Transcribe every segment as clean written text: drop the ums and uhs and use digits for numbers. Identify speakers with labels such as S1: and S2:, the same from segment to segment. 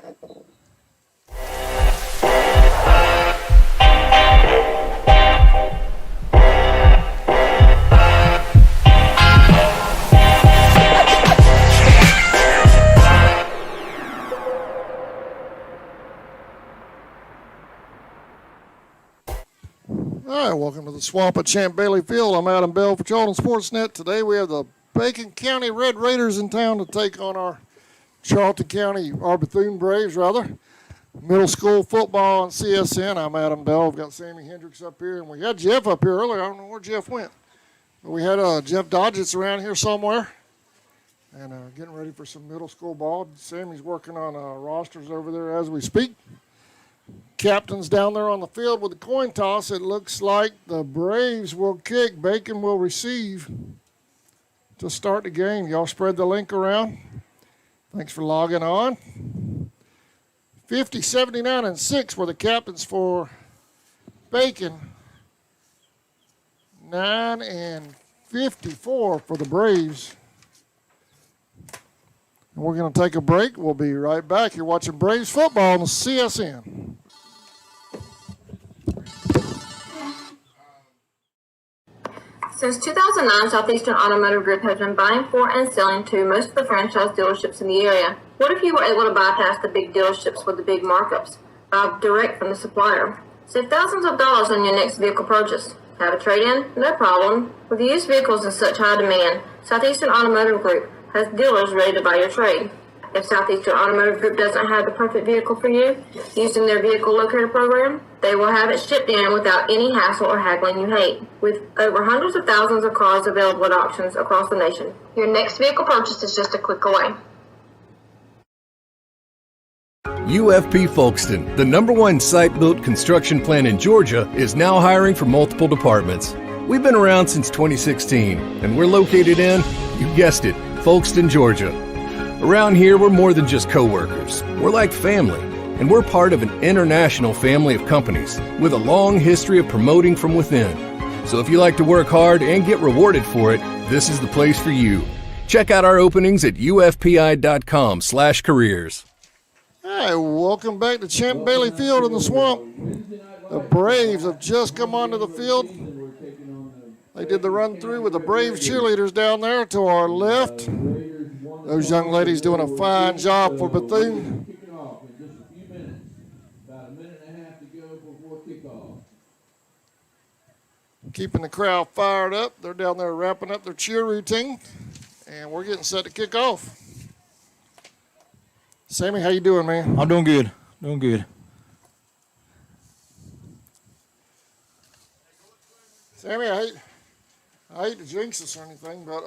S1: All right, welcome to the Swamp at Champ Bailey Field. I'm Adam Bell for Charlton Sportsnet. Today we have the Bacon County Red Raiders in town to take on our Charlton County, our Bethune Braves, rather. Middle school football on CSN. I'm Adam Bell. We've got Sammy Hendricks up here, and we had Jeff up here earlier. I don't know where Jeff went. But we had Jeff Dodgett's around here somewhere, and getting ready for some middle school ball. Sammy's working on rosters over there as we speak. Captain's down there on the field with the coin toss. It looks like the Braves will kick. Bacon will receive to start the game. Y'all spread the link around. Thanks for logging on. 50, 79, and 6 were the captains for Bacon. 9 and 54 for the Braves. And we're going to take a break. We'll be right back. You're watching Braves football on the CSN.
S2: Since 2009, Southeastern Automotive Group has been buying for and selling to most of the franchise dealerships in the area. What if you were able to bypass the big dealerships with the big markups? Buy direct from the supplier. Save thousands of dollars on your next vehicle purchase. Have a trade-in? No problem. With used vehicles in such high demand, Southeastern Automotive Group has dealers ready to buy your trade. If Southeastern Automotive Group doesn't have the perfect vehicle for you, using their vehicle locator program, they will have it shipped in without any hassle or haggling you hate. With over hundreds of thousands of cars available at auctions across the nation, your next vehicle purchase is just a click away.
S3: UFP Folkestone, the #1 site-built construction plant in Georgia, is now hiring for multiple departments. We've been around since 2016, and we're located in, you guessed it, Folkestone, Georgia. Around here, we're more than just co-workers. We're like family, and we're part of an international family of companies with a long history of promoting from within. So if you like to work hard and get rewarded for it, this is the place for you. Check out our openings at ufpi.com/careers.
S1: Hi, welcome back to Champ Bailey Field in the Swamp. The Braves have just come onto the field. They did the run through with the Braves cheerleaders down there to our left. Those young ladies doing a fine job for Bethune.
S4: Kicking off in just a few minutes. About a minute and a half to go before kickoff.
S1: Keeping the crowd fired up. They're down there wrapping up their cheer routine. And we're getting set to kick off. Sammy, how you doing, man?
S5: I'm doing good. Doing good.
S1: Sammy, I hate to jinx this or anything, but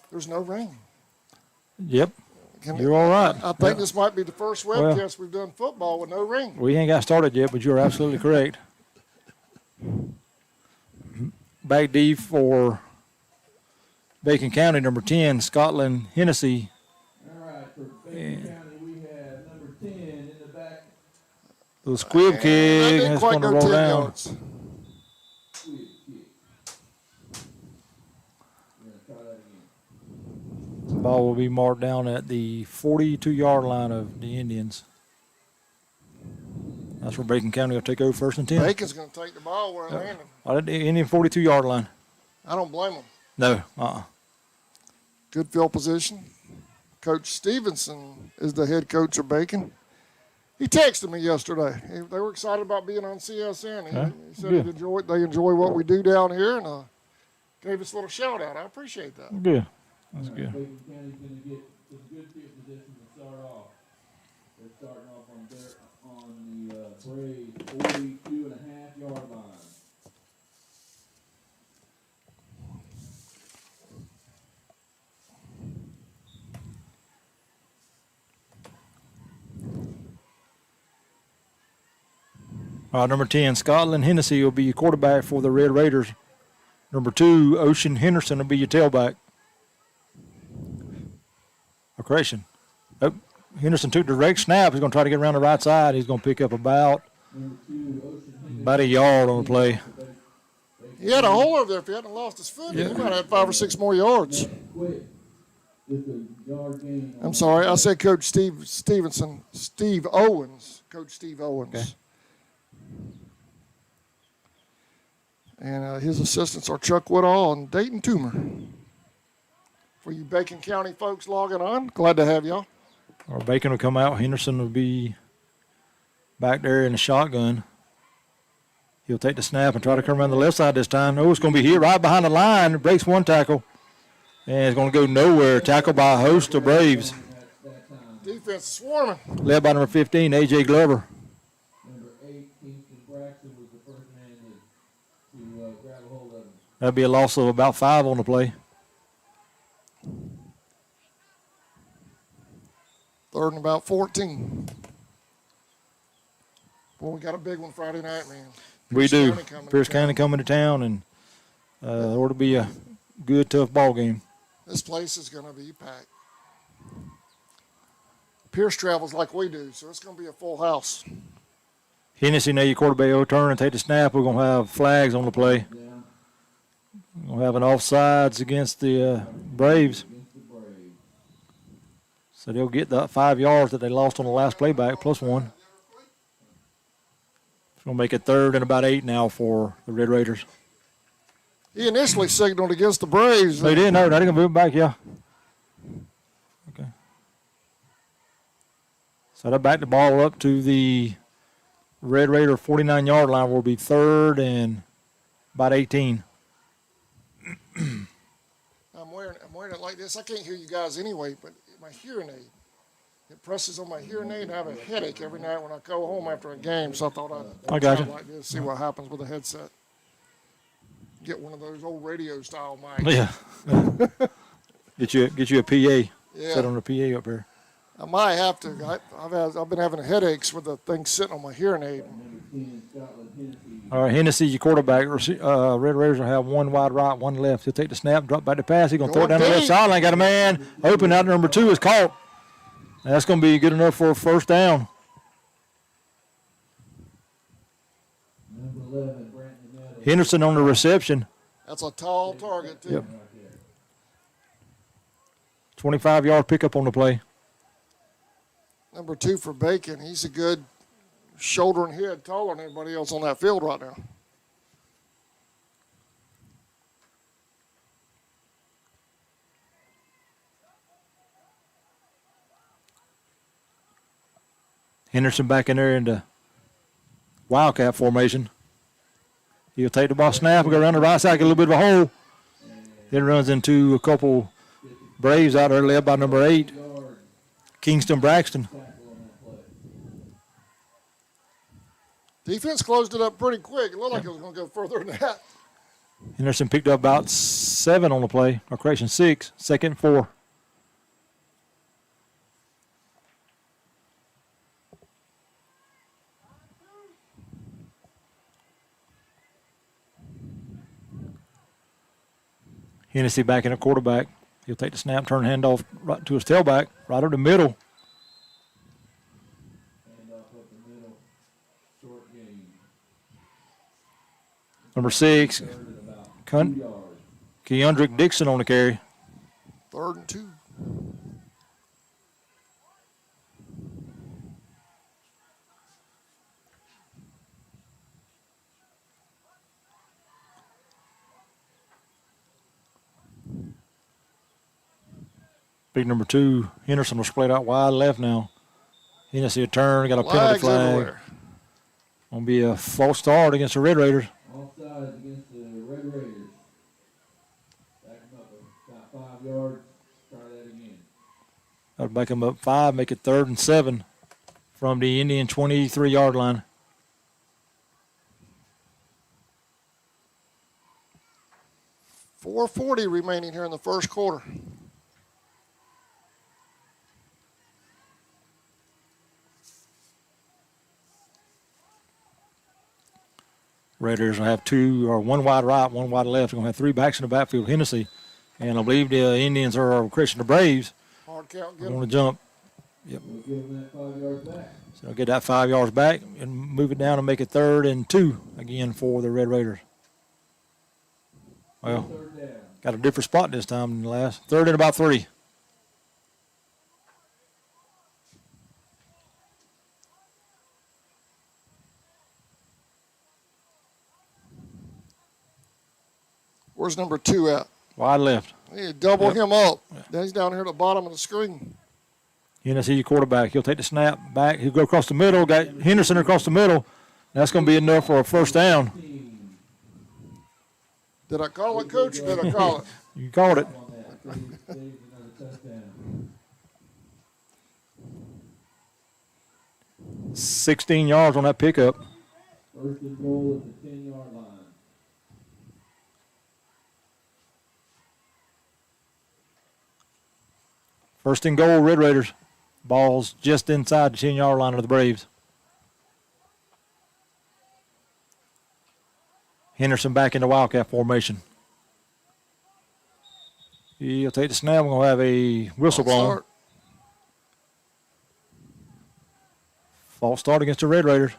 S1: there's no rain.
S5: Yep. You're all right.
S1: I think this might be the first webcast we've done football with no rain.
S5: We ain't got started yet, but you're absolutely correct. Back D for Bacon County, number 10, Scotland Hennessy.
S4: All right, for Bacon County, we have number 10 in the back.
S5: The squib kick, and it's going to roll down.
S1: Yards.
S4: Squib kick. We're going to try that again.
S5: The ball will be marked down at the 42-yard line of the Indians. That's where Bacon County will take over first and 10.
S1: Bacon's going to take the ball where they're landing.
S5: The Indian 42-yard line.
S1: I don't blame them.
S5: No.
S1: Good field position. Coach Stevenson is the head coach of Bacon. He texted me yesterday. They were excited about being on CSN. He said they enjoy what we do down here, and gave us a little shout out. I appreciate that.
S5: Good. That's good.
S4: Bacon County's going to get a good field position to start off. They're starting off on the Braves 42.5-yard line.
S5: Number 10, Scotland Hennessy will be your quarterback for the Red Raiders. Number 2, Ocean Henderson will be your tailback. Correction. Oh, Henderson took direct snap. He's going to try to get around the right side. He's going to pick up about a yard on the play.
S1: He had a hole over there. If he hadn't lost his foot, he might have had 5 or 6 more yards.
S4: Quick. Just a Yard gain.
S1: I'm sorry, I said Coach Stevenson, Steve Owens, Coach Steve Owens.
S5: Okay.
S1: And his assistants are Chuck Woodall and Dayton Toomer. For you Bacon County folks logging on, glad to have y'all.
S5: Or Bacon will come out. Henderson will be back there in the shotgun. He'll take the snap and try to come around the left side this time. Oh, it's going to be hit right behind the line. Breaks one tackle. And it's going to go nowhere. Tackled by a host of Braves.
S1: Defense swarming.
S5: Led by number 15, A.J. Glover.
S4: Number 8, Kingston Braxton was the first man to grab a hold of him.
S5: That'd be a loss of about 5 on the play.
S1: 3rd and about 14. Boy, we got a big one Friday night, man.
S5: We do.
S1: Pierce
S5: County coming to town, and it ought to be a good, tough ball game.
S1: This place is going to be packed. Pierce travels like we do, so it's going to be a full house.
S5: Hennessy, now your quarterback will turn and take the snap. We're going to have flags on the play.
S4: Yeah,
S5: We're going to have an offsides against the Braves.
S4: against the Braves.
S5: So they'll get the 5 yards that they lost on the last playback, plus 1. It's going to make it 3rd and about 8 now for the Red Raiders.
S1: He initially signaled against the Braves.
S5: They didn't know. They're going to move back, yeah. Okay. So they back the ball up to the Red Raider 49-yard line. Will be 3rd and about 18.
S1: I'm wearing it like this. I can't hear you guys anyway, but my hearing aid, it presses on my hearing aid, and I have a headache every night when I go home after a game. So I thought I'd
S5: got
S1: try
S5: you.
S1: like this, see what happens with the headset. Get one of those old radio style mics.
S5: Yeah. get you a PA.
S1: Yeah.
S5: Set on the PA up here.
S1: I might have to. I've been having headaches with the thing sitting on my hearing aid.
S4: Number 10, Scotland, Hennessy.
S5: All right, Hennessy, your quarterback. Red Raiders will have 1 wide right, 1 left. He'll take the snap, drop back the pass. He's going to throw it down the left
S1: deep.
S5: sideline. Got a man open out. Number 2 is caught. That's going to be good enough for a first down.
S4: Number 11, Brandon Meadows.
S5: Henderson on the reception.
S1: That's a tall target too.
S5: Yep. 25-yard pickup on the play.
S1: Number 2 for Bacon. He's a good shoulder and head taller than anybody else on that field right now.
S5: Henderson back in there in the Wildcat formation. He'll take the ball snap and go around the right side, get a little bit of a hole. Then runs into a couple Braves out there led by number 8, Kingston Braxton.
S1: Defense closed it up pretty quick. It looked like it was going to go further than that.
S5: Henderson picked up about 7 on the play, or correction, 6, 2nd and 4. Hennessy back in a quarterback. He'll take the snap, turn handoff right to his tailback, right over the middle.
S4: Hand off up the middle. Short gain.
S5: Number 6,
S4: 3rd and about 2 yards.
S5: Keandrick Dixon on the carry.
S1: 3rd and 2.
S5: Big number 2, Henderson will split out wide left now. Hennessy a turn, got a penalty
S1: Flags
S5: flag.
S1: everywhere.
S5: Gonna be a false start against the Red Raiders.
S4: Offside against the Red Raiders. Back them up about 5 yards. Try that again.
S5: That'll back them up 5, make it 3rd and 7 from the Indian 23-yard line.
S1: .440 remaining here in the first quarter.
S5: Raiders will have 2 or 1 wide right, 1 wide left. They're going to have 3 backs in the backfield. Hennessy, and I believe the Indians are Christian the Braves.
S1: Hard count.
S5: Going to jump.
S4: We'll give them that 5 yards back.
S5: So they'll get that 5 yards back and move it down and make it 3rd and 2 again for the Red Raiders. Well,
S4: 3rd down.
S5: got a different spot this time than the last. 3rd and about 3.
S1: Where's number 2 at?
S5: Wide left.
S1: You double him up. Then he's down here at the bottom of the screen.
S5: Hennessy, your quarterback. He'll take the snap back. He'll go across the middle. Got Henderson across the middle. That's going to be enough for a first down.
S1: Did I call it, Coach, or did I call it?
S5: You called it. 16 yards on that pickup.
S4: First and goal at the 10-yard line.
S5: First and goal, Red Raiders. Ball's just inside the 10-yard line of the Braves. Henderson back in the Wildcat formation. He'll take the snap. We're going to have a whistle blown. False start against the Red Raiders.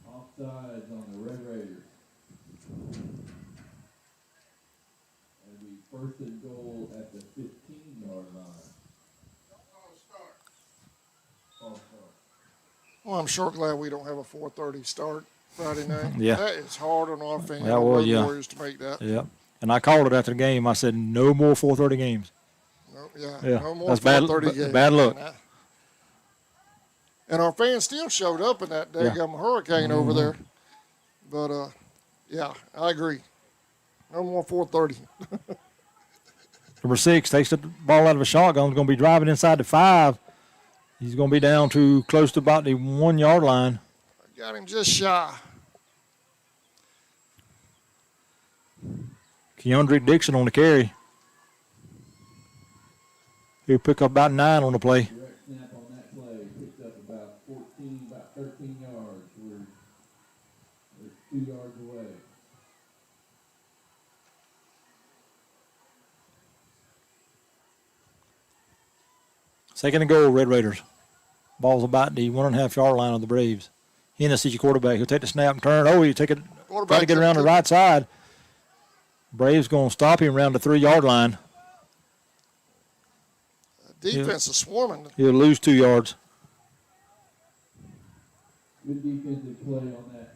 S4: Offsides on the Red Raiders. It'll be first and goal at the 15-yard line. False start.
S1: Well, I'm sure glad we don't have a 4:30 start Friday night.
S5: Yeah.
S1: That is hard on our fans,
S5: That was, yeah.
S1: Warriors to make that.
S5: Yeah. And I called it after the game. I said, no more 4:30 games.
S1: No,
S5: Yeah.
S1: no more
S5: That's bad,
S1: 4:30 games.
S5: bad luck.
S1: And our fans still showed up in that daggum hurricane over there. But, yeah, I agree. No more 4:30.
S5: Number 6 takes the ball out of a shotgun. He's going to be driving inside the 5. He's going to be down to close to about the 1-yard line.
S1: I got him just shy.
S5: Keandre Dixon on the carry. He'll pick up about 9 on the play.
S4: Direct snap on that play. Picked up about 13 yards. We're 2 yards away.
S5: Second and goal, Red Raiders. Ball's about the 1.5-yard line of the Braves. Hennessy's your quarterback. He'll take the snap and turn. Oh, he'll take it, try to get around the right side. Braves going to stop him around the 3-yard line.
S1: Defense is swarming.
S5: He'll lose 2 yards.
S4: Good defensive play on that.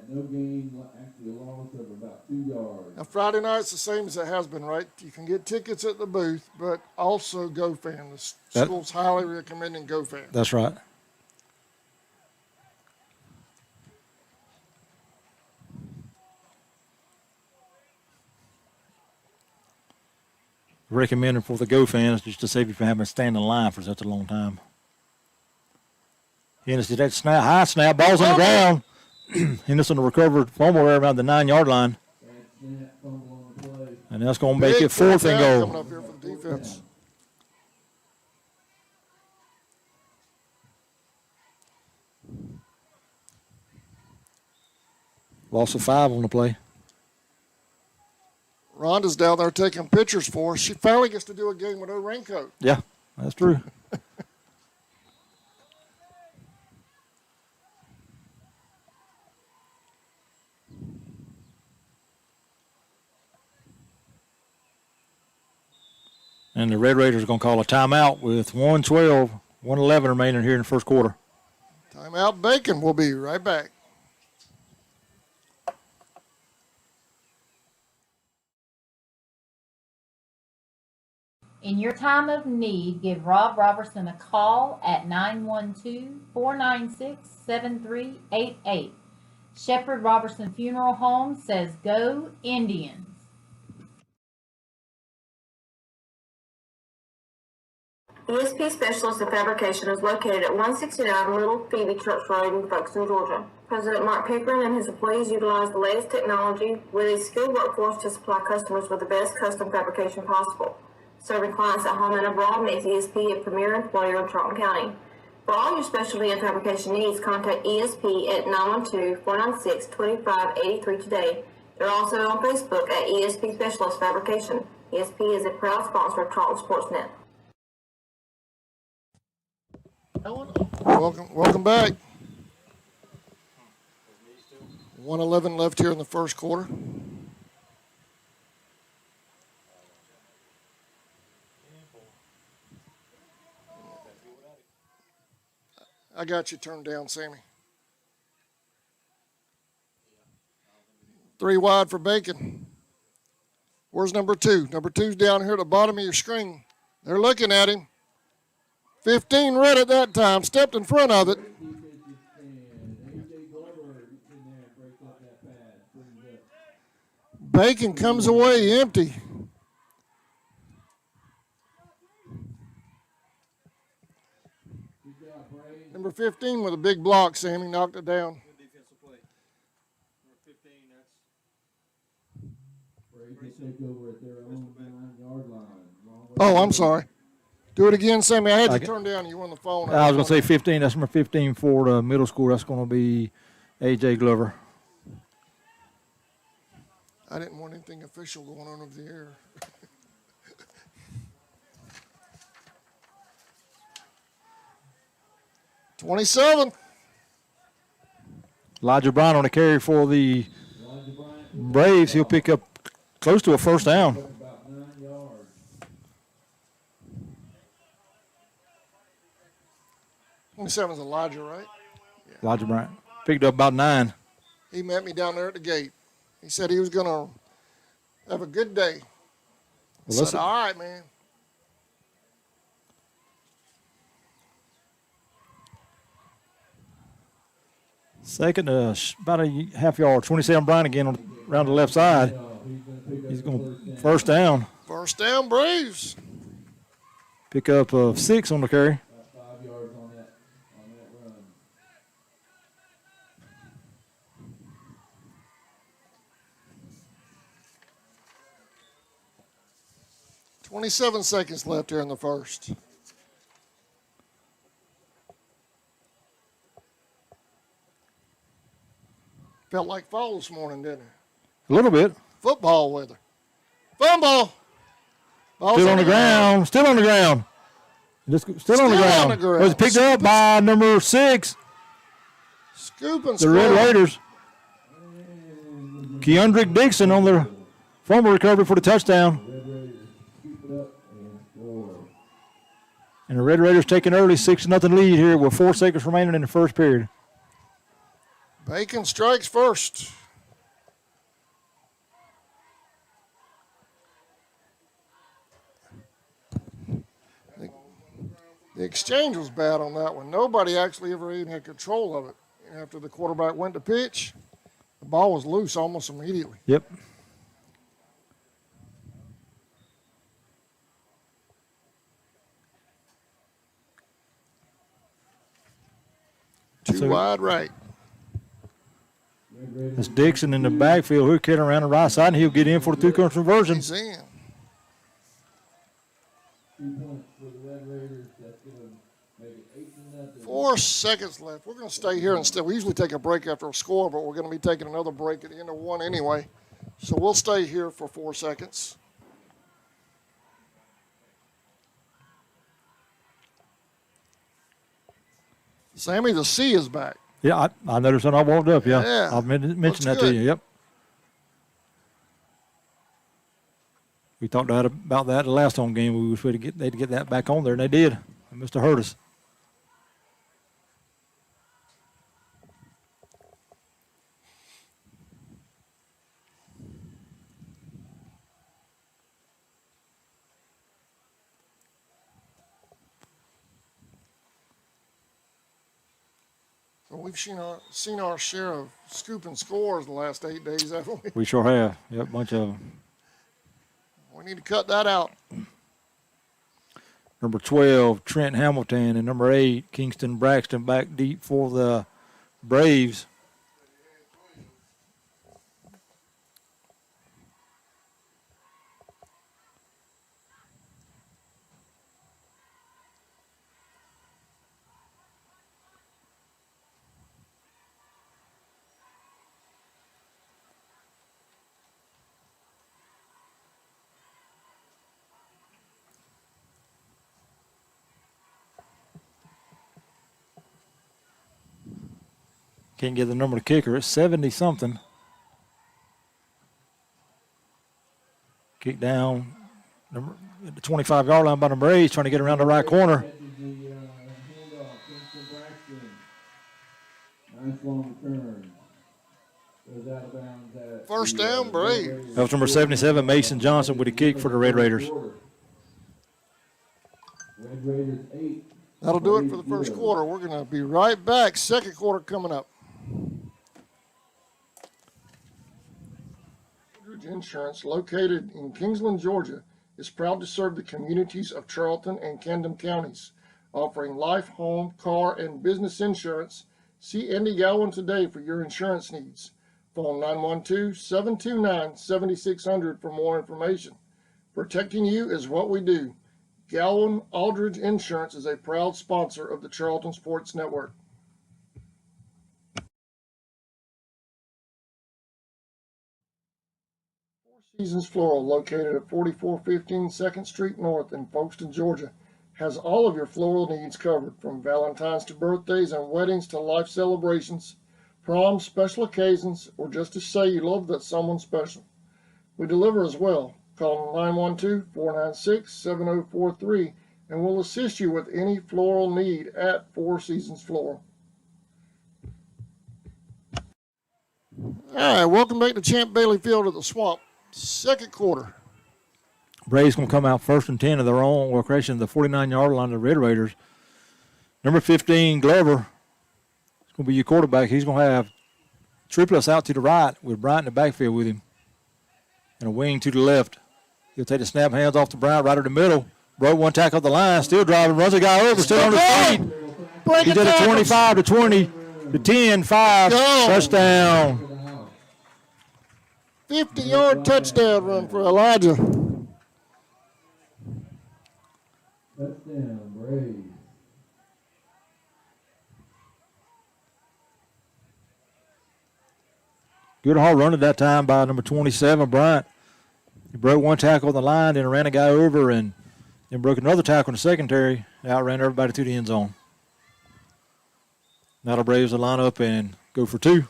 S4: No gain, actually a loss of about 2 yards.
S1: Now, Friday night's the same as it has been, right? You can get tickets at the booth, but also GoFan. The school's highly recommending GoFan.
S5: That's right. Recommended for the Go fans just to save you from having to stand in line for such a long time. Hennessy, that snap, high snap, ball's on the ground. Henderson will recover fumble right around the 9-yard line. And that's going to make it 4th and goal.
S1: Coming up here for the defense.
S5: Loss of 5 on the play.
S1: Rhonda's down there taking pictures for us. She finally gets to do a game with no raincoat.
S5: Yeah, that's true. And the Red Raiders are going to call a timeout with 1:12, 1:11 remaining here in the first quarter.
S1: Timeout Bacon. We'll be right back.
S6: In your time of need, give Rob Robertson a call at 912-496-7388. Shepherd Robertson Funeral Home says go Indians.
S2: ESP Specialist in Fabrication is located at 169 Little Phoebe Church Road in Folkestone, Georgia. President Mark Pickering and his employees utilize the latest technology with a skilled workforce to supply customers with the best custom fabrication possible. Serving clients at home and abroad makes ESP a premier employer in Charlton County. For all your specialty and fabrication needs, contact ESP at 912-496-2583 today. They're also on Facebook at ESP Specialist Fabrication. ESP is a proud sponsor of Charlton Sportsnet.
S1: Welcome back. 1:11 left here in the first quarter. I got you turned down, Sammy. 3 wide for Bacon. Where's number 2? Number 2's down here at the bottom of your screen. They're looking at him. 15 read it that time, stepped in front of it.
S4: Defensive stand. A.J. Glover in there breaks up that pass. Brings up.
S1: Bacon comes away empty.
S4: Good job, Braves.
S1: Number 15 with a big block, Sammy, knocked it down.
S5: Defensive play. Number 15, that's
S4: Braves will take over at their own 9-yard line. Long way
S1: Oh,
S4: to
S1: I'm
S4: go.
S1: sorry. Do it again, Sammy. I had you
S5: Okay.
S1: turned down. You were on the phone.
S5: I was going to say 15. That's number 15 for the middle school. That's going to be A.J. Glover.
S1: I didn't want anything official going on over the air. $27.
S5: Elijah Brown on the carry for the
S4: Elijah Bryant
S5: Braves. He'll pick up close to a first down.
S4: about 9 yards.
S1: 27's Elijah, right?
S5: Elijah Bryant picked up about 9.
S1: He met me down there at the gate. He said he was going to have a good day. I
S5: Well, let's-
S1: said, all right, man.
S5: Second, about a half yard. 27 Bryant again around the left side.
S4: He's going to pick up
S5: He's
S4: the
S5: going first down.
S1: First down, Braves.
S5: Pick up 6 on the carry.
S4: about 5 yards on that run.
S1: 27 seconds left here in the first. Felt like fall this morning, didn't it?
S5: A little bit.
S1: Football weather. Fumble. Ball's
S5: Still on the ground. Still on the ground. Still on the ground. Was picked up by number 6,
S1: Scoop and
S5: the Red
S1: score.
S5: Raiders. Keandrick Dixon on the fumble recovery for the touchdown.
S4: Red Raiders keep it up and score.
S5: And the Red Raiders taking early 6-0 lead here with 4 seconds remaining in the first period.
S1: Bacon strikes first. The exchange was bad on that one. Nobody actually ever even had control of it. After the quarterback went to pitch, the ball was loose almost immediately.
S5: Yep.
S1: Too
S5: So-
S1: wide right.
S4: Red Raiders
S5: That's Dixon in the backfield. He'll carry around the right side, and he'll get in for the 2-point conversion.
S1: He's in.
S4: 2 points for the Red Raiders. That's going to make it 8-0.
S1: 4 seconds left. We're going to stay here instead. We usually take a break after a score, but we're going to be taking another break at the end of one anyway. So we'll stay here for 4 seconds. Sammy, the C is back.
S5: Yeah, I noticed when I walked up. Yeah,
S1: Yeah.
S5: I've mentioned
S1: Looks
S5: that to
S1: good.
S5: you. Yep. We talked about that the last home game. We was ready to they'd get that back on there, and they did. They must have hurt us.
S1: Well, we've seen our share of scooping scores the last 8 days, haven't we?
S5: We sure have. Yep, bunch of them.
S1: We need to cut that out.
S5: Number 12, Trent Hamilton, and number 8, Kingston Braxton back deep for the Braves. Can't get the number of the kicker. It's 70-something. Kick down at the 25-yard line by the Braves, trying to get around the right corner.
S4: Catches the handoff. Kingston Braxton. Nice long return. Does is out of bounds at
S1: First
S4: the,
S1: down,
S4: Red
S1: Braves.
S4: Raiders.
S5: That was number 77, Mason Johnson, with a kick for the Red Raiders.
S4: Red Raiders 8.
S1: That'll do it for the first
S4: Braves
S1: quarter. We're going to be right back. Second quarter coming up. Aldridge Insurance, located in Kingsland, Georgia, is proud to serve the communities of Charlton and Camden counties, offering life, home, car, and business insurance. See Andy Gowan today for your insurance needs. Phone 912-729-7600 for more information. Protecting you is what we do. Gowan Aldridge Insurance is a proud sponsor of the Charlton Sports Network. Four Seasons Floral, located at 4415 2nd Street North in Folkestone, Georgia, has all of your floral needs covered, from Valentine's to birthdays and weddings to life celebrations, proms, special occasions, or just to say you love that someone special. We deliver as well. Call 912-496-7043 and we'll assist you with any floral need at Four Seasons Floral. All right, welcome back to Champ Bailey Field at the Swamp. Second quarter.
S5: Braves going to come out 1st and 10 of their own location, the 49-yard line of the Red Raiders. Number 15, Glover, is going to be your quarterback. He's going to have triplets out to the right with Bryant in the backfield with him, and a wing to the left. He'll take the snap, hands off to Bryant right in the middle. Broke one tackle off the line, still driving, runs a guy over, still on his feet. He did a 25 to 20 to 10, 5, touchdown.
S1: 50-yard touchdown run for Elijah.
S4: Touchdown, Braves.
S5: Good hard run at that time by number 27, Bryant. He broke one tackle on the line, then ran a guy over, and then broke another tackle in the secondary. Outran everybody to the end zone. Now the Braves will line up and go for two.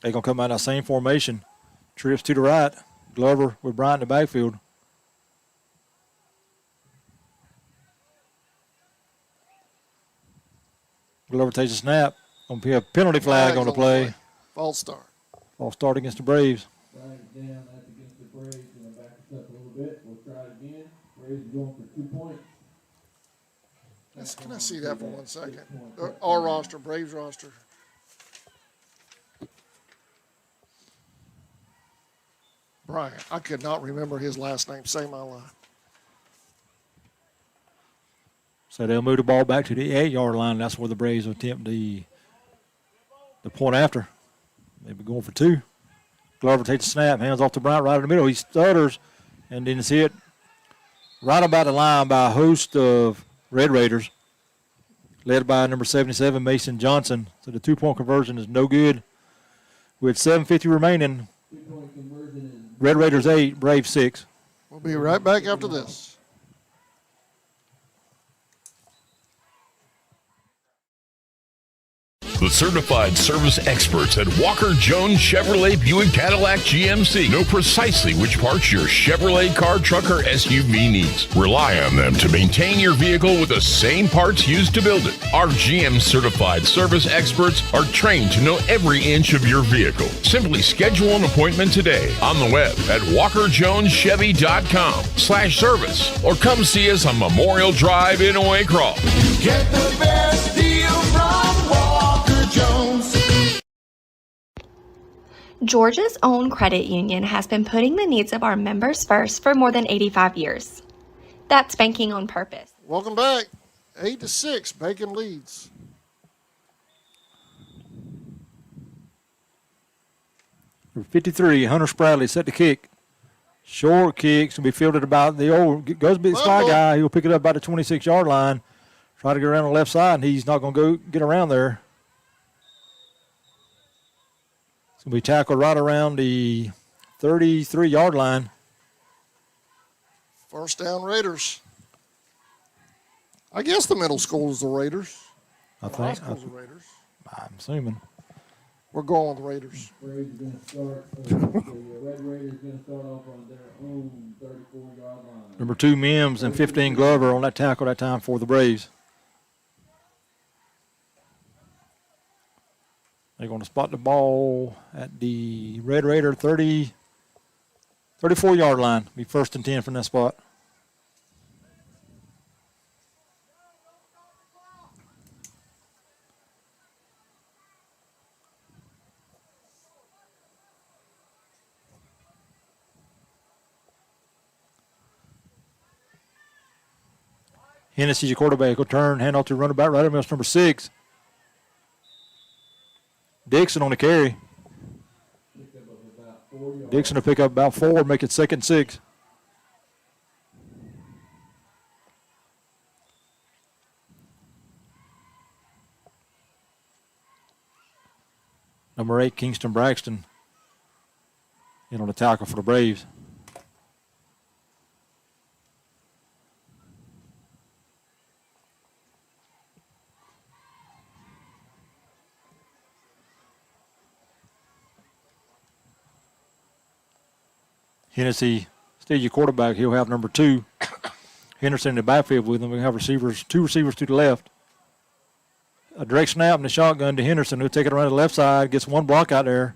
S5: They're going to come out in that same formation. Trips to the right. Glover with Bryant in the backfield. Glover takes a snap. Going to be a penalty flag on the play.
S1: False start.
S5: False start against the Braves.
S4: Flags down, that's against the Braves. Going to back us up a little bit. We'll try it again. Braves are going for 2 points.
S1: Can I see that for 1 second? Our roster, Braves roster. Bryant. I could not remember his last name. Say my life.
S5: So they'll move the ball back to the 8-yard line. That's where the Braves will attempt the point after. They'll be going for two. Glover takes the snap, hands off to Bryant right in the middle. He stutters and didn't see it. Right about the line by a host of Red Raiders, led by number 77, Mason Johnson. So the 2-point conversion is no good. With 7:50 remaining,
S4: 2-point conversion is
S5: Red Raiders 8, Braves 6.
S1: We'll be right back after this.
S7: The certified service experts at Walker Jones Chevrolet Buick Cadillac GMC know precisely which parts your Chevrolet car, truck, or SUV needs. Rely on them to maintain your vehicle with the same parts used to build it. Our GM certified service experts are trained to know every inch of your vehicle. Simply schedule an appointment today on the web at walkerjoneschevy.com/service or come see us on Memorial Drive in Waycross.
S8: Get the best deal from Walker Jones.
S9: Georgia's own credit union has been putting the needs of our members first for more than 85 years. That's banking on purpose.
S1: Welcome back. 8-6, Bacon leads.
S5: Number 53, Hunter Spradley set the kick. Short kick's going to be fielded about the old, goes to be the slide guy. He'll pick it up about the 26-yard line. Try to get around the left side, and he's not going to go get around there. It's going to be tackled right around the 33-yard line.
S1: First down, Raiders. I guess the middle school is the Raiders.
S5: I
S1: The high
S5: think.
S1: school's the Raiders.
S5: I'm assuming.
S1: We're going with the Raiders.
S4: Braves are going to start. The Red Raiders are going to start off on their own 34-yard line.
S5: Number 2, Mims, and 15, Glover on that tackle that time for the Braves. They're going to spot the ball at the Red Raider 34-yard line. Be 1st and 10 from that spot. Hennessy's your quarterback. He'll turn, hand off to running back right up. That's number 6. Dixon on the carry. Dixon will pick up about 4, make it 2nd and 6. Number 8, Kingston Braxton, in on the tackle for the Braves. Hennessy, still your quarterback. He'll have number 2. Henderson in the backfield with him. We have 2 receivers to the left. A direct snap and the shotgun to Henderson. He'll take it around the left side, gets 1 block out there,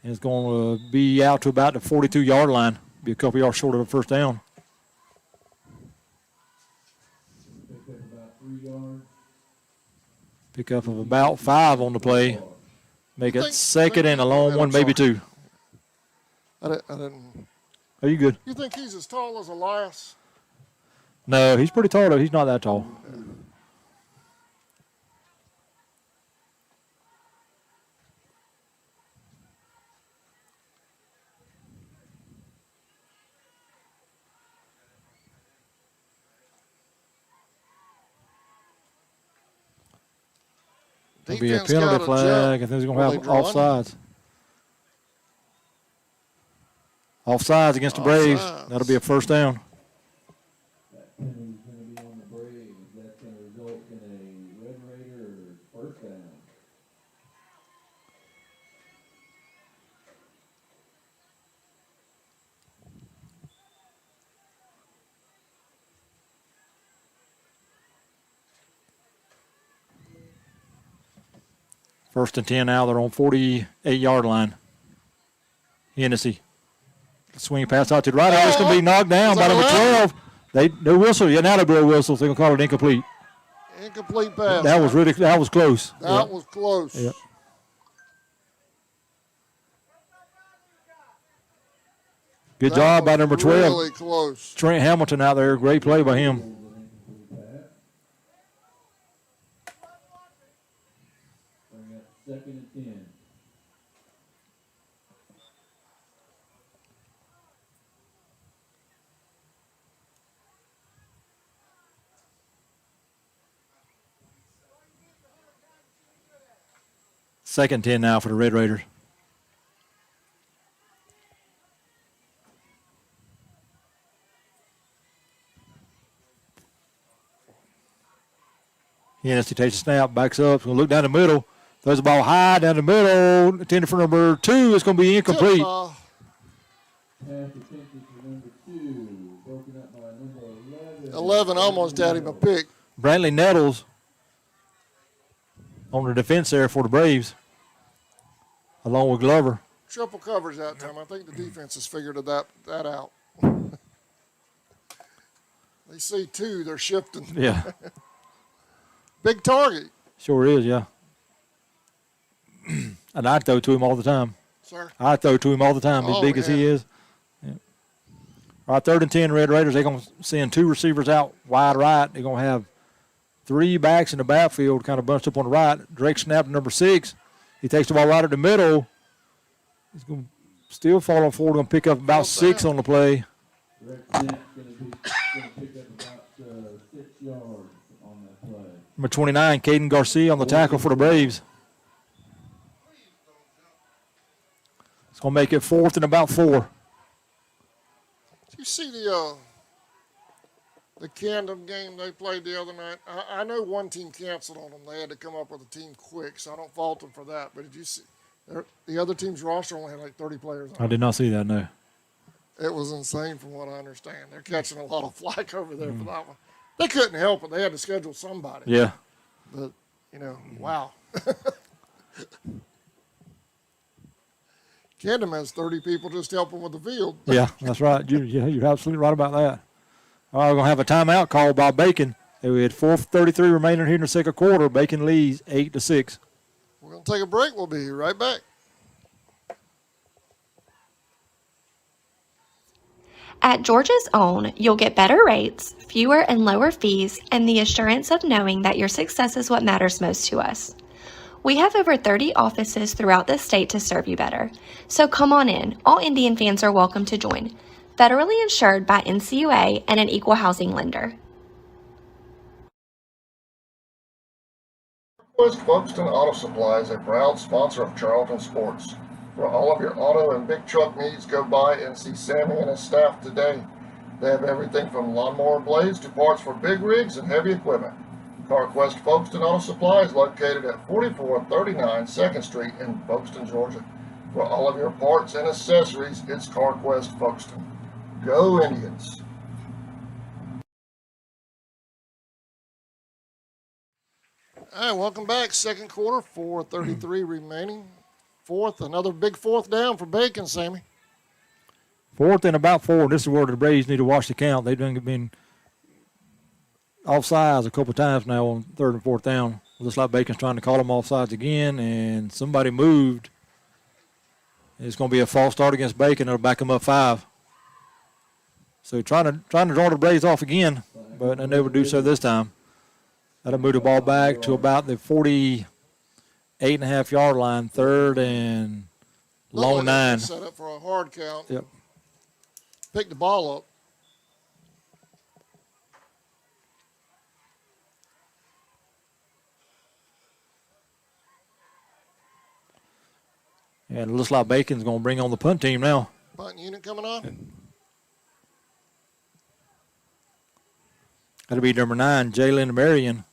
S5: and it's going to be out to about the 42-yard line. Be a couple yards short of a first down. Pick up of about 5 on the play. Make it 2nd and a long one, maybe 2.
S1: I didn't.
S5: Are you good?
S1: You think he's as tall as Elias?
S5: No, he's pretty tall, though. He's not that tall. There'll be a penalty flag. I think he's going to have offsides. Offsides against the Braves. That'll be a first down.
S4: That penalty's going to be on the Braves. That's going to result in a Red Raider first down.
S5: First and 10 now. They're on 48-yard line. Hennessy. Swing pass out to the right. It's going to be knocked down by number 12. No whistle. Yeah, now they blow whistles. They're going to call it incomplete.
S1: Incomplete pass.
S5: That was close.
S1: That was close.
S5: Yep. Good job by number 12.
S1: Really close.
S5: Trent Hamilton out there. Great play by him.
S4: Bring up 2nd and 10.
S5: Second and 10 now for the Red Raiders. Hennessy takes a snap, backs up, going to look down the middle, throws the ball high down the middle, intended for number 2. It's going to be incomplete.
S4: Pass attempted for number 2, broken up by number 11.
S1: 11 almost had him a pick.
S5: Brantley Nettles on the defense there for the Braves, along with Glover.
S1: Triple covers that time. I think the defense has figured that out. They see 2, they're shifting.
S5: Yeah.
S1: Big target.
S5: Sure is, yeah. And I throw to him all the time.
S1: Sir?
S5: I throw to him all the time, as big as he is. Yeah. All right, 3rd and 10, Red Raiders. They're going to send 2 receivers out wide right. They're going to have 3 backs in the backfield, kind of bunched up on the right. Drake snap to number 6. He takes the ball right at the middle. He's going to still fall on forward. Going to pick up about 6 on the play.
S4: Direct snap's going to pick up about 6 yards on that play.
S5: Number 29, Caden Garcia on the tackle for the Braves. It's going to make it 4th and about 4.
S1: Did you see the Camden game they played the other night? I know one team canceled on them. They had to come up with a team quick, so I don't fault them for that. But did you see the other team's roster only had like 30 players on
S5: I did not see that, no.
S1: It was insane from what I understand. They're catching a lot of flack over there for that one. They couldn't help it. They had to schedule somebody.
S5: Yeah.
S1: But, wow. Camden has 30 people just helping with the field.
S5: Yeah, that's right. You're absolutely right about that. All right, we're going to have a timeout called by Bacon. We had 4:33 remaining here in the second quarter. Bacon leads 8-6.
S1: We're going to take a break. We'll be right back.
S9: At Georgia's Own, you'll get better rates, fewer and lower fees, and the assurance of knowing that your success is what matters most to us. We have over 30 offices throughout the state to serve you better. So come on in. All Indian fans are welcome to join. Federally insured by NCUA and an equal housing lender.
S1: West Folkestone Auto Supply is a proud sponsor of Charlton Sports. For all of your auto and big truck needs, go by and see Sammy and his staff today. They have everything from lawnmower blades to parts for big rigs and heavy equipment. CarQuest Folkestone Auto Supply is located at 4439 2nd Street in Folkestone, Georgia. For all of your parts and accessories, it's CarQuest Folkestone. Go Indians! All right, welcome back. Second quarter, 4:33 remaining. Another big fourth down for Bacon, Sammy.
S5: Fourth and about 4. This is where the Braves need to watch the count. They've been offsides a couple times now on third and fourth down. Looks like Bacon's trying to call them offsides again, and somebody moved. It's going to be a false start against Bacon. It'll back them up 5. So trying to draw the Braves off again, but they never do so this time. That'll move the ball back to about the 48.5-yard line, third and long 9.
S1: Set up for a hard count.
S5: Yep.
S1: Pick the ball up.
S5: And it looks like Bacon's going to bring on the punt team now.
S1: Punt unit coming on.
S5: That'll be number 9, Jalen Marion.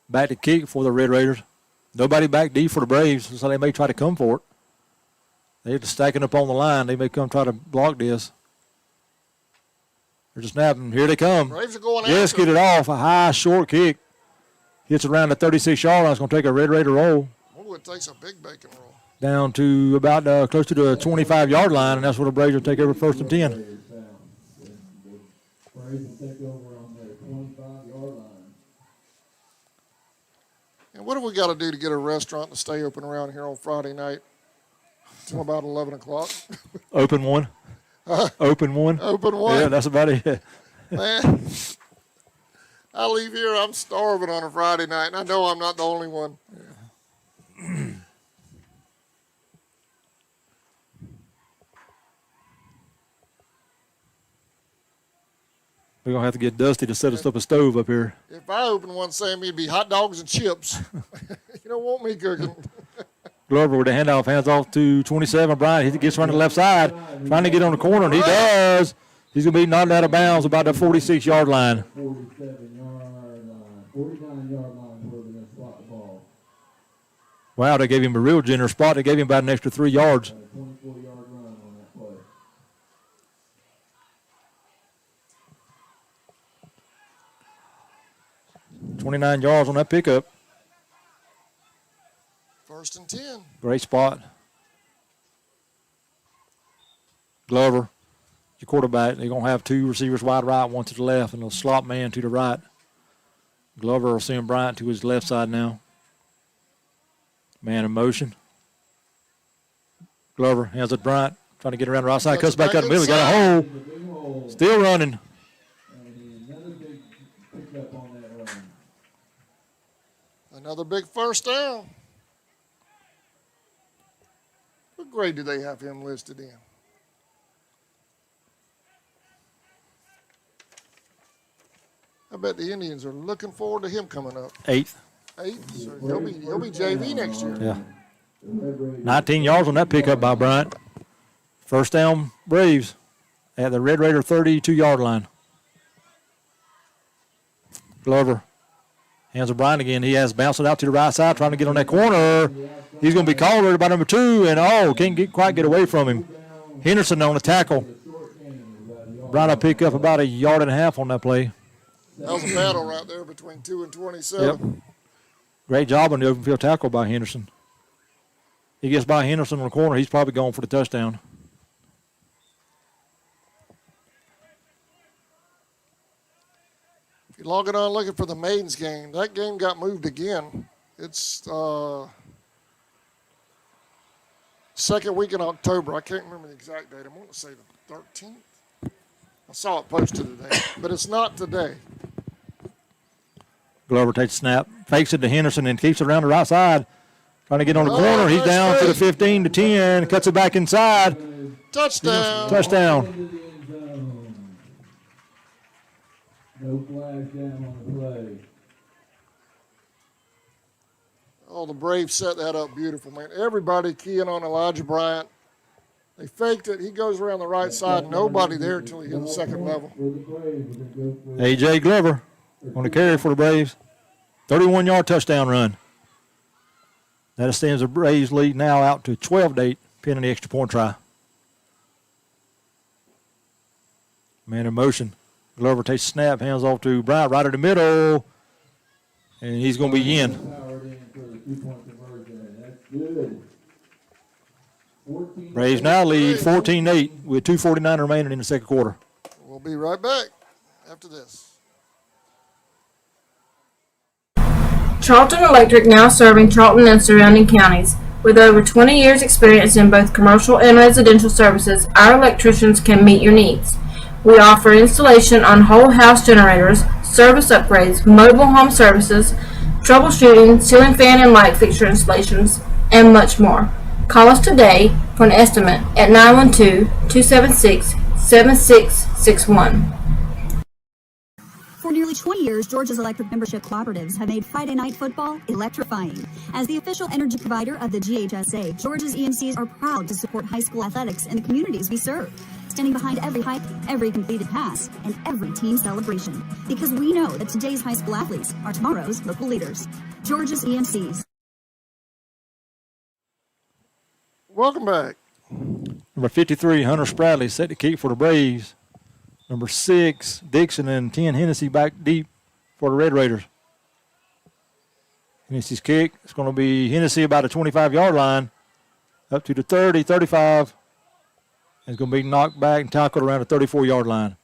S5: Back to kick for the Red Raiders. Nobody back deep for the Braves, so they may try to come for it. They're just stacking up on the line. They may come try to block this. They're just snapping. Here they come.
S1: Braves are going
S5: Yes,
S1: after
S5: get it off. A high, short kick. Hits around the 36-yard line. It's going to take a Red Raider roll.
S1: Oh, it takes a big Bacon roll.
S5: Down to about close to the 25-yard line, and that's where the Braves will take over first and 10.
S4: Braves will take over on their 25-yard line.
S1: And what do we got to do to get a restaurant to stay open around here on Friday night until about 11 o'clock?
S5: Open one. Open one.
S1: Open one.
S5: Yeah, that's about it.
S1: Man, I leave here, I'm starving on a Friday night, and I know I'm not the only one.
S5: We're going to have to get Dusty to set us up a stove up here.
S1: If I open one, Sammy, it'd be hot dogs and chips. You don't want me cooking.
S5: Glover with the handoff, hands off to 27. Bryant, he gets around the left side, trying to get on the corner, and he does. He's going to be knocked out of bounds about the 46-yard line.
S4: 47-yard line, 49-yard line where they're going to spot the ball.
S5: Wow, they gave him a real generous spot. They gave him about an extra 3 yards.
S4: 24-yard run on that play.
S5: 29 yards on that pickup.
S1: First and 10.
S5: Great spot. Glover, your quarterback. They're going to have 2 receivers wide right, one to the left, and a slot man to the right. Glover will send Bryant to his left side now. Man in motion. Glover hands it to Bryant, trying to get around the right side. Cuts back out the middle. Got a hole. Still running.
S4: Another big pickup on that run.
S1: Another big first down. What grade do they have him listed in? I bet the Indians are looking forward to him coming up.
S5: 8th.
S1: 8th, so he'll be JV next year.
S5: Yeah. 19 yards on that pickup by Bryant. First down, Braves at the Red Raider 32-yard line. Glover hands to Bryant again. He has bounced it out to the right side, trying to get on that corner. He's going to be called right by number 2, and can't quite get away from him. Henderson on the tackle. Bryant will pick up about 1.5 yards on that play.
S1: That was a battle right there between 2 and 27.
S5: Yep. Great job on the open field tackle by Henderson. He gets by Henderson on the corner. He's probably going for the touchdown.
S1: If you're logging on looking for the Maidens game, that game got moved again. It's second week in October. I can't remember the exact date. I want to say the 13th. I saw it posted today, but it's not today.
S5: Glover takes a snap, fakes it to Henderson, and keeps it around the right side. Trying to get on the corner. He's down to the 15 to 10, cuts it back inside.
S1: Touchdown.
S5: Touchdown.
S4: No flags down on the play.
S1: Oh, the Braves set that up beautiful, man. Everybody keying on Elijah Bryant. They faked it. He goes around the right side. Nobody there until he hit the second level.
S5: A.J. Glover on the carry for the Braves. 31-yard touchdown run. That extends the Braves lead now out to 12-8, pinning the extra point try. Man in motion. Glover takes a snap, hands off to Bryant right in the middle, and he's going to be in. Braves now lead 14-8 with 2:49 remaining in the second quarter.
S1: We'll be right back after this.
S2: Charlton Electric now serving Charlton and surrounding counties. With over 20 years experience in both commercial and residential services, our electricians can meet your needs. We offer installation on whole house generators, service upgrades, mobile home services, troubleshooting, ceiling fan and light fixture installations, and much more. Call us today for an estimate at 912-276-7661.
S10: For nearly 20 years, Georgia's electric membership cooperatives have made Friday night football electrifying. As the official energy provider of the GHSA, Georgia's EMCs are proud to support high school athletics in the communities we serve, standing behind every hike, every completed pass, and every team celebration. Because we know that today's high school athletes are tomorrow's local leaders. Georgia's EMCs.
S1: Welcome back.
S5: Number 53, Hunter Spradley, set to kick for the Braves. Number 6, Dixon, and 10, Hennessy back deep for the Red Raiders. Hennessy's kick. It's going to be Hennessy about a 25-yard line, up to the 30, 35. It's going to be knocked back and tackled around the 34-yard line.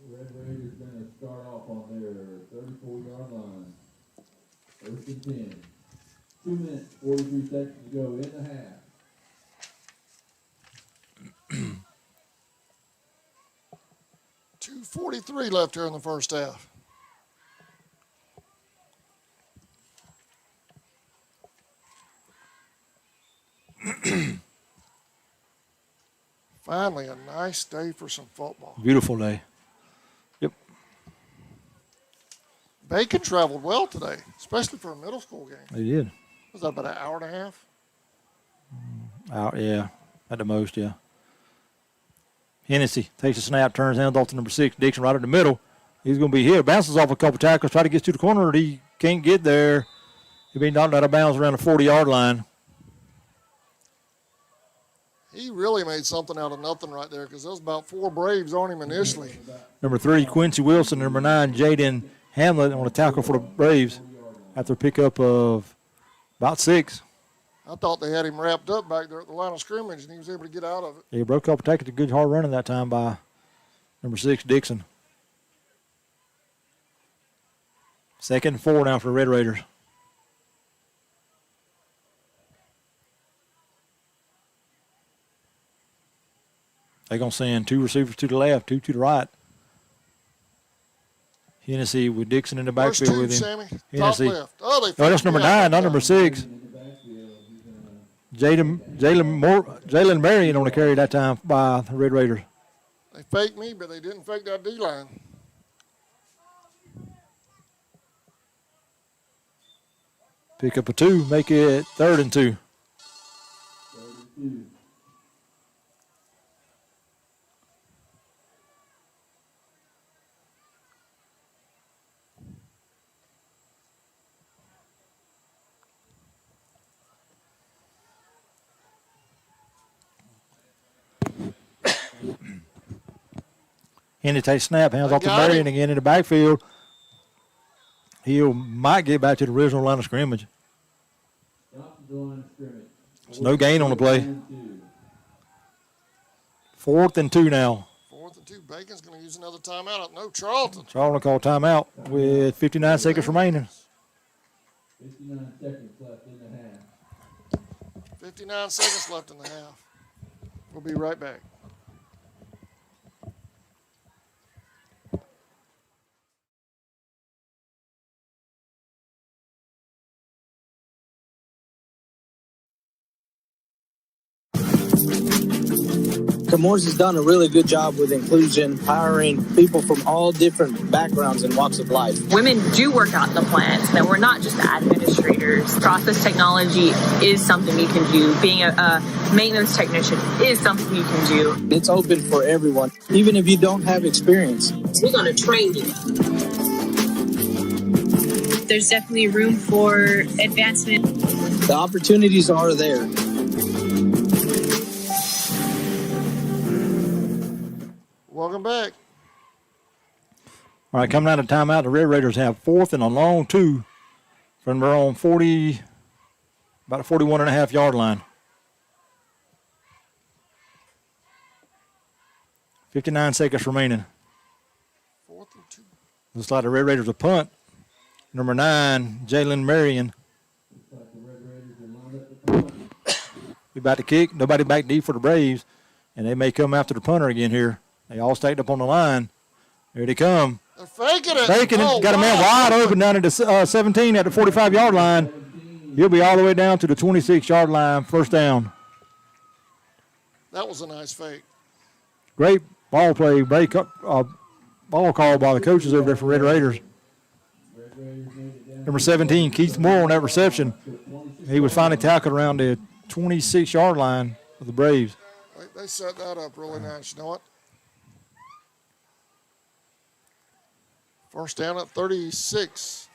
S4: The Red Raiders going to start off on their 34-yard line. First and 10. 2 minutes, 43 seconds to go in the half.
S1: .243 left here in the first half. Finally, a nice day for some football.
S5: Beautiful day. Yep.
S1: Bacon traveled well today, especially for a middle school game.
S5: They did.
S1: Was that about an hour and a half?
S5: Out, yeah, at the most, yeah. Hennessy takes a snap, turns hands off to number 6, Dixon right in the middle. He's going to be here. Bounces off a couple tackles, try to get to the corner. He can't get there. He'll be knocked out of bounds around the 40-yard line.
S1: He really made something out of nothing right there because there was about 4 Braves on him initially.
S5: Number 3, Quincy Wilson. Number 9, Jaden Hamlet on a tackle for the Braves after a pickup of about 6.
S1: I thought they had him wrapped up back there at the line of scrimmage, and he was able to get out of it.
S5: He broke a couple tackles. A good hard running that time by number 6, Dixon. 2nd and 4 now for the Red Raiders. They're going to send 2 receivers to the left, 2 to the right. Hennessy with Dixon in the backfield with him.
S1: Sammy.
S5: Hennessy.
S1: Top left. Oh,
S5: That's number 9, not number 6. Jalen Marion on the carry that time by the Red Raiders.
S1: They faked me, but they didn't fake that D-line.
S5: Pick up a 2, make it 3rd and 2.
S4: 32.
S5: Henry takes snap, hands
S1: They
S5: off to
S1: got
S5: Marion
S1: him.
S5: again in the backfield. He might get back to the original line of scrimmage.
S4: Stop the line of scrimmage.
S5: There's no gain on the play. 4th and 2 now.
S1: 4th and 2. Bacon's going to use another timeout. No, Charlton.
S5: Charlton called timeout with 59 seconds remaining.
S4: 59 seconds left in the half.
S1: 59 seconds left in the half. We'll be right back.
S11: Camores has done a really good job with inclusion, hiring people from all different backgrounds and walks of life.
S12: Women do work out in the plant, that we're not just administrators. Process technology is something you can do. Being a maintenance technician is something you can do.
S11: It's open for everyone, even if you don't have experience.
S12: We're going to train you.
S13: There's definitely room for advancement.
S11: The opportunities are there.
S1: Welcome back.
S5: All right, coming out of timeout, the Red Raiders have 4th and a long 2 from their own 40, about a 41.5-yard line. 59 seconds remaining.
S1: 4th and 2.
S5: Looks like the Red Raiders will punt. Number 9, Jalen Marion. We about to kick. Nobody back deep for the Braves, and they may come after the punter again here. They all stacked up on the line. Here they come.
S1: They're faking it.
S5: Faking it. Got a man wide open down at the 17 at the 45-yard line. He'll be all the way down to the 26-yard line. First down.
S1: That was a nice fake.
S5: Great ball play. Great ball call by the coaches over there for Red Raiders. Number 17, Keith Moore on that reception. He was finally tackled around the 26-yard line of the Braves.
S1: They set that up really nice. You know what? First down at 36.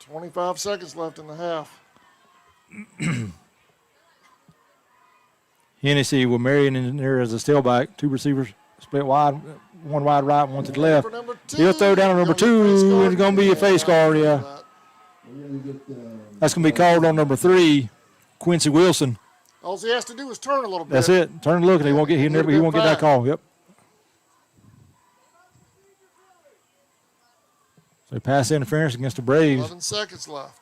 S1: $25 seconds left in the half.
S5: Hennessy with Marion in there as a tailback. 2 receivers split wide, one wide right, one to the left. He'll throw down on number 2. It's going to be a face guard, yeah. That's going to be called on number 3, Quincy Wilson.
S1: All he has to do is turn a little bit.
S5: That's it. Turn and look, and he won't get he won't get that call. Yep. So pass interference against the Braves.
S1: 11 seconds left.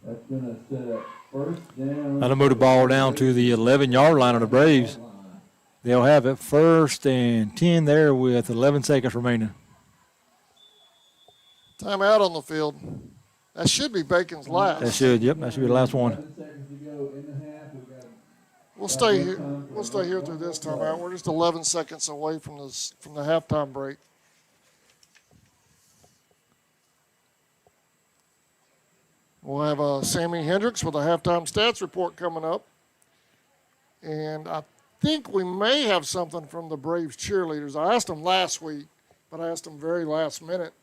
S4: That's going to set up first down.
S5: That'll move the ball down to the 11-yard line of the Braves. They'll have it 1st and 10 there with 11 seconds remaining.
S1: Timeout on the field. That should be Bacon's last.
S5: That should, yep, that should be the last one.
S1: We'll stay here. We'll stay here through this timeout. We're just 11 seconds away from the halftime break. We'll have Sammy Hendricks with a halftime stats report coming up. And I think we may have something from the Braves cheerleaders. I asked them last week, but I asked them very last minute,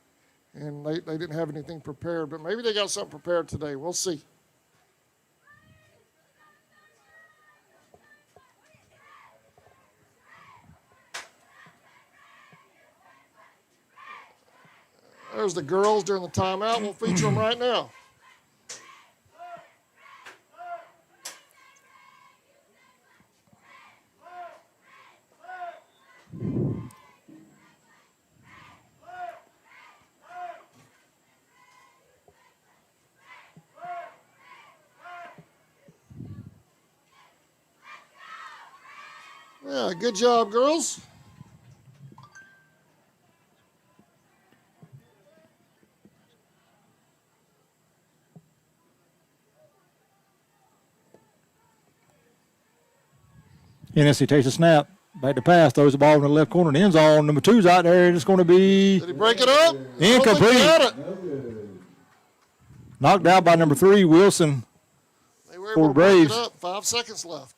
S1: and they didn't have anything prepared. But maybe they got something prepared today. We'll see. There's the girls during the timeout. We'll feature them right now. Yeah, good job, girls.
S5: Hennessy takes a snap. Back to pass. Throws the ball in the left corner. And end zone. Number 2's out there. It's going to be
S1: Did he break it up?
S5: incomplete.
S1: Got it.
S5: Knocked out by number 3, Wilson.
S1: They were
S5: For
S1: able to break it
S5: Braves.
S1: up. 5 seconds left.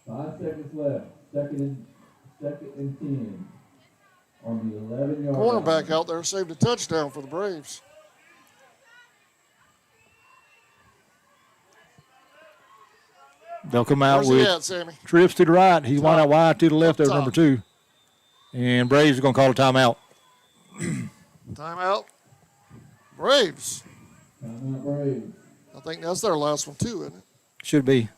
S4: Five seconds left. Second and 10 on the 11-yard line.
S1: Cornerback out there saved a touchdown for the Braves.
S5: They'll come out
S1: Where's he
S5: with
S1: at, Sammy?
S5: trips to the right. He's wide out wide to the left there,
S1: Top.
S5: number 2. And Braves are going to call a timeout.
S1: Timeout. Braves.
S4: Timeout Braves.
S1: I think that's their last one, too, isn't it?
S5: Should be.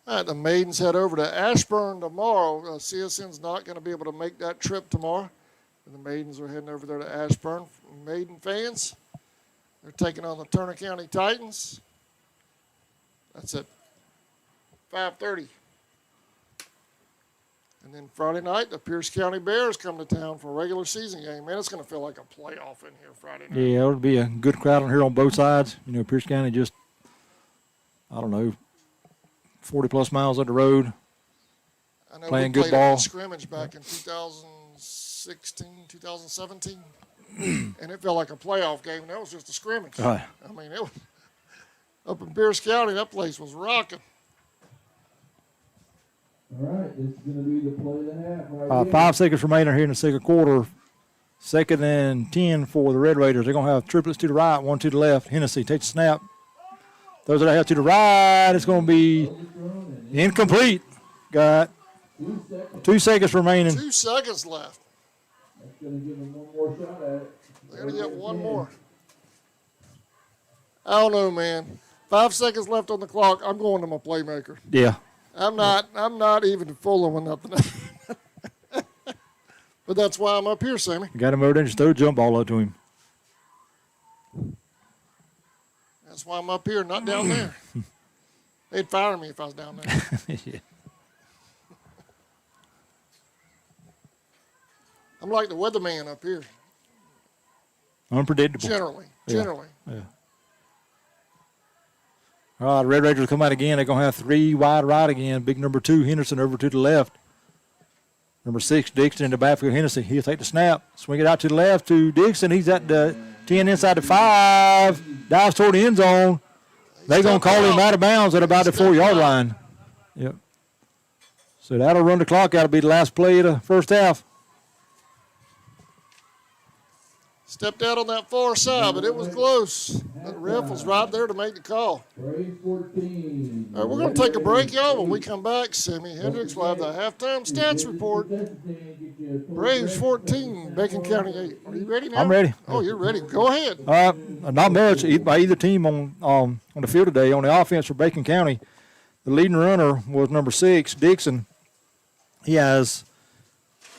S1: All right, the Maidens head over to Ashburn tomorrow. CSN's not going to be able to make that trip tomorrow. And the Maidens are heading over there to Ashburn. Maiden fans, they're taking on the Turner County Titans. That's at 5:30. And then Friday night, the Pierce County Bears come to town for a regular season game. Man, it's going to feel like a playoff in here Friday night.
S5: Yeah, it'll be a good crowd on here on both sides. You know, Pierce County just, I don't know, 40-plus miles up the road.
S1: I know
S5: playing
S1: we
S5: good
S1: played
S5: ball.
S1: a scrimmage back in 2016, 2017, and it felt like a playoff game. That was just a scrimmage.
S5: Right.
S1: I mean, it was up in Pierce County. That place was rocking.
S4: All right, this is going to be the play of the half right here.
S5: 5 seconds remaining here in the second quarter. 2nd and 10 for the Red Raiders. They're going to have triplets to the right, 1 to the left. Hennessy takes a snap. Those that have to the right, it's going to be incomplete. Got 2 seconds remaining.
S1: 2 seconds left.
S4: That's going to give them one more shot at it.
S1: They're going to get one more. I don't know, man. 5 seconds left on the clock. I'm going to my playmaker.
S5: Yeah.
S1: I'm not even fooling with nothing. But that's why I'm up here, Sammy.
S5: Got him over there and just throw a jump ball up to him.
S1: That's why I'm up here, not down there. They'd fire me if I was down there.
S5: Yeah.
S1: I'm like the weatherman up here,
S5: Unpredictable.
S1: generally.
S5: Yeah.
S1: Generally.
S5: Yeah. All right, Red Raiders come out again. They're going to have 3 wide right again. Big number 2, Henderson, over to the left. Number 6, Dixon in the backfield. Hennessy, he'll take the snap. Swing it out to the left to Dixon. He's at the 10 inside the 5. Dives toward the end zone. They're going to call him out of bounds at about the 4-yard line. Yep. So that'll run the clock. That'll be the last play of the first half.
S1: Stepped out on that far side, but it was close. The ref was right there to make the call.
S4: Braves 14.
S1: All right, we're going to take a break, y'all. When we come back, Sammy Hendricks will have the halftime stats report. Braves 14, Bacon County 8. Are you ready now?
S5: I'm ready.
S1: Oh, you're ready. Go ahead.
S5: Not much by either team on the field today. On the offense for Bacon County, the leading runner was number 6, Dixon. He has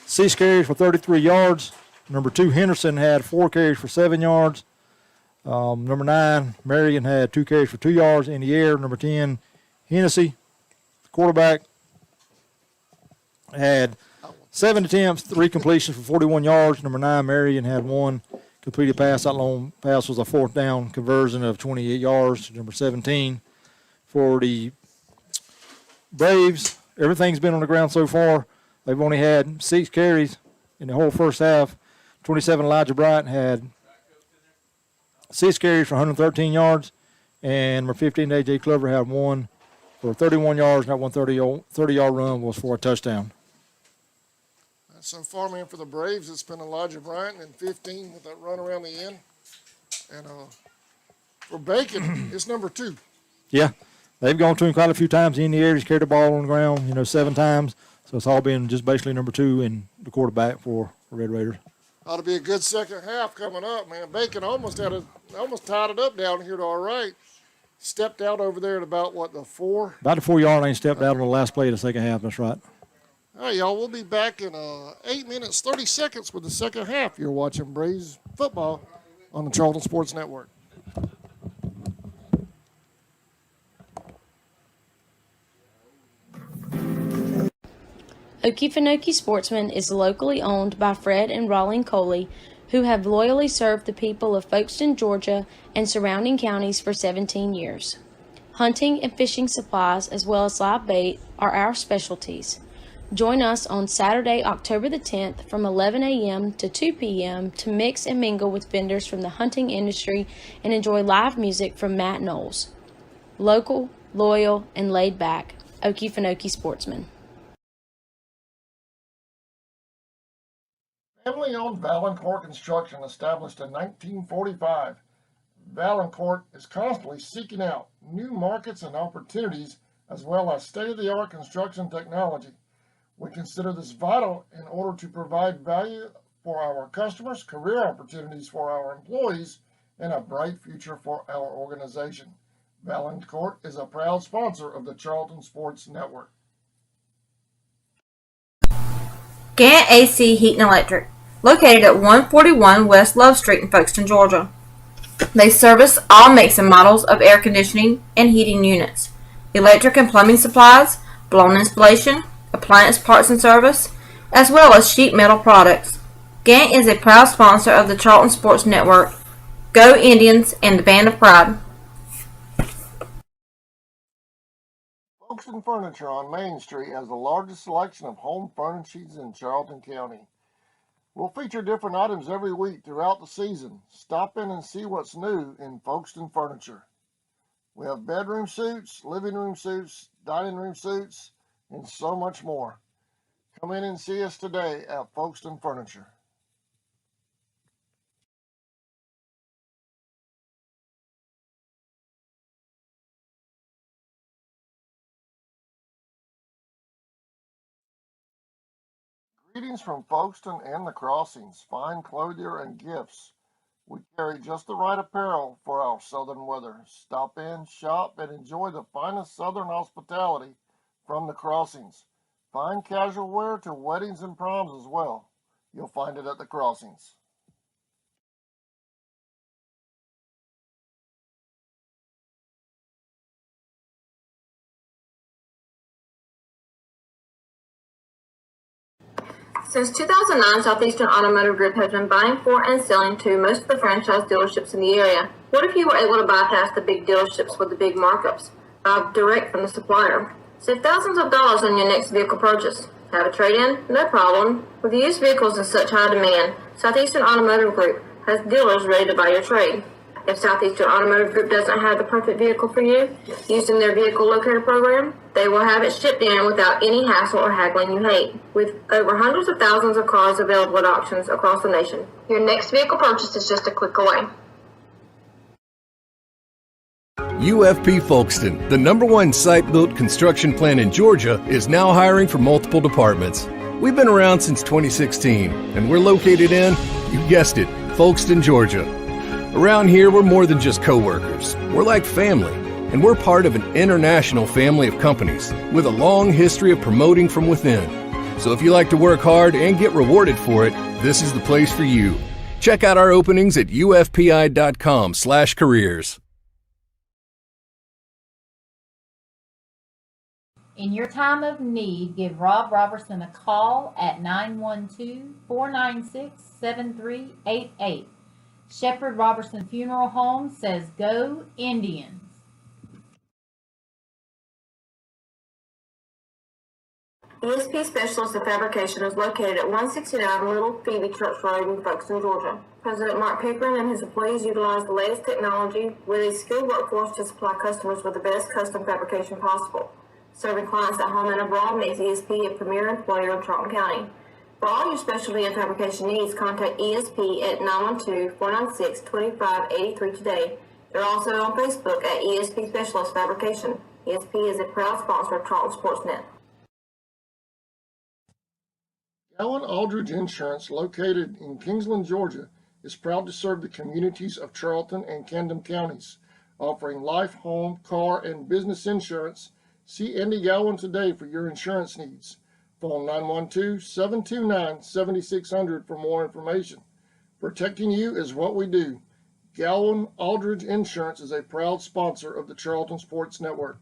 S5: 6 carries for 33 yards. Number 2, Henderson, had 4 carries for 7 yards. Number 9, Marion, had 2 carries for 2 yards in the air. Number 10, Hennessy, the quarterback, had 7 attempts, 3 completions for 41 yards. Number 9, Marion, had 1 completed pass. That long pass was a 4th down conversion of 28 yards. Number 17, for the Braves, everything's been on the ground so far. They've only had 6 carries in the whole first half. 27, Elijah Bryant had 6 carries for 113 yards. And number 15, A.J. Clover, had 1 for 31 yards. And that 130-yard run was for a touchdown.
S1: So far, man, for the Braves, it's been Elijah Bryant and 15 with that run around the end. And for Bacon, it's number 2.
S5: Yeah, they've gone to him quite a few times in the air. He's carried the ball on the ground, 7 times. So it's all been just basically number 2 and the quarterback for the Red Raiders.
S1: Ought to be a good second half coming up, man. Bacon almost tied it up down here to our right. Stepped out over there at about, the 4?
S5: About the 4-yard line, stepped out on the last play of the second half. That's right.
S1: All right, y'all, we'll be back in 8 minutes, 30 seconds with the second half. You're watching Braves football on the Charlton Sports Network.
S14: Okefenokee Sportsman is locally owned by Fred and Rawling Coley, who have loyally served the people of Folkestone, Georgia, and surrounding counties for 17 years. Hunting and fishing supplies, as well as live bait, are our specialties. Join us on Saturday, October the 10th from 11 a.m. to 2 p.m. to mix and mingle with vendors from the hunting industry and enjoy live music from Matt Knowles. Local, loyal, and laid back, Okefenokee Sportsman.
S1: Family-owned Valancourt Construction, established in 1945. Valancourt is constantly seeking out new markets and opportunities, as well as state-of-the-art construction technology. We consider this vital in order to provide value for our customers, career opportunities for our employees, and a bright future for our organization. Valancourt is a proud sponsor of the Charlton Sports Network.
S2: Gant AC Heat and Electric, located at 141 West Love Street in Folkestone, Georgia. They service all makes and models of air conditioning and heating units, electric and plumbing supplies, blown installation, appliance parts and service, as well as sheet metal products. Gant is a proud sponsor of the Charlton Sports Network. Go Indians and the Band of Pride.
S1: Folkestone Furniture on Main Street has the largest selection of home furnishings in Charlton County. We'll feature different items every week throughout the season. Stop in and see what's new in Folkestone Furniture. We have bedroom suites, living room suites, dining room suites, and so much more. Come in and see us today at Folkestone Furniture. Greetings from Folkestone and the Crossings, fine clothier and gifts. We carry just the right apparel for our southern weather. Stop in, shop, and enjoy the finest southern hospitality from the Crossings. Fine casual wear to weddings and proms as well. You'll find it at the Crossings.
S2: Since 2009, Southeastern Automotive Group has been buying for and selling to most of the franchise dealerships in the area. What if you were able to bypass the big dealerships with the big markups? Buy direct from the supplier. Save thousands of dollars on your next vehicle purchase. Have a trade-in? No problem. With used vehicles in such high demand, Southeastern Automotive Group has dealers ready to buy your trade. If Southeastern Automotive Group doesn't have the perfect vehicle for you, using their vehicle locator program, they will have it shipped in without any hassle or haggling you hate. With over hundreds of thousands of cars available at auctions across the nation, your next vehicle purchase is just a click away.
S3: UFP Folkestone, the #1 site-built construction plant in Georgia, is now hiring for multiple departments. We've been around since 2016, and we're located in, you guessed it, Folkestone, Georgia. Around here, we're more than just co-workers. We're like family, and we're part of an international family of companies with a long history of promoting from within. So if you like to work hard and get rewarded for it, this is the place for you. Check out our openings at ufpi.com/careers.
S6: In your time of need, give Rob Robertson a call at 912-496-7388. Shepherd Robertson Funeral Home says go Indians.
S2: ESP Specialist of Fabrication is located at 169 Little Phoebe Church Road in Folkestone, Georgia. President Mark Pickering and his employees utilize the latest technology with a skilled workforce to supply customers with the best custom fabrication possible. Serving clients at home and abroad makes ESP a premier employer in Charlton County. For all your specialty and fabrication needs, contact ESP at 912-496-2583 today. They're also on Facebook at ESP Specialist Fabrication. ESP is a proud sponsor of Charlton Sportsnet.
S1: Allen Aldridge Insurance, located in Kingsland, Georgia, is proud to serve the communities of Charlton and Camden counties, offering life, home, car, and business insurance. See Andy Gowan today for your insurance needs. Phone 912-729-7600 for more information. Protecting you is what we do. Gowan Aldridge Insurance is a proud sponsor of the Charlton Sports Network.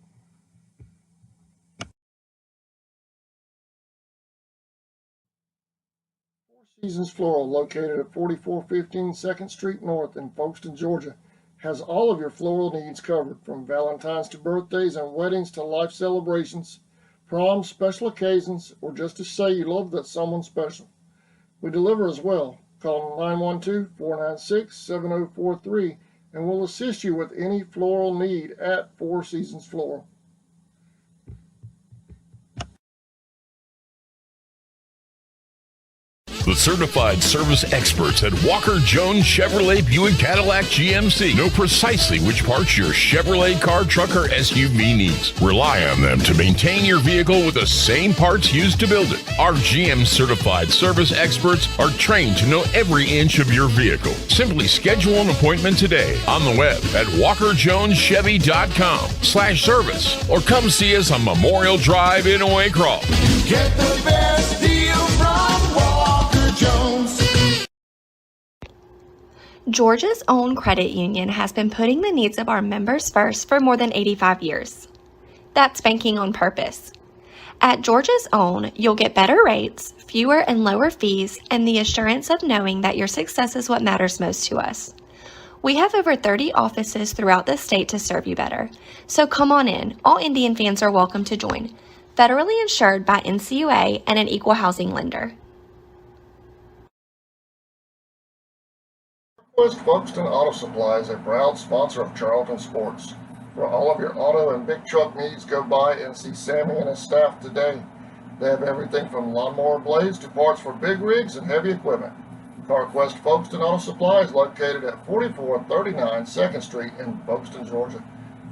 S1: Seasons Floral, located at 4415 2nd Street North in Folkestone, Georgia, has all of your floral needs covered, from Valentine's to birthdays and weddings to life celebrations, proms, special occasions, or just to say you love that someone special. We deliver as well. Call 912-496-7043 and we'll assist you with any floral need at Four Seasons Floral.
S7: The certified service experts at Walker Jones Chevrolet Buick Cadillac GMC know precisely which parts your Chevrolet car, truck, or SUV needs. Rely on them to maintain your vehicle with the same parts used to build it. Our GM certified service experts are trained to know every inch of your vehicle. Simply schedule an appointment today on the web at walkerjoneschevy.com/service or come see us on Memorial Drive in Waycross.
S8: Get the best deal from Walker Jones.
S9: Georgia's own credit union has been putting the needs of our members first for more than 85 years. That's banking on purpose. At Georgia's own, you'll get better rates, fewer and lower fees, and the assurance of knowing that your success is what matters most to us. We have over 30 offices throughout the state to serve you better. So come on in. All Indian fans are welcome to join. Federally insured by NCUA and an equal housing lender.
S1: West Folkestone Auto Supply is a proud sponsor of Charlton Sports. For all of your auto and big truck needs, go by and see Sammy and his staff today. They have everything from lawnmower blades to parts for big rigs and heavy equipment. CarQuest Folkestone Auto Supply is located at 4439 2nd Street in Folkestone, Georgia.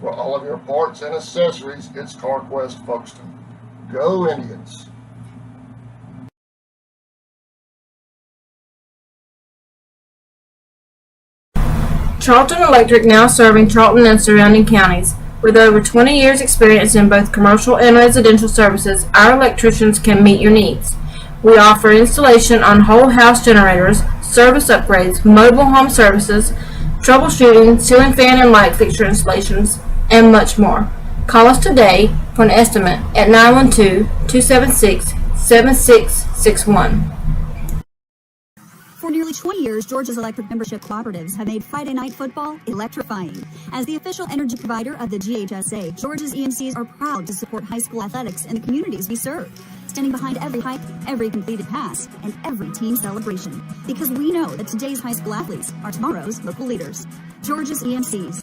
S1: For all of your parts and accessories, it's CarQuest Folkestone. Go Indians!
S2: Charlton Electric, now serving Charlton and surrounding counties. With over 20 years experience in both commercial and residential services, our electricians can meet your needs. We offer installation on whole house generators, service upgrades, mobile home services, troubleshooting, ceiling fan and light fixture installations, and much more. Call us today for an estimate at 912-276-7661.
S10: For nearly 20 years, Georgia's electric membership cooperatives have made Friday night football electrifying. As the official energy provider of the GHSA, Georgia's EMCs are proud to support high school athletics in the communities we serve, standing behind every hike, every completed pass, and every team celebration. Because we know that today's high school athletes are tomorrow's local leaders. Georgia's EMCs.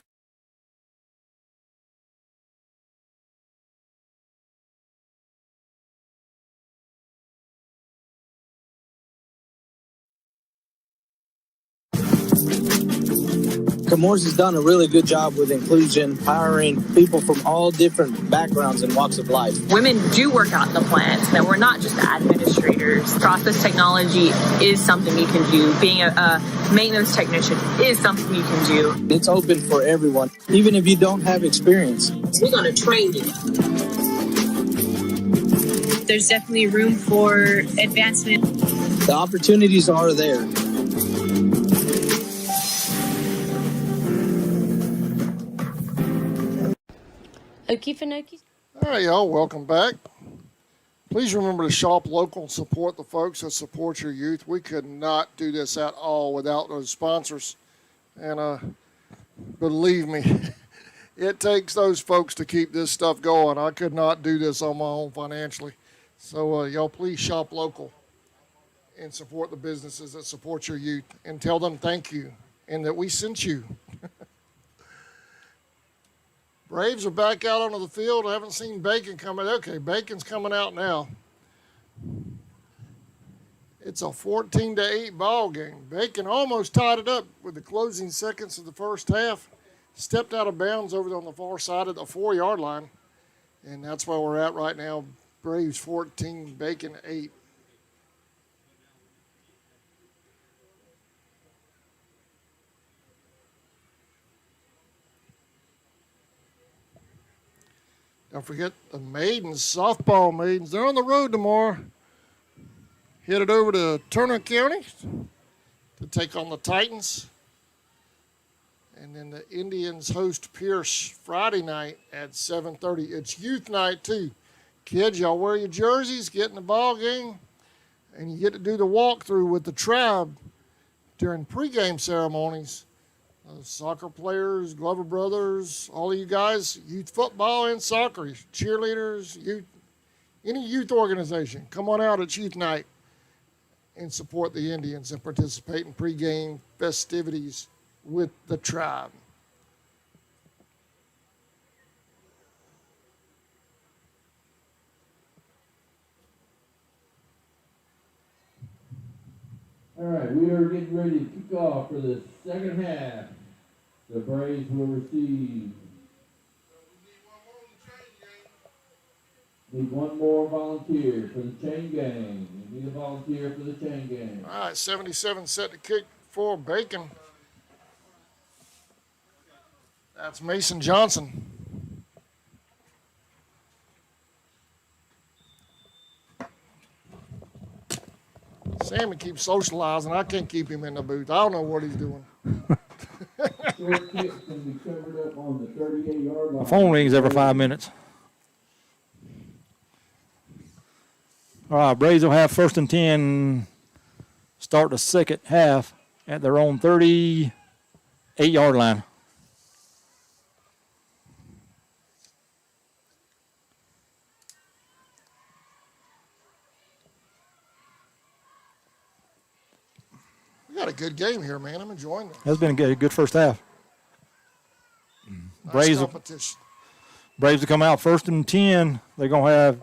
S11: Camor's has done a really good job with inclusion, hiring people from all different backgrounds and walks of life.
S12: Women do work out in the plants, that we're not just administrators. Process technology is something you can do. Being a maintenance technician is something you can do.
S11: It's open for everyone, even if you don't have experience.
S12: We're going to train you.
S13: There's definitely room for advancement.
S11: The opportunities are there.
S14: Okefenokee.
S1: All right, y'all, welcome back. Please remember to shop local and support the folks that support your youth. We could not do this at all without those sponsors. And believe me, it takes those folks to keep this stuff going. I could not do this on my own financially. So y'all please shop local and support the businesses that support your youth and tell them thank you and that we sent you. Braves are back out onto the field. I haven't seen Bacon coming. Okay, Bacon's coming out now. It's a 14-8 ball game. Bacon almost tied it up with the closing seconds of the first half. Stepped out of bounds over on the far side of the 4-yard line. And that's where we're at right now. Braves 14, Bacon 8. Don't forget the maidens, softball maidens. They're on the road tomorrow. Headed over to Turner County to take on the Titans. And then the Indians host Pierce Friday night at 7:30. It's youth night, too. Kids, y'all wear your jerseys, get in the ball game. and you get to do the walkthrough with the tribe during pregame ceremonies. Soccer players, Glover brothers, all of you guys, youth football and soccer, cheerleaders, youth, any youth organization, come on out at youth night and support the Indians and participate in pregame festivities with the tribe.
S4: All right, we are getting ready to kick off for the second half. The Braves will receive. Need one more volunteer for the chain gang. We need a volunteer for the chain gang.
S1: All right, 77 set to kick for Bacon. That's Mason Johnson. Sammy keeps socializing. I can't keep him in the booth. I don't know what he's doing.
S4: Short kick can be covered up on the 38-yard line.
S5: My phone rings every 5 minutes. All right, Braves will have 1st and 10, start the second half at their own 38-yard line.
S1: We got a good game here, man. I'm enjoying it.
S5: That's been a good first half.
S1: Nice competition.
S5: Braves will come out 1st and 10. They're going to have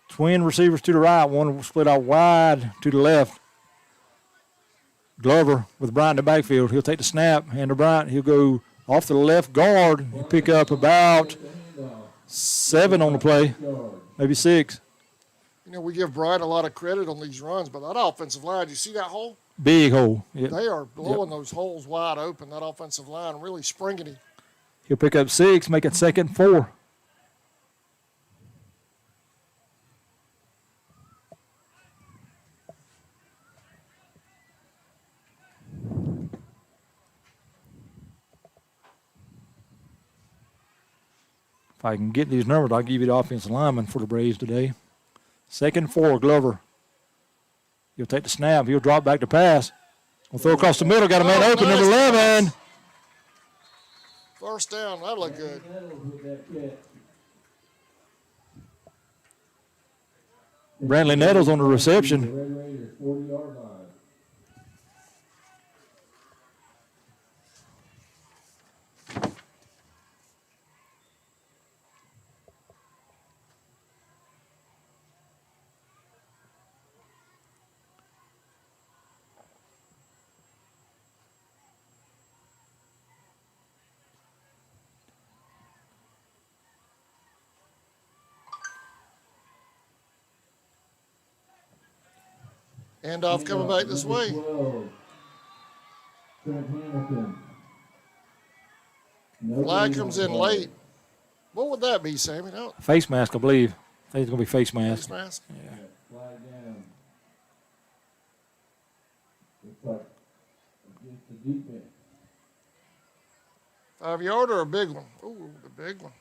S5: twin receivers to the right. One will split out wide to the left. Glover with Bryant in the backfield. He'll take the snap, hand to Bryant. He'll go off to the left guard. He'll pick up about 7 on the play, maybe 6.
S1: You know, we give Bryant a lot of credit on these runs, but that offensive line, you see that hole?
S5: Big hole. Yep.
S1: They are blowing those holes wide open, that offensive line, really springing it.
S5: He'll pick up 6, make it 2nd and 4. If I can get these numbers, I'll give you the offensive lineman for the Braves today. 2nd and 4, Glover. He'll take the snap. He'll drop back to pass. We'll throw across the middle. Got a man open,
S1: nice
S5: number 11.
S1: First down. That looked good.
S5: Brantley Nettles on the reception.
S4: Red Raiders 40-yard line.
S1: Handoff coming back this way. Flag comes in late. What would that be, Sammy? No.
S5: Face mask, I believe. I think it's going to be face mask.
S1: Face mask?
S5: Yeah.
S4: Flag down. Looks like against the defense.
S1: 5-yarder or a big one? Ooh, the big one.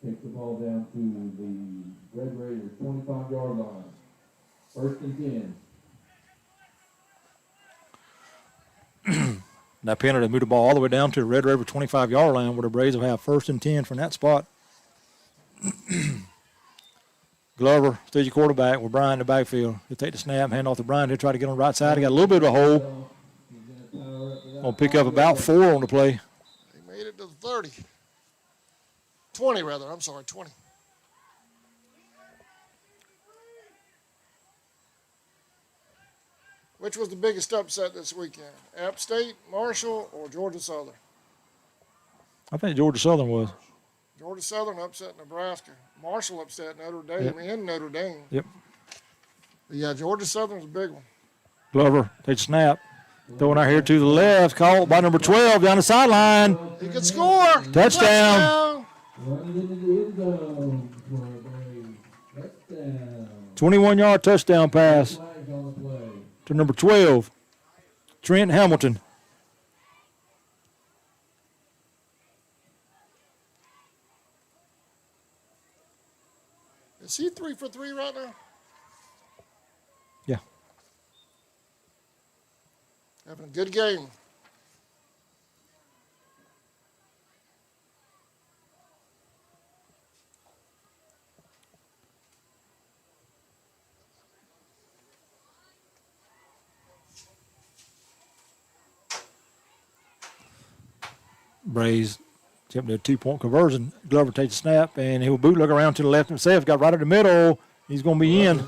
S4: Takes the ball down to the Red Raiders 25-yard line. 1st and 10.
S5: That penalty moved the ball all the way down to the Red River 25-yard line where the Braves will have 1st and 10 from that spot. Glover, stage quarterback with Brian in the backfield. He'll take the snap, hand off to Brian. He'll try to get on the right side. He got a little bit of a hole. Gonna pick up about 4 on the play.
S1: He made it to the 30. 20 rather, I'm sorry, 20. Which was the biggest upset this weekend? App State, Marshall, or Georgia Southern?
S5: I think Georgia Southern was.
S1: Georgia Southern upset Nebraska. Marshall upset Notre Dame and Notre Dame.
S5: Yep.
S1: But yeah, Georgia Southern's a big one.
S5: Glover takes snap. Throwing out here to the left. Caught by number 12 down the sideline.
S1: He could score.
S5: Touchdown.
S4: Running into the end zone for a touchdown.
S5: 21-yard touchdown pass
S4: Flags on the play.
S5: to number 12, Trent Hamilton.
S1: Is he 3 for 3 right now?
S5: Yeah.
S1: Having a good game.
S5: Braves attempted a 2-point conversion. Glover takes a snap, and he'll bootleg around to the left himself. Got right in the middle. He's going to be in.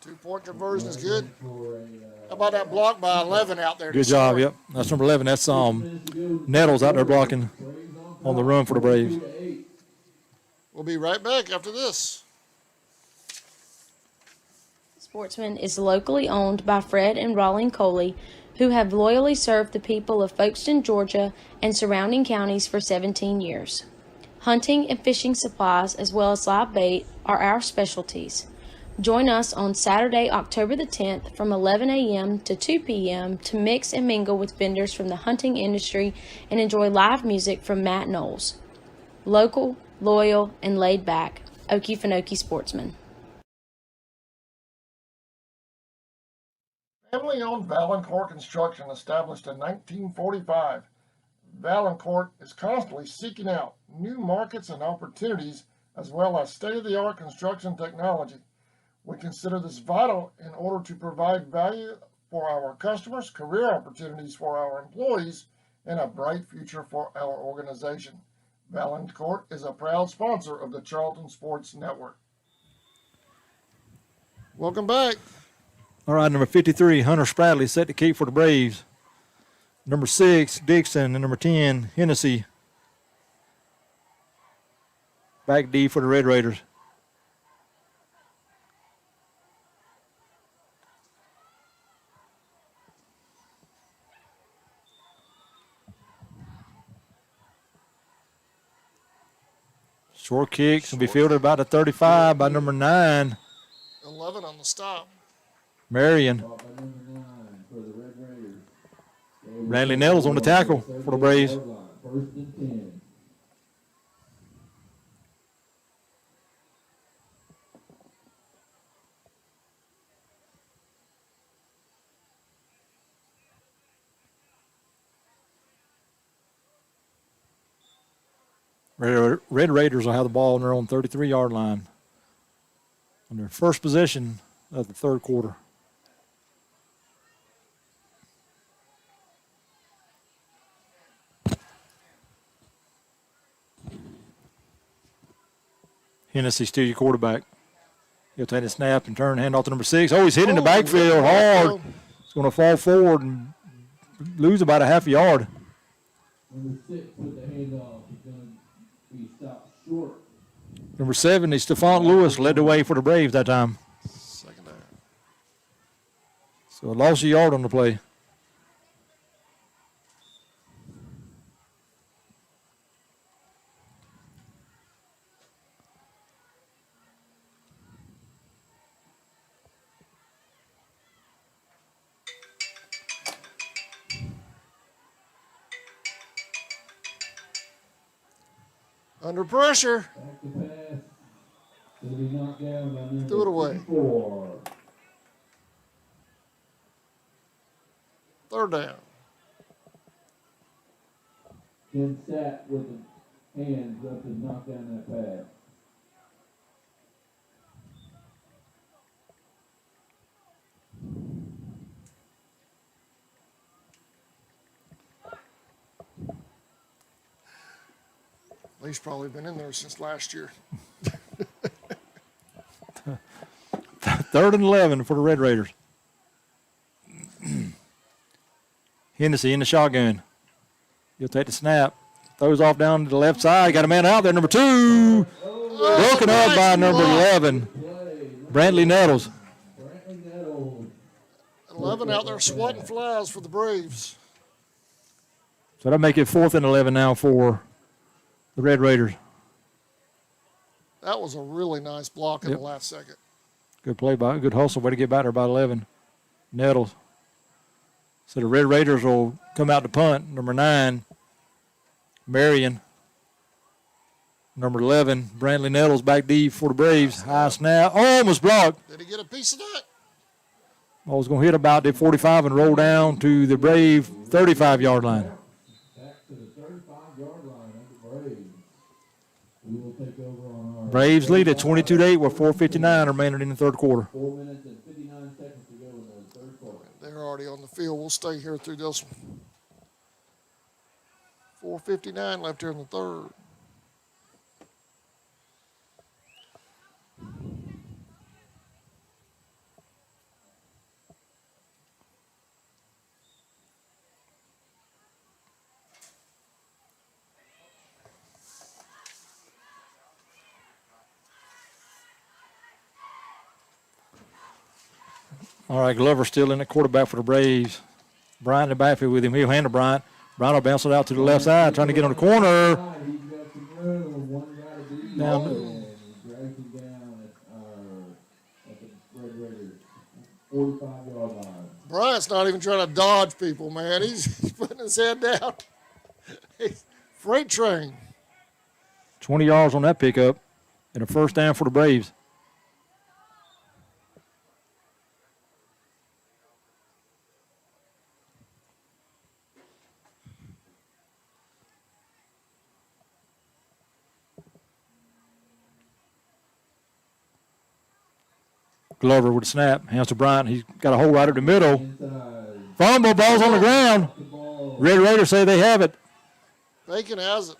S1: 2-point conversion is good. How about that block by 11 out there?
S5: Good job, yep. That's number 11. That's Nettles out there blocking on the run for the Braves.
S1: We'll be right back after this.
S14: Sportsman is locally owned by Fred and Rawling Coley, who have loyally served the people of Folkestone, Georgia, and surrounding counties for 17 years. Hunting and fishing supplies, as well as live bait, are our specialties. Join us on Saturday, October the 10th from 11 a.m. to 2 p.m. to mix and mingle with vendors from the hunting industry and enjoy live music from Matt Knowles. Local, loyal, and laid back. Okefenokee Sportsman.
S1: Family-owned Valancourt Construction, established in 1945. Valancourt is constantly seeking out new markets and opportunities, as well as state-of-the-art construction technology. We consider this vital in order to provide value for our customers, career opportunities for our employees, and a bright future for our organization. Valancourt is a proud sponsor of the Charlton Sports Network. Welcome back.
S5: All right, number 53, Hunter Spradley, set to keep for the Braves. Number 6, Dixon, and number 10, Hennessy. Back D for the Red Raiders. Short kick will be fielded about the 35 by number 9.
S1: 11 on the stop.
S5: Marion. Bradley Nettles on the tackle for the Braves. Red Raiders will have the ball on their own 33-yard line on their first possession of the third quarter. Hennessy still your quarterback. He'll take a snap and turn, hand off to number 6. Oh, he's hitting the backfield hard. He's going to fall forward and lose about a half a yard.
S4: Number 6 put the handoff. He's going to be stopped short.
S5: Number 7 is Stephon Lewis, led the way for the Braves that time.
S1: Second down.
S5: So a loss of yard on the play.
S1: Under pressure.
S4: Back to pass. It'll be knocked down by number
S1: Threw it away.
S4: 4.
S1: Third down.
S4: Ken sat with the hands up to knock down that pass.
S1: He's probably been in there since last year.
S5: 3rd and 11 for the Red Raiders. Hennessy in the shotgun. He'll take the snap. Throws off down to the left side. Got a man out there, number 2. Broken up by number 11, Brantley Nettles.
S1: 11 out there swatting flies for the Braves.
S5: So that'll make it 4th and 11 now for the Red Raiders.
S1: That was a really nice block in the last second.
S5: Good play by, good hustle. Way to get back there by 11. Nettles. So the Red Raiders will come out to punt. Number 9, Marion. Number 11, Brantley Nettles back deep for the Braves. High snap. Almost blocked.
S1: Did he get a piece of that?
S5: Ball was going to hit about the 45 and roll down to the Brave 35-yard line.
S4: Back to the 35-yard line of the Braves. We will take over on our
S5: Braves lead at 22-8 with 4:59 remaining in the third quarter.
S4: 4 minutes and 59 seconds to go in the third quarter.
S1: They're already on the field. We'll stay here through this one. 4:59 left here in the third.
S5: All right, Glover still in the quarterback for the Braves. Bryant in the backfield with him. He'll handle Bryant. Bryant will bounce it out to the left side, trying to get on the corner. Down.
S1: Bryant's not even trying to dodge people, man. He's putting his head down. Freight train.
S5: 20 yards on that pickup and a first down for the Braves. Glover with a snap. Hands to Bryant. He's got a hole right up the middle. Fumble. Ball's on the ground. Red Raiders say they have it.
S1: Bacon has it.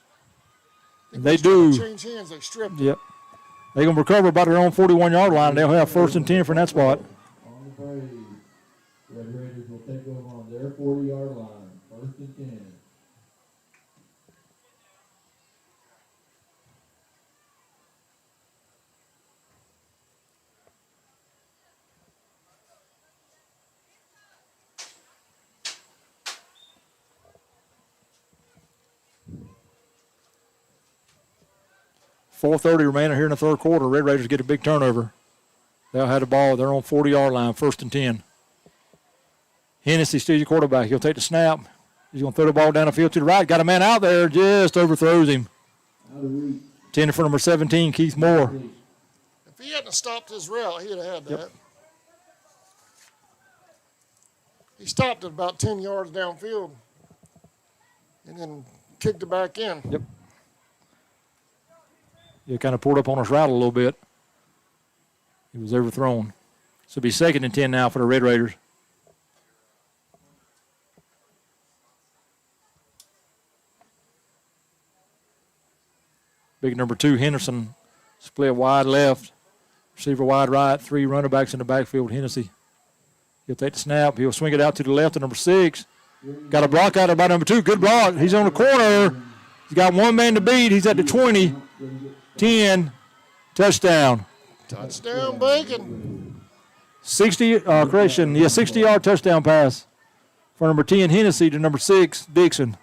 S5: They do.
S1: Change hands. They stripped it.
S5: Yep. They're going to recover about their own 41-yard line. They'll have 1st and 10 from that spot.
S4: On the Braves, Red Raiders will take over on their 40-yard line. 1st and 10.
S5: .430 remaining here in the third quarter. Red Raiders get a big turnover. They'll have the ball. They're on 40-yard line, 1st and 10. Hennessy still your quarterback. He'll take the snap. He's going to throw the ball down the field to the right. Got a man out there. Just overthrows him. 10 for number 17, Keith Moore.
S1: If he hadn't stopped his route, he'd have had that.
S5: Yep.
S1: He stopped at about 10 yards downfield and then kicked it back in.
S5: Yep. He kind of pulled up on his route a little bit. He was overthrown. So it'll be 2nd and 10 now for the Red Raiders. Big number 2, Henderson, split wide left, receiver wide right, 3 running backs in the backfield. Hennessy. He'll take the snap. He'll swing it out to the left to number 6. Got a block out of by number 2. Good block. He's on the corner. He's got one man to beat. He's at the 20. 10, touchdown.
S1: Touchdown, Bacon.
S5: 60-yard touchdown pass for number 10, Hennessy, to number 6, Dixon.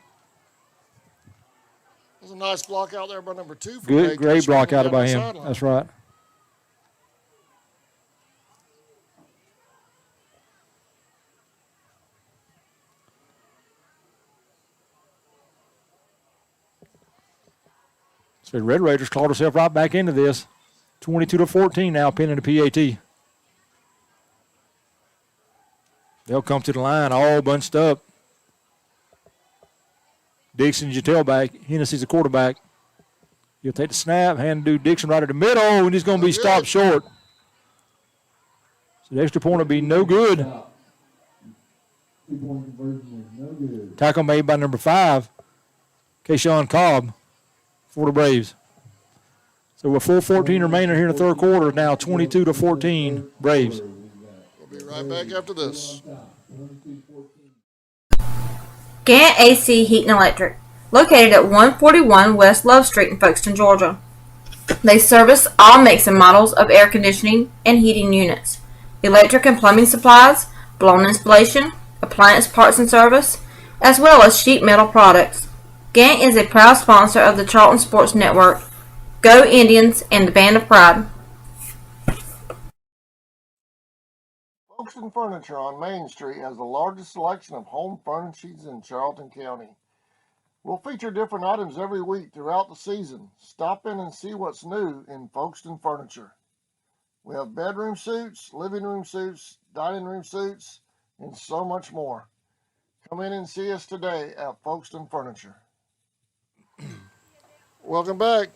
S1: There's a nice block out there by number 2.
S5: Good, great block out by him. That's right. So the Red Raiders clawed themselves right back into this. 22-14 now, pinning the PAT. They'll come to the line all bunched up. Dixon's your tailback. Hennessy's the quarterback. He'll take the snap, hand to Dixon right at the middle, and he's going to be stopped short. So the extra point will be no good.
S4: 2-point conversion is no good.
S5: Tackle made by number 5, Kayshawn Cobb, for the Braves. So with 4:14 remaining here in the third quarter, now 22-14 Braves.
S1: We'll be right back after this.
S2: Gant AC Heat and Electric, located at 141 West Love Street in Folkestone, Georgia. They service all makes and models of air conditioning and heating units, electric and plumbing supplies, blown installation, appliance parts and service, as well as sheet metal products. Gant is a proud sponsor of the Charlton Sports Network. Go Indians and the Band of Pride.
S1: Folkestone Furniture on Main Street has the largest selection of home furnishings in Charlton County. We'll feature different items every week throughout the season. Stop in and see what's new in Folkestone Furniture. We have bedroom suites, living room suites, dining room suites, and so much more. Come in and see us today at Folkestone Furniture. Welcome back.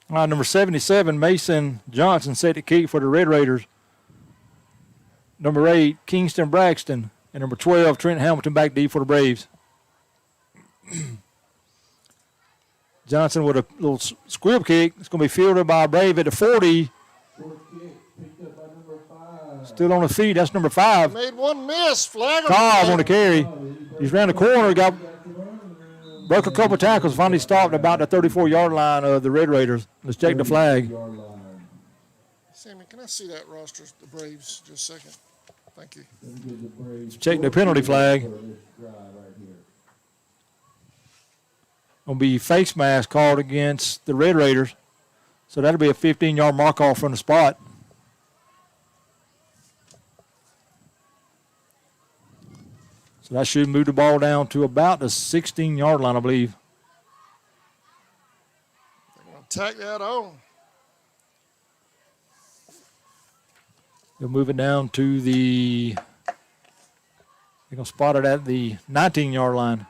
S5: All right, number 77, Mason Johnson set the kick for the Red Raiders. Number 8, Kingston Braxton. And number 12, Trent Hamilton back deep for the Braves. Johnson with a little squib kick. It's going to be fielded by a Brave at the 40. Still on the feet. That's number 5.
S1: Made one miss. Flag.
S5: Cobb on the carry. He's around the corner. Broke a couple tackles. Finally stopped about the 34-yard line of the Red Raiders. Let's check the flag.
S1: Sammy, can I see that roster, the Braves, just a second? Thank you.
S5: Let's check the penalty flag. Going to be face mask called against the Red Raiders. So that'll be a 15-yard mark off from the spot. So that should move the ball down to about the 16-yard line, I believe.
S1: They're going to tack that on.
S5: They'll move it down to they're going to spot it at the 19-yard line.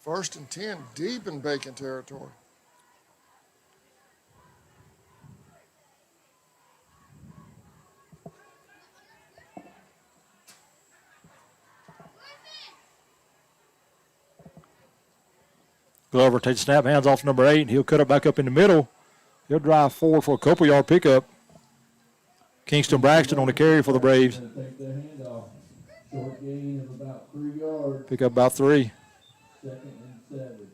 S1: First and 10, deep in Bacon territory.
S5: Glover takes the snap, hands off number 8, and he'll cut it back up in the middle. He'll drive forward for a couple-yard pickup. Kingston Braxton on the carry for the Braves.
S4: Short gain of about 3 yards.
S5: Pick up about 3.
S4: Second and 7.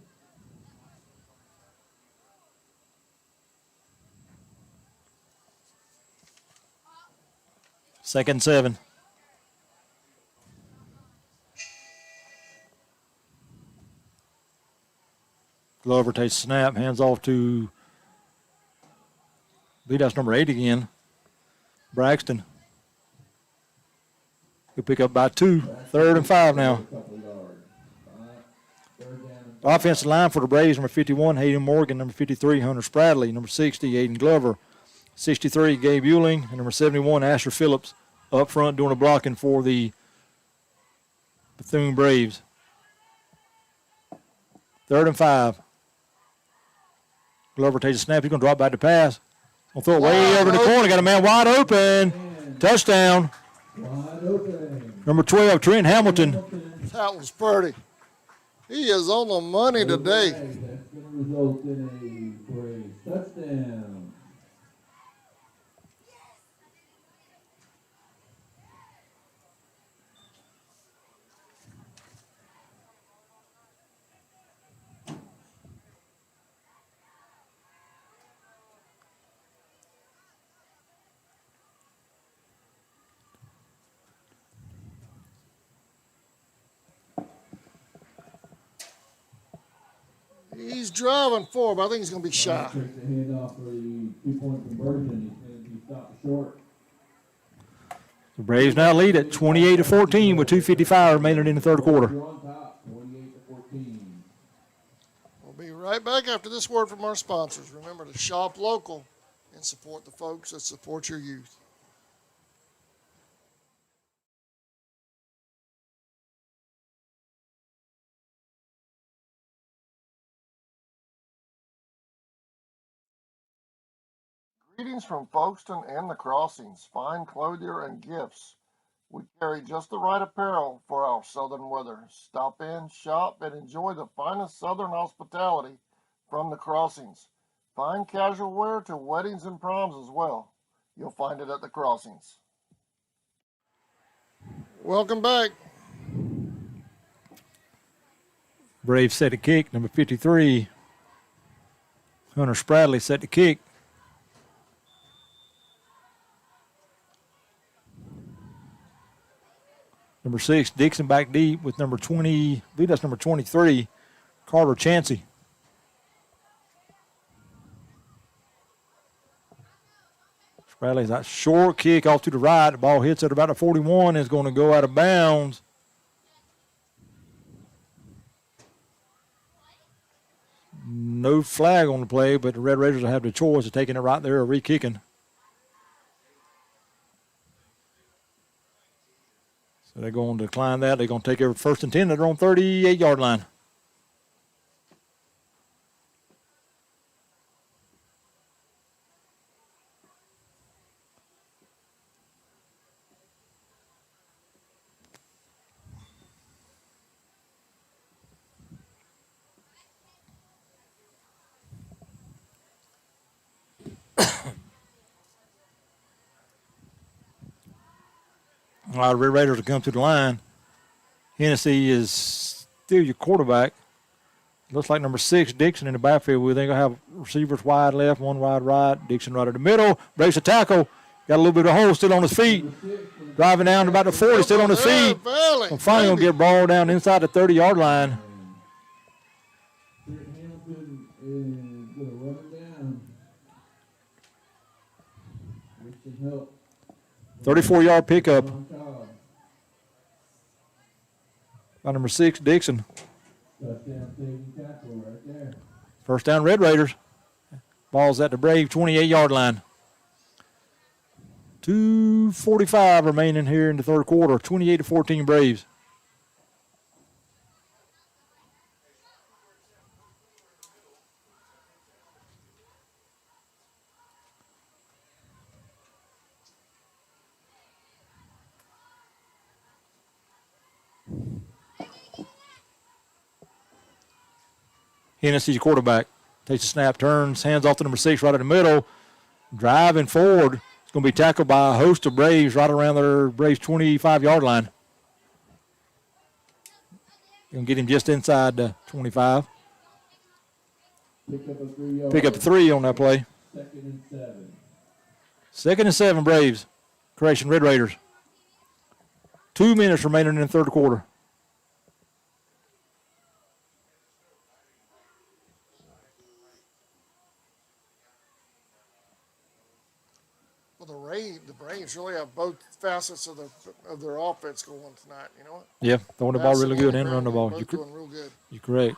S5: Second and 7. Glover takes the snap, hands off to, I believe that's number 8 again, Braxton. He'll pick up by 2. Third and 5 now. Offensive line for the Braves, number 51, Hayden Morgan, number 53, Hunter Spradley, number 60, Aiden Glover, 63, Gabe Euling, and number 71, Asher Phillips, up front doing the blocking for the Bethune Braves. Third and 5. Glover takes a snap. He's going to drop back to pass. Going to throw it way over in the corner. Got a man wide open. Touchdown.
S4: Wide open.
S5: Number 12, Trent Hamilton.
S1: That was pretty. He is on the money today.
S4: That's going to result in a Braves touchdown.
S1: He's driving forward, but I think he's going to be shy.
S4: Takes the handoff for the 2-point conversion. He's going to be stopped short.
S5: The Braves now lead at 28-14 with 2:55 remaining in the third quarter.
S4: You're on top, 28-14.
S1: We'll be right back after this word from our sponsors. Remember to shop local and support the folks that support your youth. Greetings from Folkestone and the Crossings, fine clothier and gifts. We carry just the right apparel for our southern weather. Stop in, shop, and enjoy the finest southern hospitality from the Crossings. Fine casual wear to weddings and proms as well. You'll find it at the Crossings. Welcome back.
S5: Braves set a kick. Number 53, Hunter Spradley set the kick. Number 6, Dixon back deep with number 20, I believe that's number 23, Carter Chansey. Bradley's that short kick off to the right. The ball hits at about a 41 and is going to go out of bounds. No flag on the play, but the Red Raiders will have the choice of taking it right there or re-kicking. So they're going to decline that. They're going to take it first and 10. They're on 38-yard line. All right, Red Raiders will come to the line. Hennessy is still your quarterback. Looks like number 6, Dixon in the backfield. They're going to have receivers wide left, one wide right. Dixon right in the middle. Breaks a tackle. Got a little bit of hole, still on his feet. Driving down to about the 40, still on his feet. And finally going to get ball down inside the 30-yard line. 34-yard pickup by number 6, Dixon. First down, Red Raiders. Ball's at the Brave 28-yard line. 2:45 remaining here in the third quarter. 28-14 Braves. Hennessy's quarterback takes a snap, turns, hands off to number 6 right in the middle, driving forward. It's going to be tackled by a host of Braves right around their Braves 25-yard line. Going to get him just inside the 25. Pick up a 3 on that play.
S4: 2nd and 7.
S5: 2nd and 7 Braves. Correction, Red Raiders. 2 minutes remaining in the third quarter.
S1: The Braves really have both facets of their offense going tonight. You know what?
S5: Yeah, throwing the ball really good and running the ball.
S1: Both doing real good.
S5: You're correct.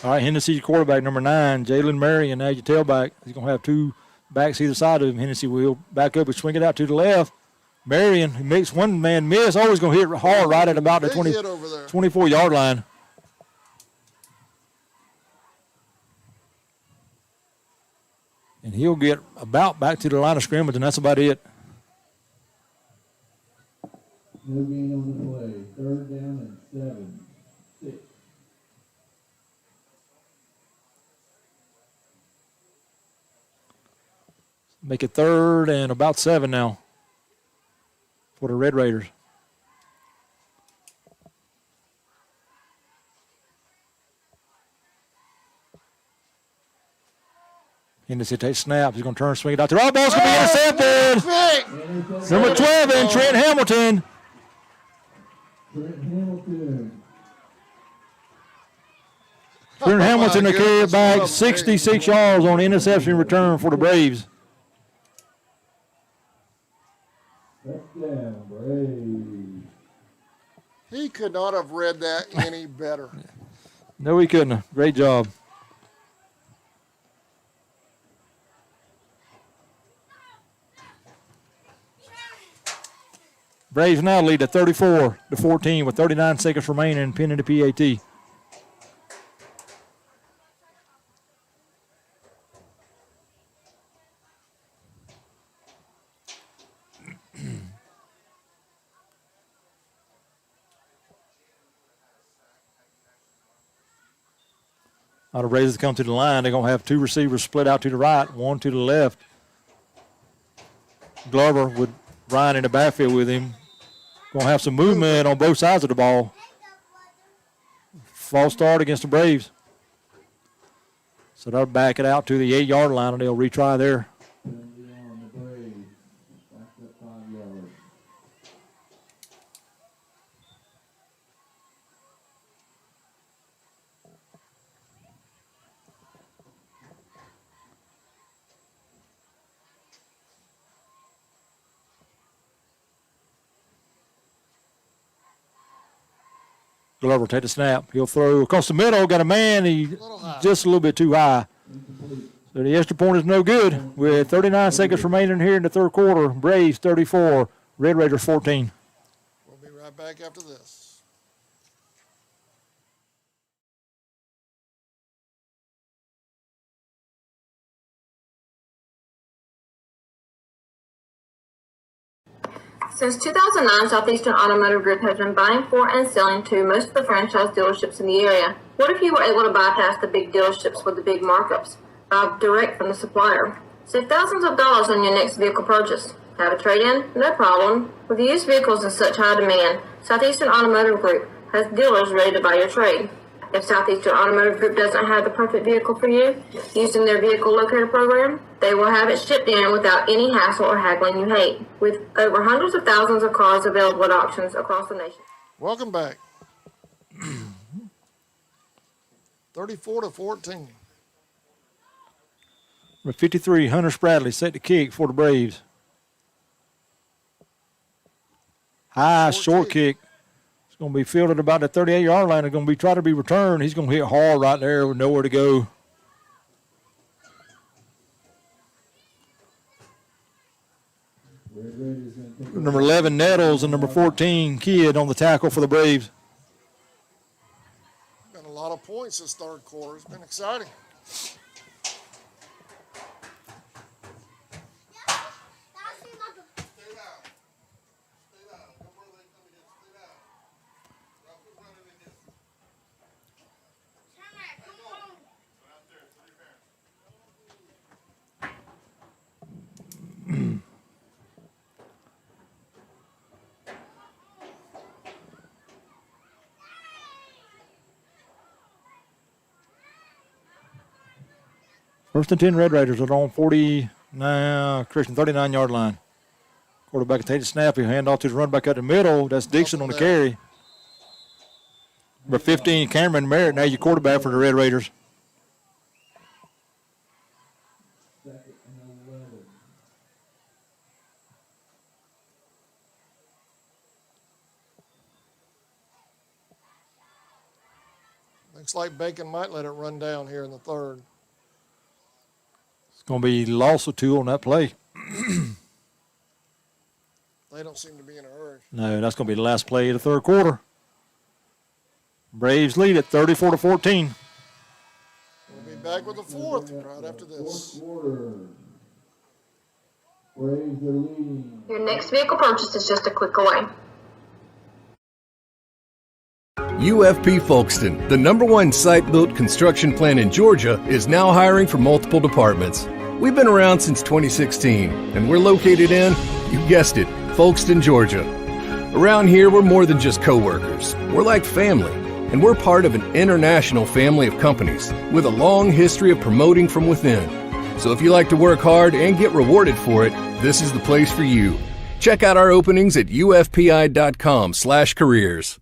S5: All right, Hennessy's quarterback, number 9, Jalen Marion. Now your tailback. He's going to have 2 backs either side of him. Hennessy will 'back up and swing it out to the left. Marion, he makes one man miss. Always going to hit hard right at about the 24-yard line. And he'll get about back to the line of scrimmage, and that's about it.
S4: No gain on the play. 3rd down and 7. 6.
S5: Make it 3rd and about 7 now for the Red Raiders. Hennessy takes snap. He's going to turn, swing it out. The right ball's going to be intercepted. Number 12 in Trent Hamilton. Trent Hamilton to carry it back 66 yards on interception return for the Braves.
S4: Touchdown, Braves.
S1: He could not have read that any better.
S5: No, he couldn't have. Great job. Braves now lead at 34-14 with 39 seconds remaining, pending the PAT. Now the Braves come to the line. They're going to have 2 receivers split out to the right, 1 to the left. Glover with Ryan in the backfield with him. Going to have some movement on both sides of the ball. False start against the Braves. So they'll back it out to the 8-yard line, and they'll retry there. Glover take the snap. He'll throw across the middle. Got a man. He just a little bit too high. So the extra point is no good. With 39 seconds remaining here in the third quarter, Braves 34, Red Raiders 14.
S1: We'll be right back after this.
S2: Since 2009, Southeastern Automotive Group has been buying for and selling to most of the franchise dealerships in the area. What if you were able to bypass the big dealerships with the big markups? Buy direct from the supplier. Save thousands of dollars on your next vehicle purchase. Have a trade-in? No problem. With used vehicles in such high demand, Southeastern Automotive Group has dealers ready to buy your trade. If Southeastern Automotive Group doesn't have the perfect vehicle for you, using their vehicle locator program, they will have it shipped in without any hassle or haggling you hate. With over hundreds of thousands of cars available at auctions across the nation.
S1: Welcome back. 34-14.
S5: Number 53, Hunter Spradley set the kick for the Braves. High, short kick. It's going to be fielded about the 38-yard line. It's going to be try to be returned. He's going to hit hard right there with nowhere to go. Number 11, Nettles, and number 14, Kidd on the tackle for the Braves.
S1: Been a lot of points this third quarter. It's been exciting.
S5: First and 10 Red Raiders are on 39-yard line. Quarterback will take the snap. He'll hand off to the run back up the middle. That's Dixon on the carry. Number 15, Cameron Merritt, now your quarterback for the Red Raiders.
S1: Looks like Bacon might let it run down here in the third.
S5: It's going to be loss of 2 on that play.
S1: They don't seem to be in a hurry.
S5: No, that's going to be the last play of the third quarter. Braves lead at 34-14.
S1: We'll be back with the fourth right after this.
S4: Braves are leading.
S2: Your next vehicle purchase is just a click away.
S3: UFP Folkestone, the #1 site-built construction plant in Georgia, is now hiring for multiple departments. We've been around since 2016, and we're located in, you guessed it, Folkestone, Georgia. Around here, we're more than just co-workers. We're like family, and we're part of an international family of companies with a long history of promoting from within. So if you like to work hard and get rewarded for it, this is the place for you. Check out our openings at ufpi.com/careers.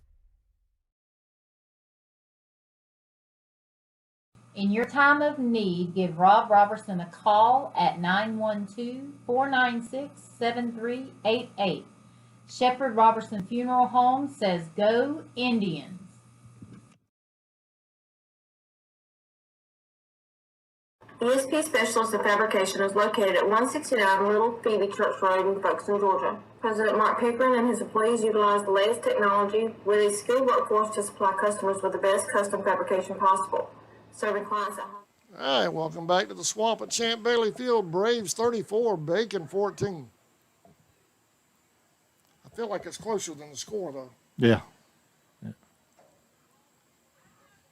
S6: In your time of need, give Rob Robertson a call at 912-496-7388. Shepherd Robertson Funeral Home says go Indians.
S2: ESP Specialist in Fabrication is located at 169 Little Phoebe Church Road in Folkestone, Georgia. President Mark Pickering and his employees utilize the latest technology with a skilled workforce to supply customers with the best custom fabrication possible. Serving clients at home.
S1: All right, welcome back to the Swamp at Champ Bailey Field. Braves 34, Bacon 14. I feel like it's closer than the score, though.
S5: Yeah.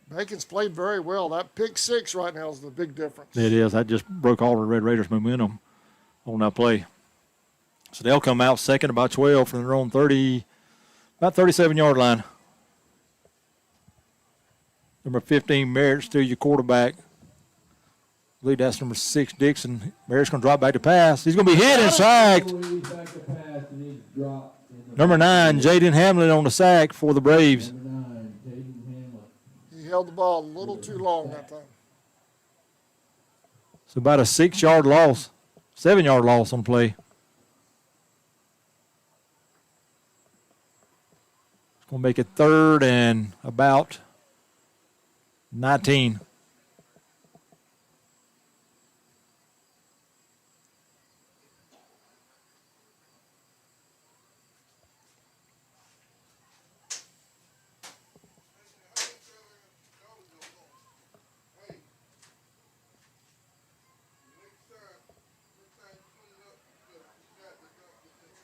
S1: Bacon's played very well. That pick six right now is the big difference.
S5: It is. That just broke all the Red Raiders' momentum on that play. So they'll come out second, about 12 from their own about 37-yard line. Number 15, Merritt, still your quarterback. I believe that's number 6, Dixon. Merritt's going to drop back to pass. He's going to be hit and sacked. Number 9, Jaden Hamlin on the sack for the Braves.
S1: He held the ball a little too long that time.
S5: It's about a 6-yard loss, 7-yard loss on play. Going to make it 3rd and about 19.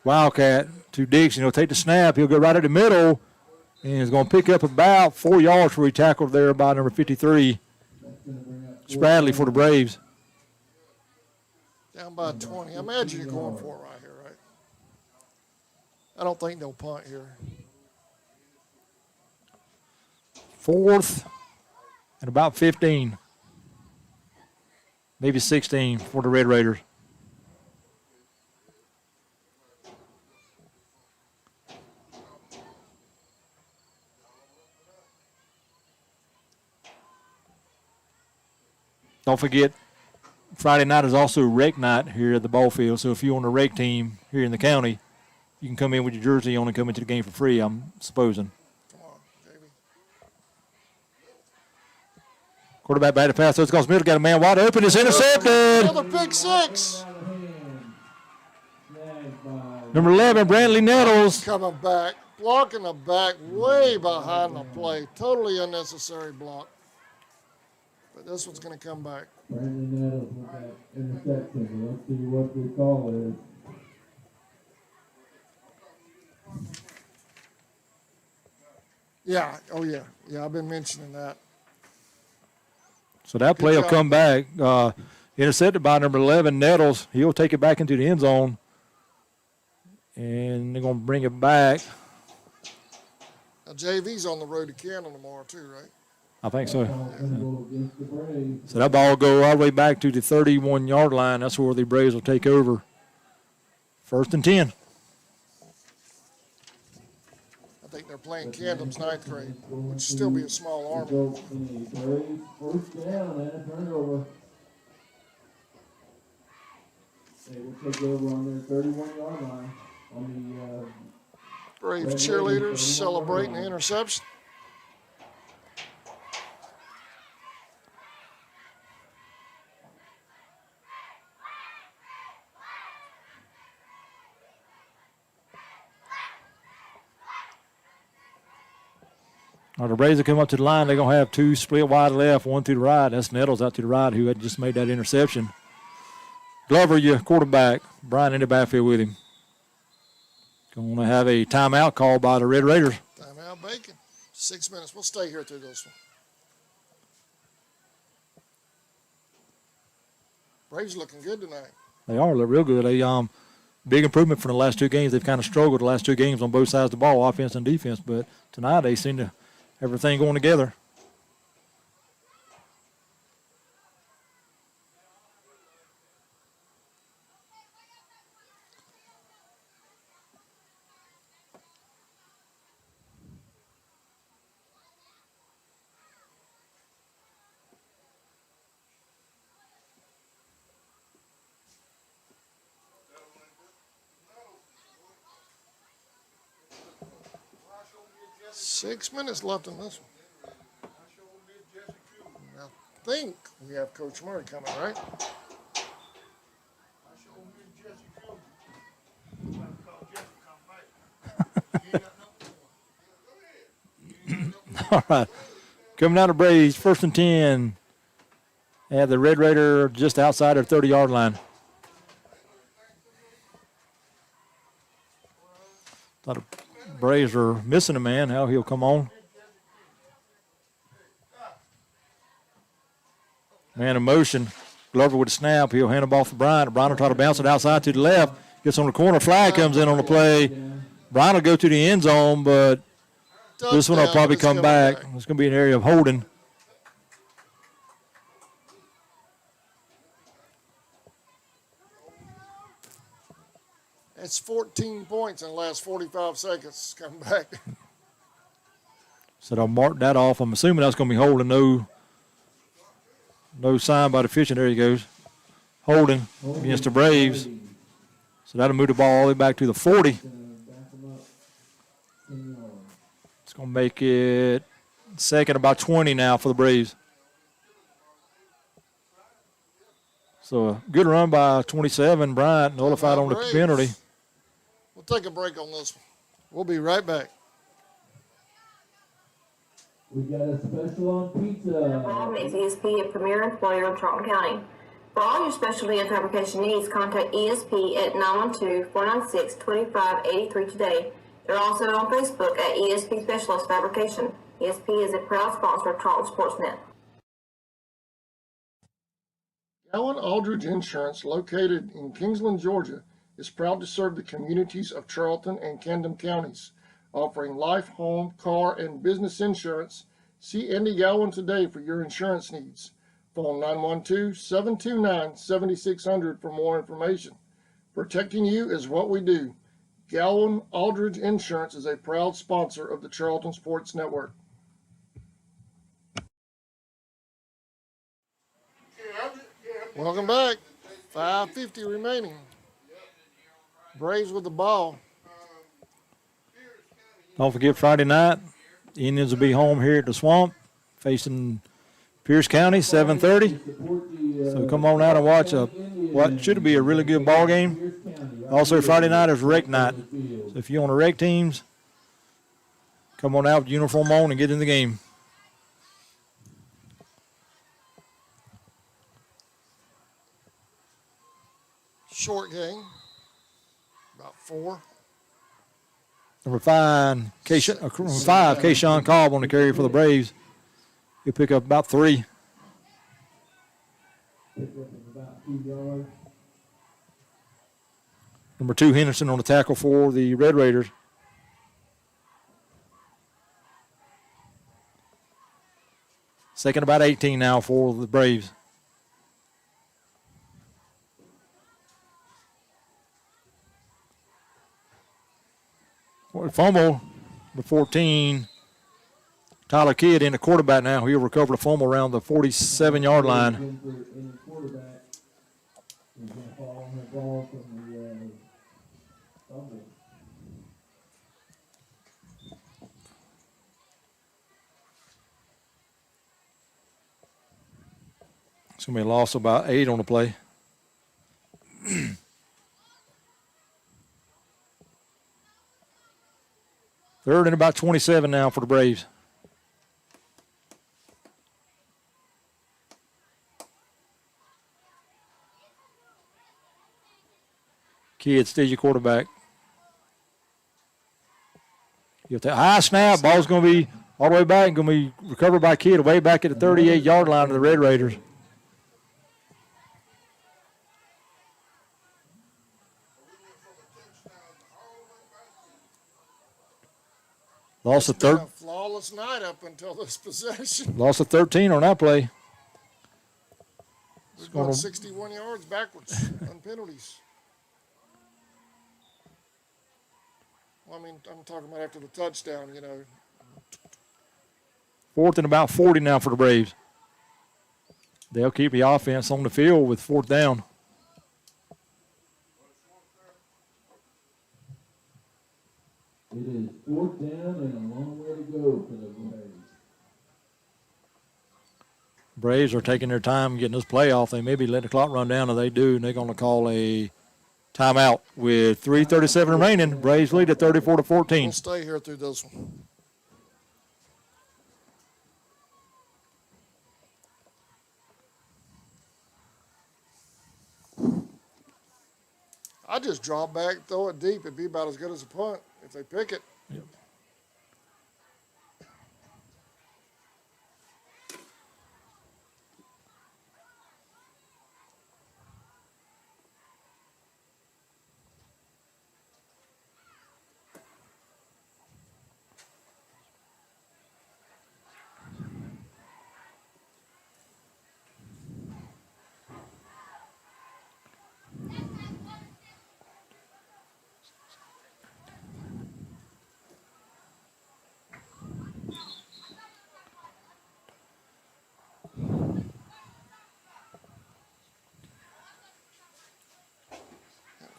S5: Wildcat to Dixon. He'll take the snap. He'll go right at the middle. And he's going to pick up about 4 yards where he tackled there by number 53. Spradley for the Braves.
S1: Down by 20. I imagine you're going for it right here, right? I don't think they'll punt here.
S5: 4th and about 15. Maybe 16 for the Red Raiders. Don't forget, Friday night is also rec night here at the ball field. So if you're on the rec team here in the county, you can come in with your jersey on and come into the game for free, I'm supposing. Quarterback back to pass. So it's Scott Smith got a man wide open. It's intercepted.
S1: Another pick six.
S5: Number 11, Brantley Nettles.
S1: Coming back, blocking the back way behind the play. Totally unnecessary block. But this one's going to come back.
S4: Brandon Nettles with that interception. Let's see what the call is.
S1: Yeah, oh yeah. Yeah, I've been mentioning that.
S5: So that play will come back. Intercepted by number 11, Nettles. He'll take it back into the end zone. And they're going to bring it back.
S1: Now, JV's on the road to Canton tomorrow too, right?
S5: I think so. So that ball will go all the way back to the 31-yard line. That's where the Braves will take over. 1st and 10.
S1: I think they're playing Canton's 9th grade, which would still be a small army.
S4: First down and a turnover. They will take over on their 31-yard line. On the
S1: Braves cheerleaders celebrating the interception.
S5: Now the Braves will come up to the line. They're going to have 2 split wide left, 1 to the right. That's Nettles out to the right who had just made that interception. Glover, your quarterback. Brian in the backfield with him. Going to have a timeout called by the Red Raiders.
S1: Timeout Bacon. 6 minutes. We'll stay here through this one. Braves looking good tonight.
S5: They are. They're real good. They big improvement from the last 2 games. They've kind of struggled the last 2 games on both sides of the ball, offense and defense. But tonight they seem to everything going together.
S1: Six minutes left in this one. I think we have Coach Murray coming, right?
S5: All right. Coming out of Braves, 1st and 10. At the Red Raider just outside their 30-yard line. Thought the Braves are missing a man. How he'll come on. Man in motion. Glover with a snap. He'll hand the ball for Bryant. Bryant will try to bounce it outside to the left. Gets on the corner. Flag comes in on the play. Bryant will go to the end zone, but this one will probably come back. It's going to be an area of holding.
S1: It's 14 points in the last 45 seconds. Come back.
S5: So they'll mark that off. I'm assuming that's going to be holding. No sign by the official. There he goes. Holding against the Braves. So that'll move the ball all the way back to the 40. It's going to make it second about 20 now for the Braves. So a good run by 27. Bryant nullified on the
S1: Braves.
S5: penalty.
S1: We'll take a break on this one. We'll be right back.
S4: We got a special on pizza.
S2: Bob makes ESP a premier employer in Charlton County. For all your specialty and fabrication needs, contact ESP at 912-496-2583 today. They're also on Facebook at ESP Specialist Fabrication. ESP is a proud sponsor of Charlton Sportsnet.
S1: Allen Aldridge Insurance, located in Kingsland, Georgia, is proud to serve the communities of Charlton and Camden counties, offering life, home, car, and business insurance. See Andy Gowan today for your insurance needs. Phone 912-729-7600 for more information. Protecting you is what we do. Gowan Aldridge Insurance is a proud sponsor of the Charlton Sports Network. Welcome back. 5:50 remaining. Braves with the ball.
S5: Don't forget Friday night, the Indians will be home here at the Swamp facing Pierce County, 7:30. So come on out and watch what should be a really good ball game. Also Friday night is rec night. So if you want to rec teams, come on out with uniform on and get in the game.
S1: Short game. About 4.
S5: Number 5, Kayshawn Cobb on the carry for the Braves. He'll pick up about 3. Number 2, Henderson on the tackle for the Red Raiders. Second about 18 now for the Braves. Fumble, number 14, Tyler Kidd in the quarterback now. He'll recover the fumble around the 47-yard line. It's going to be a loss of about 8 on the play. Third and about 27 now for the Braves. Kidd, still your quarterback. You'll take a high snap. Ball's going to be all the way back and going to be recovered by Kidd way back at the 38-yard line of the Red Raiders. Lost a third.
S1: Flawless night up until this possession.
S5: Lost a 13 on that play.
S1: We've gone 61 yards backwards on penalties. Well, I mean, I'm talking about after the touchdown, you know.
S5: Fourth and about 40 now for the Braves. They'll keep the offense on the field with 4th down.
S4: It is 4th down and a long way to go for the Braves.
S5: Braves are taking their time getting this play off. They maybe let the clock run down, and they do, and they're going to call a timeout with 3:37 remaining. Braves lead at 34-14.
S1: We'll stay here through this one. I just draw back, throw it deep. It'd be about as good as a punt if they pick it.
S5: Yep.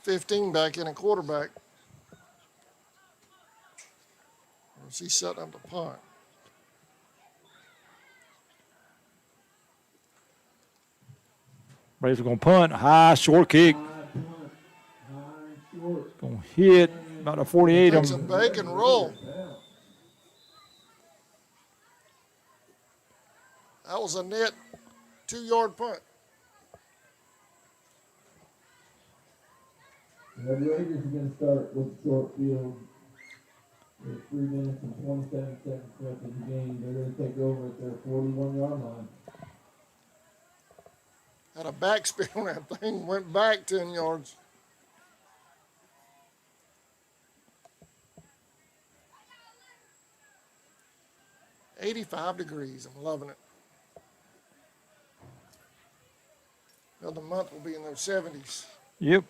S5: .15 back in a quarterback.
S1: She's setting up the punt.
S5: Braves are going to punt. High, short kick. Going to hit about a 48.
S1: Takes a bake and roll. That was a net 2-yard punt.
S4: The Raiders are going to start with the short field. There's 3 minutes and 27 seconds left in the game. They're going to take over at their 41-yard line.
S1: Had a backspin on that thing, went back 10 yards. $85. I'm loving it. Another month will be in those 70s.
S5: Yep.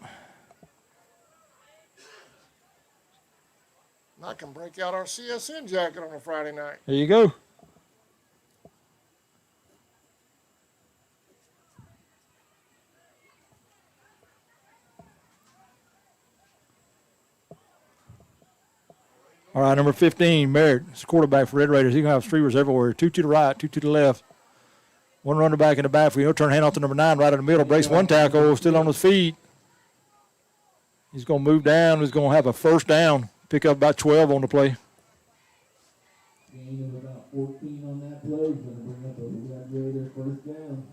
S1: And I can break out our CSN jacket on a Friday night.
S5: There you go. All right, number 15, Merritt, is quarterback for Red Raiders. He's going to have receivers everywhere. 2 to the right, 2 to the left. One runner back in the backfield. He'll turn hand off to number 9 right in the middle. Breaks one tackle, still on his feet. He's going to move down. He's going to have a first down. Pick up about 12 on the play.
S4: Gain of about 14 on that play. Going to bring up a Red Raider first down.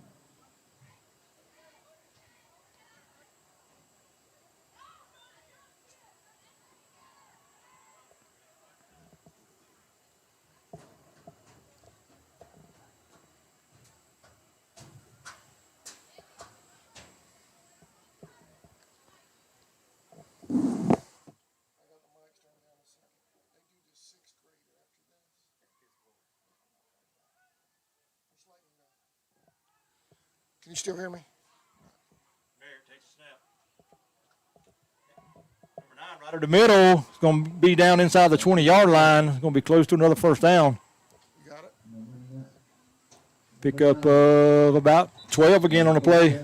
S1: Can you still hear me?
S5: Merritt takes a snap. Number 9 right in the middle. It's going to be down inside the 20-yard line. It's going to be close to another first down.
S1: You got it?
S5: Pick up about 12 again on the play.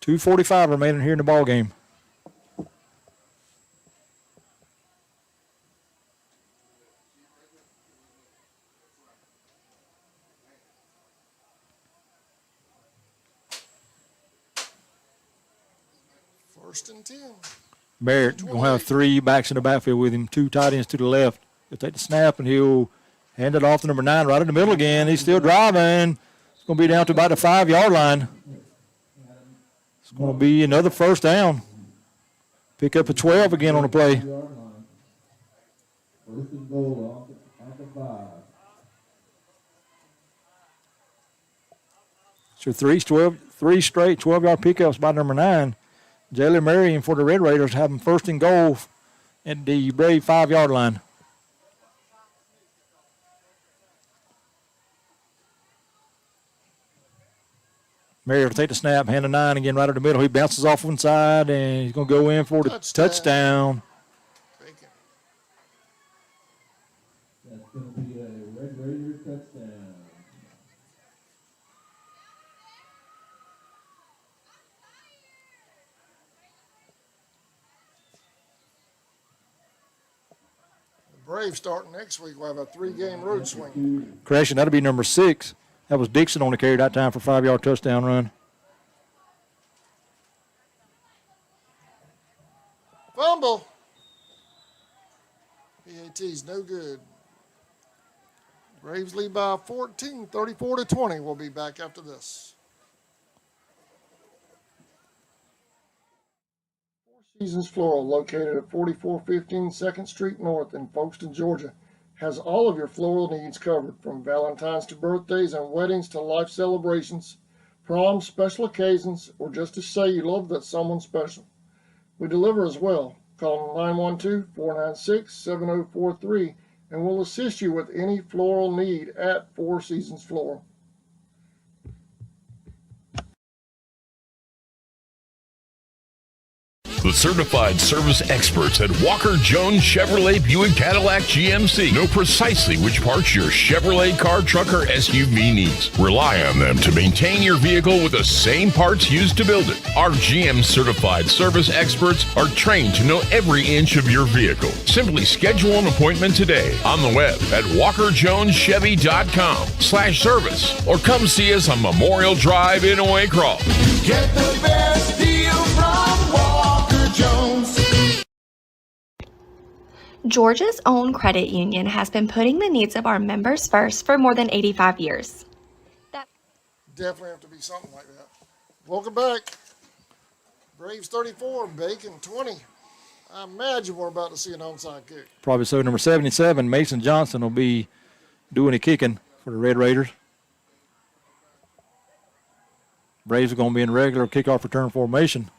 S5: .245 remaining here in the ball game.
S1: First and 10.
S5: Barrett going to have 3 backs in the backfield with him, 2 tight ends to the left. He'll take the snap and he'll hand it off to number 9 right in the middle again. He's still driving. It's going to be down to about the 5-yard line. It's going to be another first down. Pick up a 12 again on the play.
S4: First and goal off the 5.
S5: So 3 straight 12-yard pickups by number 9. Jalen Marion for the Red Raiders having first and goal at the Brave 5-yard line. Marion will take the snap, hand to 9 again right in the middle. He bounces off one side, and he's going to go in for the touchdown.
S4: That's going to be a Red Raider touchdown.
S1: The Braves starting next week. We'll have a 3-game road swing.
S5: Correction, that'll be number 6. That was Dixon on the carry that time for 5-yard touchdown run.
S1: Fumble. PAT's no good. Braves lead by 14, 34-20. We'll be back after this. Four Seasons Floral, located at 4415 2nd Street North in Folkestone, Georgia, has all of your floral needs covered, from Valentine's to birthdays and weddings to life celebrations, proms, special occasions, or just to say you love that someone special. We deliver as well. Call 912-496-7043 and we'll assist you with any floral need at Four Seasons Floral.
S7: The certified service experts at Walker Jones Chevrolet Buick Cadillac GMC know precisely which parts your Chevrolet car, truck, or SUV needs. Rely on them to maintain your vehicle with the same parts used to build it. Our GM certified service experts are trained to know every inch of your vehicle. Simply schedule an appointment today on the web at walkerjoneschevy.com/service or come see us on Memorial Drive in Waycross.
S8: Get the best deal from Walker Jones.
S9: Georgia's own credit union has been putting the needs of our members first for more than 85 years.
S1: Definitely have to be something like that. Welcome back. Braves 34, Bacon 20. I imagine we're about to see an onside kick.
S5: Probably so. Number 77, Mason Johnson, will be doing the kicking for the Red Raiders. Braves are going to be in regular kickoff return formation.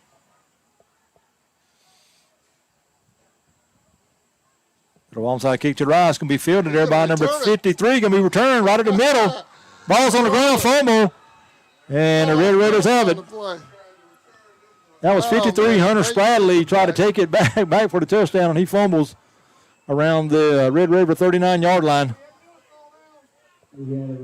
S5: The onside kick to the right is going to be fielded there by number 53. Going to be returned right at the middle. Ball's on the ground, fumble. And the Red Raiders have it. That was 53. Hunter Spradley tried to take it back for the touchdown, and he fumbles around the Red Raider 39-yard line.
S1: Hey,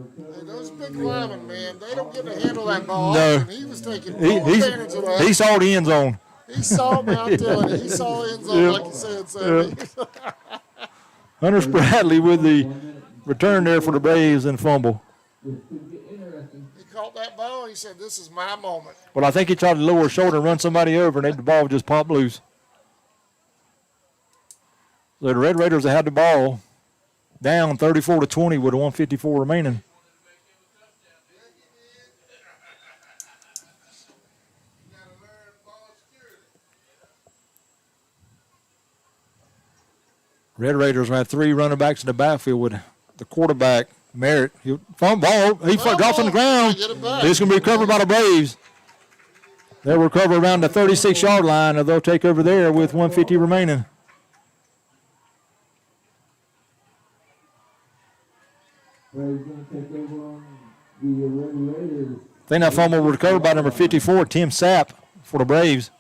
S1: those big linemen, man, they don't get to handle that ball.
S5: No.
S1: And he was taking full advantage of that.
S5: He saw the end zone.
S1: He saw me, I'm telling you. He saw the end zone, like you said, Sammy.
S5: Hunter Spradley with the return there for the Braves and fumble.
S1: He caught that ball. He said, "This is my moment."
S5: Well, I think he tried to lower his shoulder and run somebody over, and the ball just popped loose. So the Red Raiders have had the ball down 34-20 with a 154 remaining. Red Raiders have 3 running backs in the backfield with the quarterback, Merritt. He drops on the ground. It's going to be recovered by the Braves. They'll recover around the 36-yard line, and they'll take over there with 150 remaining. I think that fumble was recovered by number 54, Tim Sapp, for the Braves.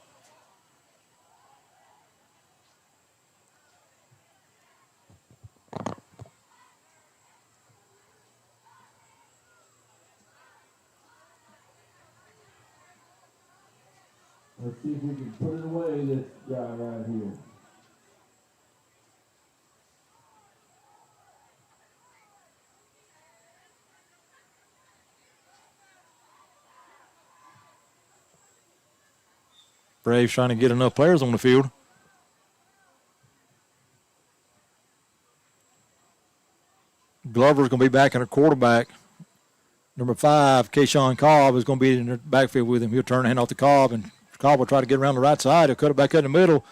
S4: Let's see if we can put it away, this guy right here.
S5: Braves trying to get enough players on the field. Glover's going to be back in a quarterback. Number 5, Kayshawn Cobb, is going to be in the backfield with him. He'll turn the hand off to Cobb, and Cobb will try to get around the right side. He'll cut it back in the middle.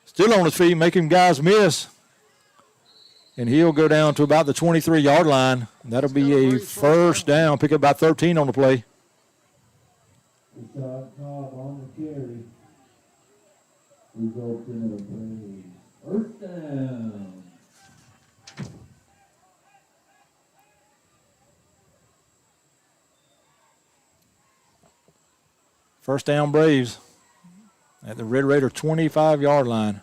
S5: Still on his feet, making guys miss. And he'll go down to about the 23-yard line. That'll be a first down. Pick up about 13 on the play.
S4: Cobb on the carry. Results in a play. First down.
S5: First down, Braves at the Red Raider 25-yard line.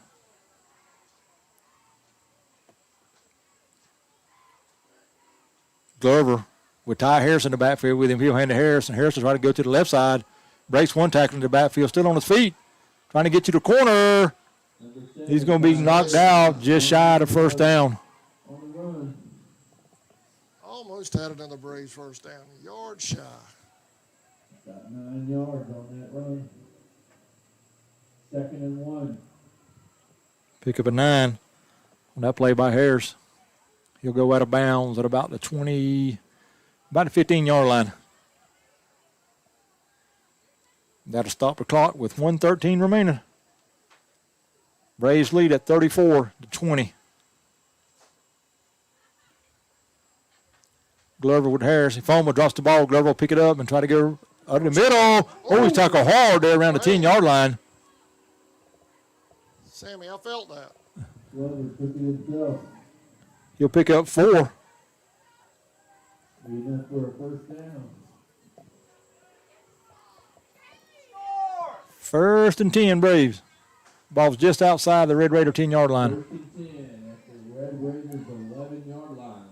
S5: Glover with Ty Harris in the backfield with him. He'll hand to Harris, and Harris will try to go to the left side. Breaks one tackle in the backfield, still on his feet. Trying to get to the corner. He's going to be knocked out just shy of first down.
S1: Almost had it in the Braves first down. Yard shy.
S4: Got 9 yards on that run. 2nd and 1.
S5: Pick up a 9 on that play by Harris. He'll go out of bounds at about the 15-yard line. That'll stop the clock with 1:13 remaining. Braves lead at 34-20. Glover with Harris. If Fulmer drops the ball, Glover will pick it up and try to go out of the middle. Oh, he's tackled hard there around the 10-yard line.
S1: Sammy, I felt that.
S4: Glover took it himself.
S5: He'll pick up 4.
S4: Enough for a first down.
S5: 1st and 10, Braves. Ball's just outside the Red Raider 10-yard line.
S4: 1st and 10 at the Red Raiders 11-yard line.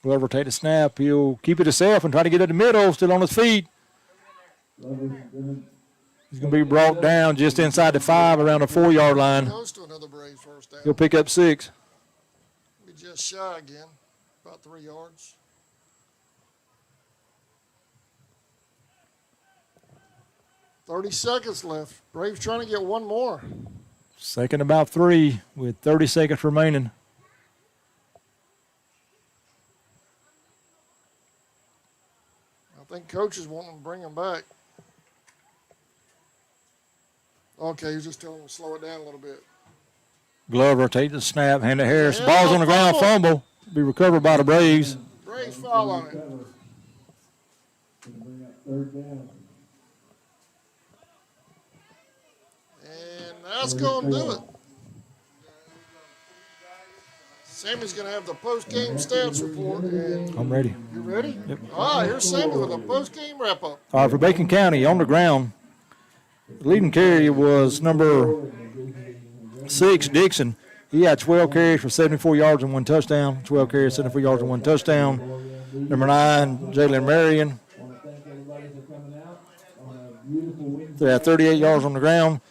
S5: Glover take the snap. He'll keep it himself and try to get it to the middle, still on his feet. He's going to be brought down just inside the 5 around the 4-yard line.
S1: Goes to another Braves first down.
S5: He'll pick up 6.
S1: Be just shy again, about 3 yards. "30 seconds left. Braves trying to get one more.
S5: Second about 3 with 30 seconds remaining.
S1: I think coach is wanting to bring him back. Okay, he's just telling him to slow it down a little bit.
S5: Glover take the snap, hand to Harris. Ball's on the ground, fumble. Be recovered by the Braves.
S1: Braves foul on it.
S4: Gonna bring up 3rd down.
S1: And that's going to do it. Sammy's going to have the post-game stats report. And
S5: I'm ready.
S1: you ready?
S5: Yep.
S1: All right, here's Sammy with a post-game wrap-up.
S5: All right, for Bacon County, on the ground, the leading carrier was number 6, Dixon. He had 12 carries for 74 yards and 1 touchdown. 12 carries, 74 yards and 1 touchdown. Number 9, Jalen Marion. They had 38 yards on the ground.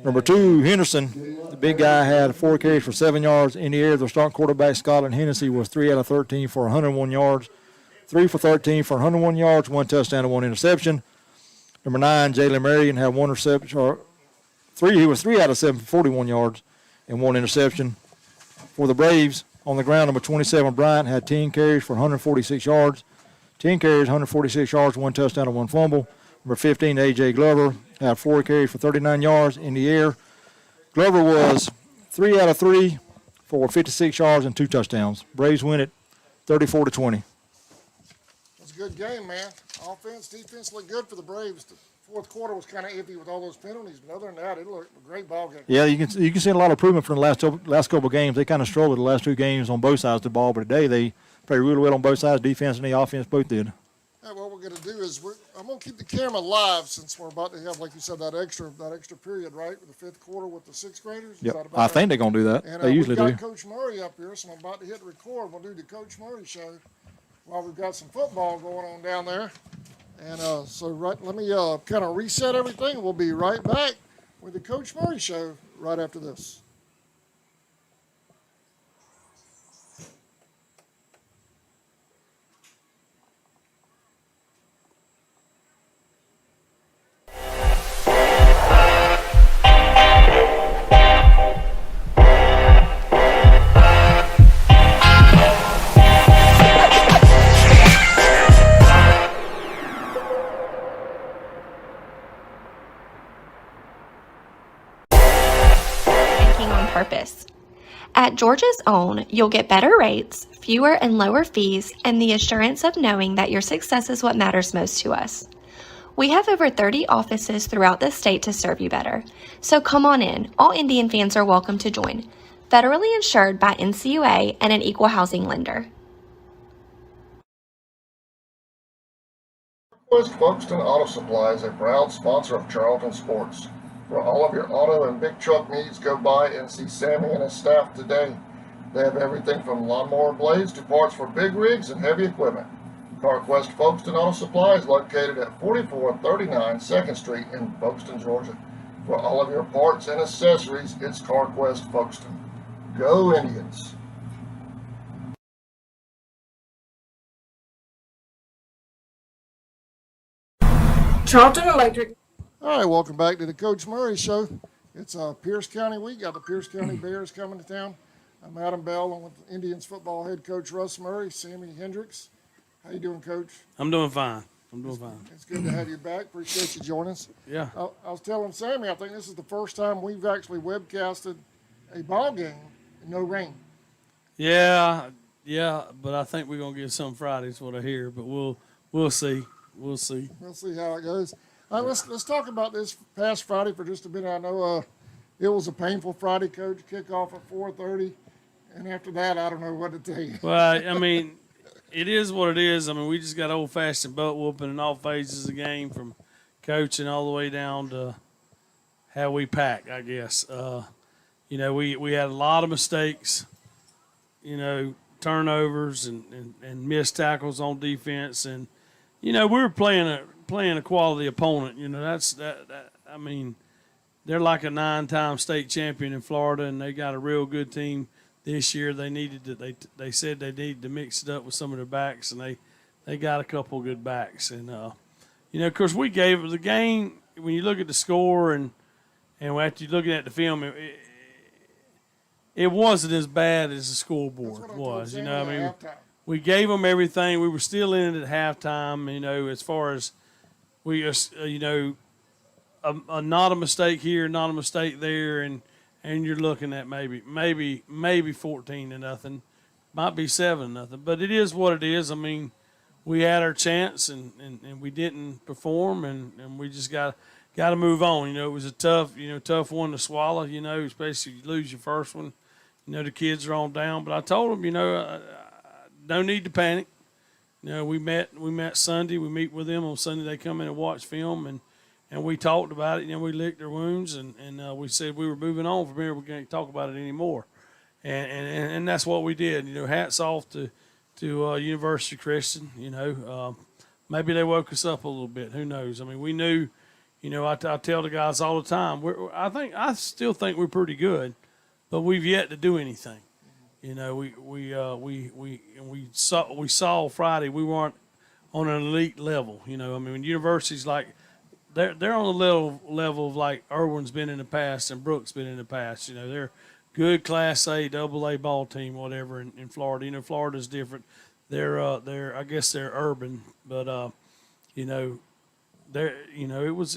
S5: Number 2, Henderson. The big guy had 4 carries for 7 yards in the air. The starting quarterback, SCOTTHENNESY, was 3 out of 13 for 101 yards. 3 for 13 for 101 yards, 1 touchdown and 1 interception. Number 9, Jalen Marion, had 1 reception, or 3. He was 3 out of 7 for 41 yards and 1 interception. For the Braves, on the ground, number 27, Bryant, had 10 carries for 146 yards. 10 carries, 146 yards, 1 touchdown and 1 fumble. Number 15, A.J. Glover, had 4 carries for 39 yards in the air. Glover was 3 out of 3 for 56 yards and 2 touchdowns. Braves win it 34-20.
S1: That's a good game, man. Offense, defense looked good for the Braves. The fourth quarter was kind of iffy with all those penalties, but other than that, it looked a great ball game.
S5: Yeah, you can see a lot of improvement from the last couple of games. They kind of struggled the last 2 games on both sides of the ball, but today they played really well on both sides. Defense and the offense both did.
S1: Yeah, what we're going to do is I'm going to keep the camera live since we're about to have, like you said, that extra period, right, with the 5th quarter with the 6th graders.
S5: Yep, I think they're going to do that.
S1: And,
S5: they usually do.
S1: We've got Coach Murray up here, so I'm about to hit record. We'll do the Coach Murray show while we've got some football going on down there. And let me kind of reset everything. We'll be right back with the Coach Murray show right after this.
S9: Purpose. At Georgia's Own, you'll get better rates, fewer and lower fees, and the assurance of knowing that your success is what matters most to us. We have over 30 offices throughout the state to serve you better. So come on in. All Indian fans are welcome to join. Federally insured by NCUA and an equal housing lender.
S1: West Folkestone Auto Supply is a proud sponsor of Charlton Sports. For all of your auto and big truck needs, go by and see Sammy and his staff today. They have everything from lawnmower blades to parts for big rigs and heavy equipment. CarQuest Folkestone Auto Supply is located at 4439 2nd Street in Folkestone, Georgia. For all of your parts and accessories, it's CarQuest Folkestone. Go Indians!
S2: Charlton Electric.
S1: All right, welcome back to the Coach Murray Show. It's Pierce County week. Got the Pierce County Bears coming to town. I'm Adam Bell, along with Indians football head coach Russ Murray, Sammy Hendricks. How you doing, Coach?
S15: I'm doing fine.
S1: It's good to have you back. Appreciate you joining us.
S15: Yeah.
S1: I was telling Sammy, I think this is the first time we've actually webcasted a ball game in no rain.
S15: Yeah, but I think we're gonna get some Fridays, what I hear. But we'll see. We'll see.
S1: We'll see how it goes. All right, let's talk about this past Friday for just a minute. I know it was a painful Friday, Coach. Kickoff at 4:30, and after that, I don't know what to tell you.
S15: Well, I mean, it is what it is. I mean, we just got old-fashioned butt whooping in all phases of the game, from coaching all the way down to how we pack, I guess. You know, we had a lot of mistakes, you know, turnovers and missed tackles on defense. And, you know, we were playing a quality opponent. You know, I mean, they're like a 9-time state champion in Florida, and they got a real good team this year. They said they needed to mix it up with some of their backs, and they got a couple of good backs. And, you know, of course, we gave the game, when you look at the score and after you're looking at the film, it wasn't as bad as the scoreboard was. You know, I mean, we gave them everything. We were still in it at halftime, you know, as far as we, you know, not a mistake here, not a mistake there, and you're looking at maybe 14-0, might be 7-0, but it is what it is. I mean, we had our chance and we didn't perform, and we just got to move on. You know, it was a tough one to swallow. You know, especially if you lose your first one. You know, the kids are on down, but I told them, you know, no need to panic. You know, we met Sunday. We meet with them on Sunday. They come in and watch film, and we talked about it. You know, we licked their wounds, and we said we were moving on from here. We can't talk about it anymore, and that's what we did. You know, hats off to University Christian. You know, maybe they woke us up a little bit. Who knows? I mean, we knew. You know, I tell the guys all the time. I still think we're pretty good, but we've yet to do anything. You know, we saw Friday we weren't on an elite level. You know, I mean, when universities like they're on the level of like Irwin's been in the past and Brooks been in the past. You know, they're good Class A, AA ball team, whatever in Florida. You know, Florida's different. They're I guess they're urban, but you know. You know, it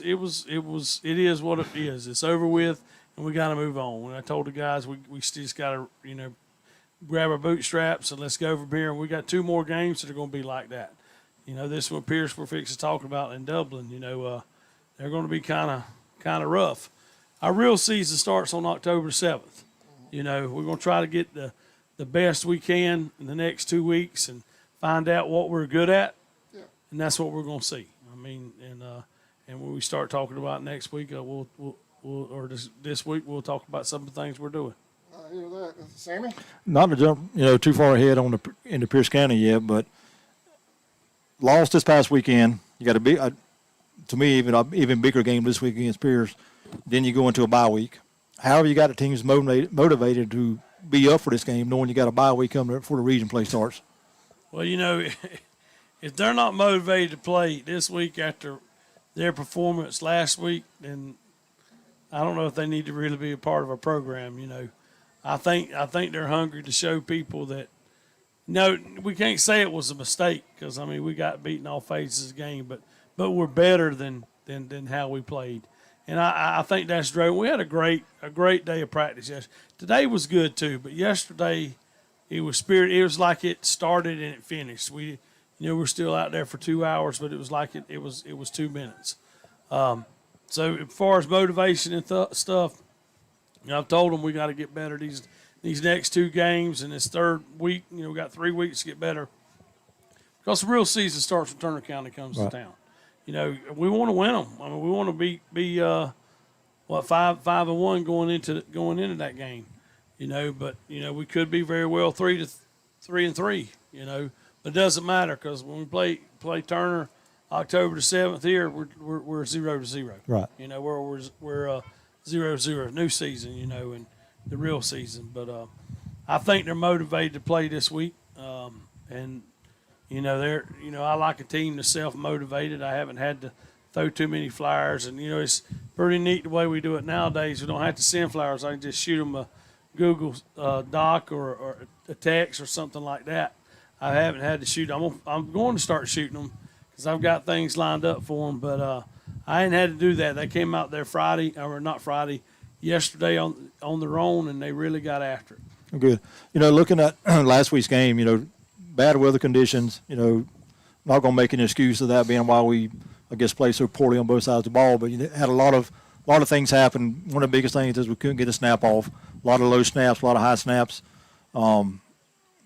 S15: is what it is. It's over with, and we got to move on. When I told the guys, we just got to, you know, grab our bootstraps and let's go over here. And we got 2 more games that are going to be like that. You know, this one Pierce we're fixing to talk about in Dublin. You know, they're going to be kind of rough. Our real season starts on October 7th. You know, we're going to try to get the best we can in the next 2 weeks and find out what we're good at, and that's what we're going to see. I mean, and when we start talking about next week, we'll this week we'll talk about some of the things we're doing.
S1: I hear that, Sammy.
S5: Not to jump, you know, too far ahead into Pierce County yet, but lost this past weekend. You got to me, even bigger game this week against Pierce. Then you go into a bye week. However, you got the teams motivated to be up for this game, knowing you got a bye week coming up before the region play starts.
S15: Well, you know. If they're not motivated to play this week after their performance last week, then I don't know if they need to really be a part of our program. You know, I think they're hungry to show people that no, we can't say it was a mistake because I mean we got beaten all phases of the game, but we're better than how we played, and I think that's great. We had a great day of practice yesterday. Today was good too, but yesterday it was spirit. It was like it started and it finished. You know, we're still out there for 2 hours, but it was like it was 2 minutes. So as far as motivation and stuff, you know, I've told them we got to get better these next 2 games and this 3rd week. You know, we got 3 weeks to get better because the real season starts when Turner County comes to town. You know, we want to win them. I mean, we want to be 5-1 going into that game. You know, but you know we could be very well 3-3. You know. But it doesn't matter because when we play Turner October the 7th here, we're 0-0.
S5: Right.
S15: You know, we're 0-0, new season, you know, and the real season. But I think they're motivated to play this week. And, you know, I like a team that's self-motivated. I haven't had to throw too many flyers. And, you know, it's pretty neat the way we do it nowadays. We don't have to send flyers. I can just shoot them a Google Doc or a text or something like that. I haven't had to shoot. I'm going to start shooting them because I've got things lined up for them. But I ain't had to do that. They came out there yesterday on their own, and they really got after it.
S5: Good. You know, looking at last week's game, you know, bad weather conditions. You know, not going to make an excuse of that being why we, I guess, played so poorly on both sides of the ball. But you had a lot of things happen. One of the biggest things is we couldn't get a snap off. A lot of low snaps, a lot of high snaps.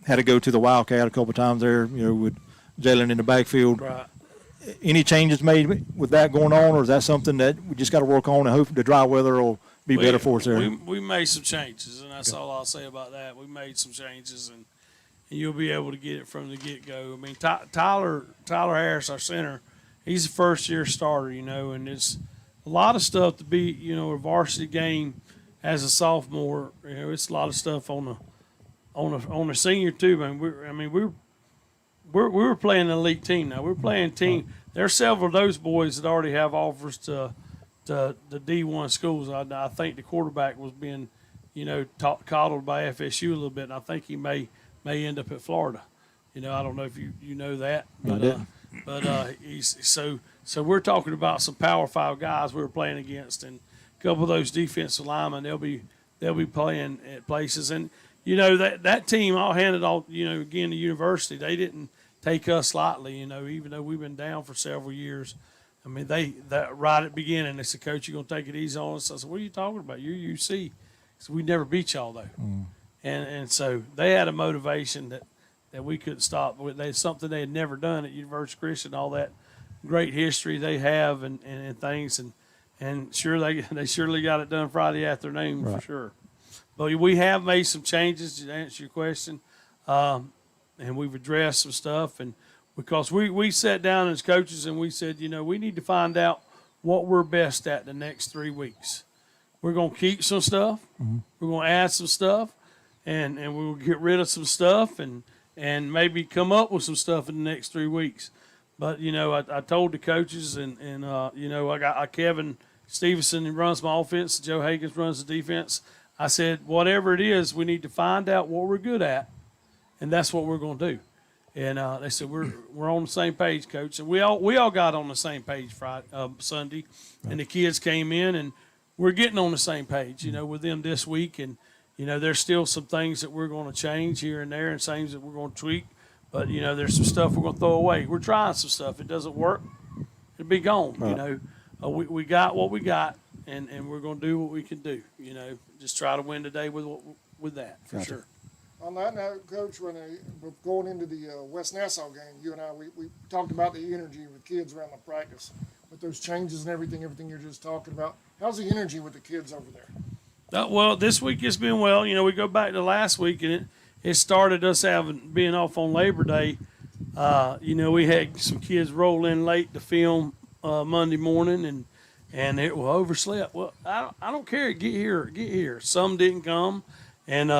S5: Had to go to the Wildcat a couple of times there, you know, with Jalen in the backfield.
S15: Right.
S5: any changes made with that going on, or is that something that we just got to work on and hope the dry weather will be better for us there?
S15: We made some changes, and that's all I'll say about that. We made some changes, and you'll be able to get it from the get-go. I mean, Tyler Harris, our center, he's a first-year starter, and it's a lot of stuff to be, a varsity game as a sophomore. It's a lot of stuff on the senior too, man. We were playing an elite team now. We're playing team. There are several of those boys that already have offers to the D1 schools. I think the quarterback was being, coddled by FSU a little bit, and I think he may end up at Florida. I don't know if you know that, but he's so we're talking about some Power 5 guys we were playing against, and a couple of those defensive linemen they'll be playing at places, and that team I'll hand it all again to University. They didn't take us lightly, even though we've been down for several years. I mean, that right at the beginning, they said, "Coach, you're gonna take it easy on us." I said, "What are you talking about? You're UC." So we never beat y'all though, and so they had a motivation that we couldn't stop. They something they had never done at University Christian, all that great history they have and things, and sure they surely got it done Friday afternoon for sure. But we have made some changes to answer your question, and we've addressed some stuff, and because we sat down as coaches and we said, we need to find out what we're best at the next 3 weeks. We're going to keep some stuff. Mm-hmm. We're going to add some stuff, and we'll get rid of some stuff and maybe come up with some stuff in the next 3 weeks. But, I told the coaches and I got Kevin Stevenson, who runs my offense, Joe Higgins runs the defense. I said, whatever it is, we need to find out what we're good at, and that's what we're going to do. And they said, we're on the same page, Coach. And we all got on the same page Sunday, and the kids came in, and we're getting on the same page, with them this week. And, there's still some things that we're going to change here and there and things that we're going to tweak. But, there's some stuff we're going to throw away. We're trying some stuff. It doesn't work, it'll be gone, we got what we got, and we're going to do what we can do, just try to win today with that, for sure.
S1: On that note, Coach, when we're going into the West Nassau game, you and I, we talked about the energy with kids around the practice, with those changes and everything you're just talking about. How's the energy with the kids over there?
S15: Well, this week it's been well. We go back to last week, and it started us being off on Labor Day. We had some kids roll in late to film Monday morning, and it was overslept. Well, I don't care. Get here. Some didn't come, and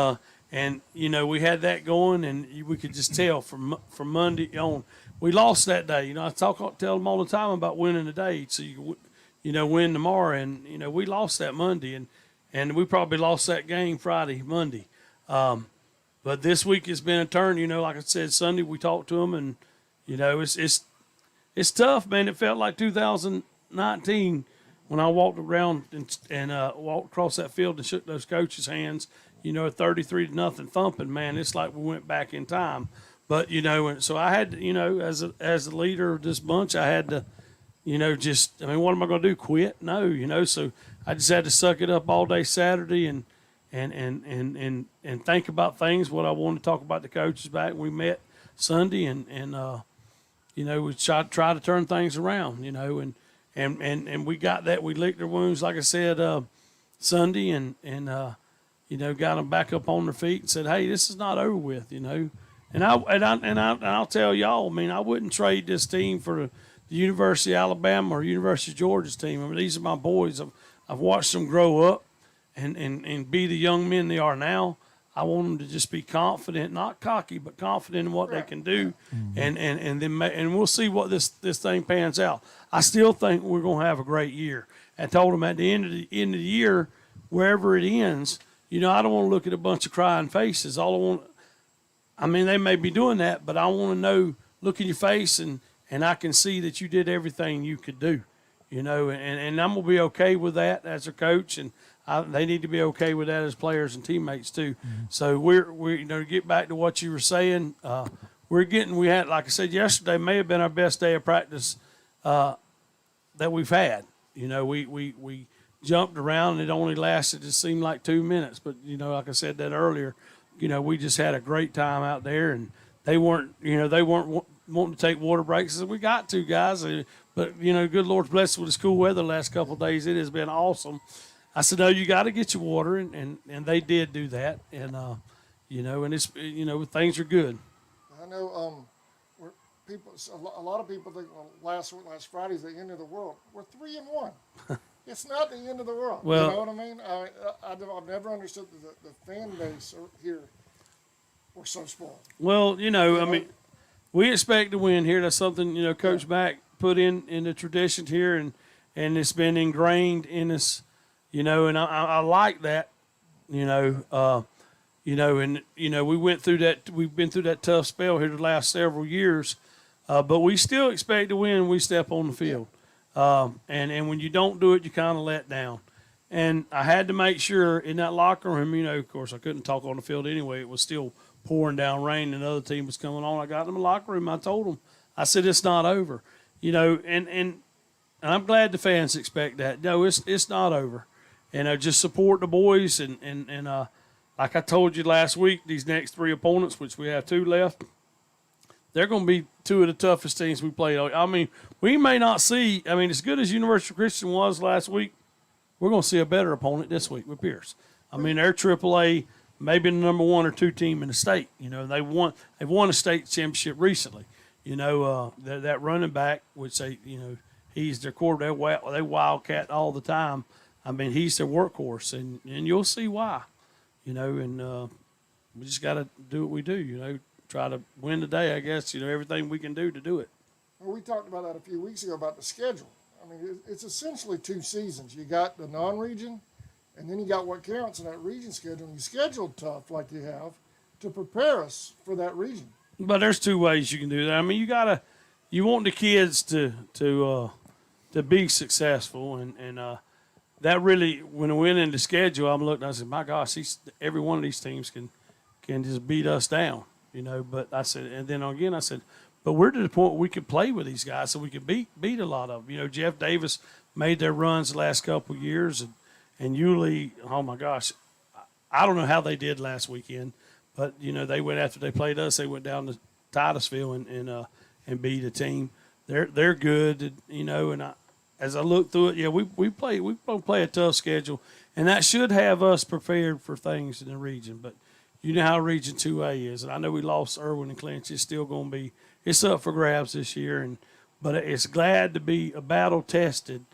S15: we had that going, and we could just tell from Monday on. We lost that day. I tell them all the time about winning the day, so you win tomorrow, and we lost that Monday, and we probably lost that game Friday, Monday. But this week it's been a turn. Like I said, Sunday we talked to them, and it's tough, man. It felt like 2019 when I walked around and walked across that field and shook those coaches' hands. A 33-0 thumping, man. It's like we went back in time. But and so I had to, as a leader of this bunch, I had to, what am I going to do? Quit? No, So I just had to suck it up all day Saturday and think about things. What I wanted to talk about the coaches back. We met Sunday and we try to turn things around. And we got that. We licked their wounds, like I said, Sunday and got them back up on their feet and said, "Hey, this is not over with," And I'll tell y'all, I wouldn't trade this team for the University of Alabama or University of Georgia's team. These are my boys. I've watched them grow up and be the young men they are now. I want them to just be confident, not cocky, but confident in what they can do, and we'll see what this thing pans out. I still think we're going to have a great year. I told them at the end of the year, wherever it ends. I don't want to look at a bunch of crying faces. They may be doing that, but I want to know, look in your face, and I can see that you did everything you could do, and I'm going to be okay with that as a coach, and they need to be okay with that as players and teammates too. Mm-hmm. So we're to get back to what you were saying, we had, like I said yesterday, may have been our best day of practice that we've had. We jumped around, and it only lasted, it seemed like 2 minutes. But, like I said that earlier, we just had a great time out there, and they weren't wanting to take water breaks. I said, we got to, guys. But, good Lord's blessed with the cool weather the last couple of days. It has been awesome. I said, no, you got to get your water, and they did do that. And, and it's, things are good.
S1: I know a lot of people think last Friday's the end of the world. We're 3-1. It's not the end of the world.
S15: Well,
S1: you know what I mean? I've never understood the fan base here. We're so spoiled.
S15: Well, I mean, we expect to win here. That's something, Coach Mack put in the tradition here, and it's been ingrained in us, and I like that, and, we went through that. We've been through that tough spell here the last several years, but we still expect to win when we step on the field. And when you don't do it, you kind of let down. And I had to make sure in that locker room, of course, I couldn't talk on the field anyway. It was still pouring down rain, and another team was coming on. I got in the locker room. I told them, I said, it's not over, and I'm glad the fans expect that. No, it's not over. And just support the boys. And like I told you last week, these next 3 opponents, which we have 2 left, they're going to be 2 of the toughest teams we played. I mean, we may not see, as good as University Christian was last week, we're going to see a better opponent this week with Pierce. They're AAA, maybe the number 1 or 2 team in the state. They've won a state championship recently. That running back, which he's their quarterback. They wildcat all the time. He's their workhorse, and you'll see why. And we just got to do what we do. Try to win today. I guess everything we can do to do it.
S1: Well, we talked about that a few weeks ago about the schedule. It's essentially 2 seasons. You got the non-region, and then you got what counts in that region schedule. And you scheduled tough like you have to prepare us for that region.
S15: But there's 2 ways you can do that. You want the kids to be successful, and that really, when we went into schedule, I'm looking. I said, my gosh, every one of these teams can just beat us down, But I said, and then again, I said, but we're to the point where we could play with these guys, so we could beat a lot of them. Jeff Davis made their runs the last couple of years, and Yulee, oh my gosh, I don't know how they did last weekend, but they went after they played us. They went down to Titusville and beat a team. They're good, And as I look through it, we're gonna play a tough schedule, and that should have us prepared for things in the region. But you know how Region 2A is, and I know we lost Irwin and Clinch. It's still gonna be. It's up for grabs this year, but it's glad to be a battle tested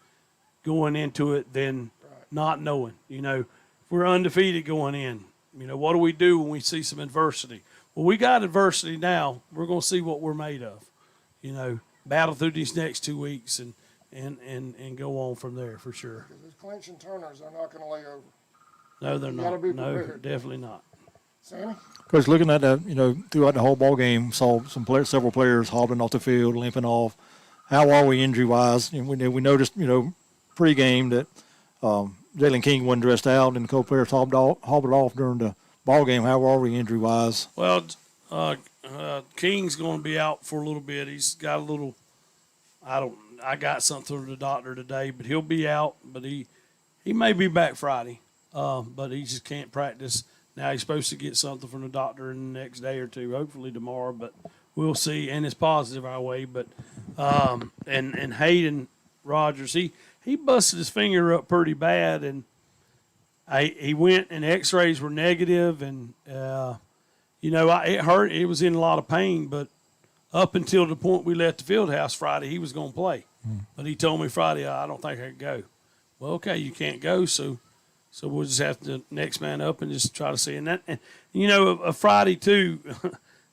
S15: going into it than not knowing. If we're undefeated going in, what do we do when we see some adversity? Well, we got adversity now. We're going to see what we're made of. Battle through these next 2 weeks and go on from there for sure.
S1: Because those Clinch and Turners are not going to lay over.
S15: No, they're not. No,
S1: prepared.
S15: Definitely not.
S1: Sammy?
S5: Coach, looking at that, throughout the whole ball game, saw several players hobbling off the field, limping off. How are we injury-wise? We noticed, pregame that Jalen King wasn't dressed out, and the co-players hobbled off during the ball game. How are we injury-wise?
S15: Well, King's going to be out for a little bit. He's got a little. I got something from the doctor today, but he'll be out. But he may be back Friday. But he just can't practice. Now he's supposed to get something from the doctor in the next day or 2, hopefully tomorrow, but we'll see. And it's positive our way. But and Hayden Rogers, he busted his finger up pretty bad, and he went and X-rays were negative, and it hurt. It was in a lot of pain, but up until the point we left the field house Friday, he was going to play. But he told me Friday, I don't think I can go. Well, okay, you can't go, so we'll just have to next man up and just try to see. And a Friday too,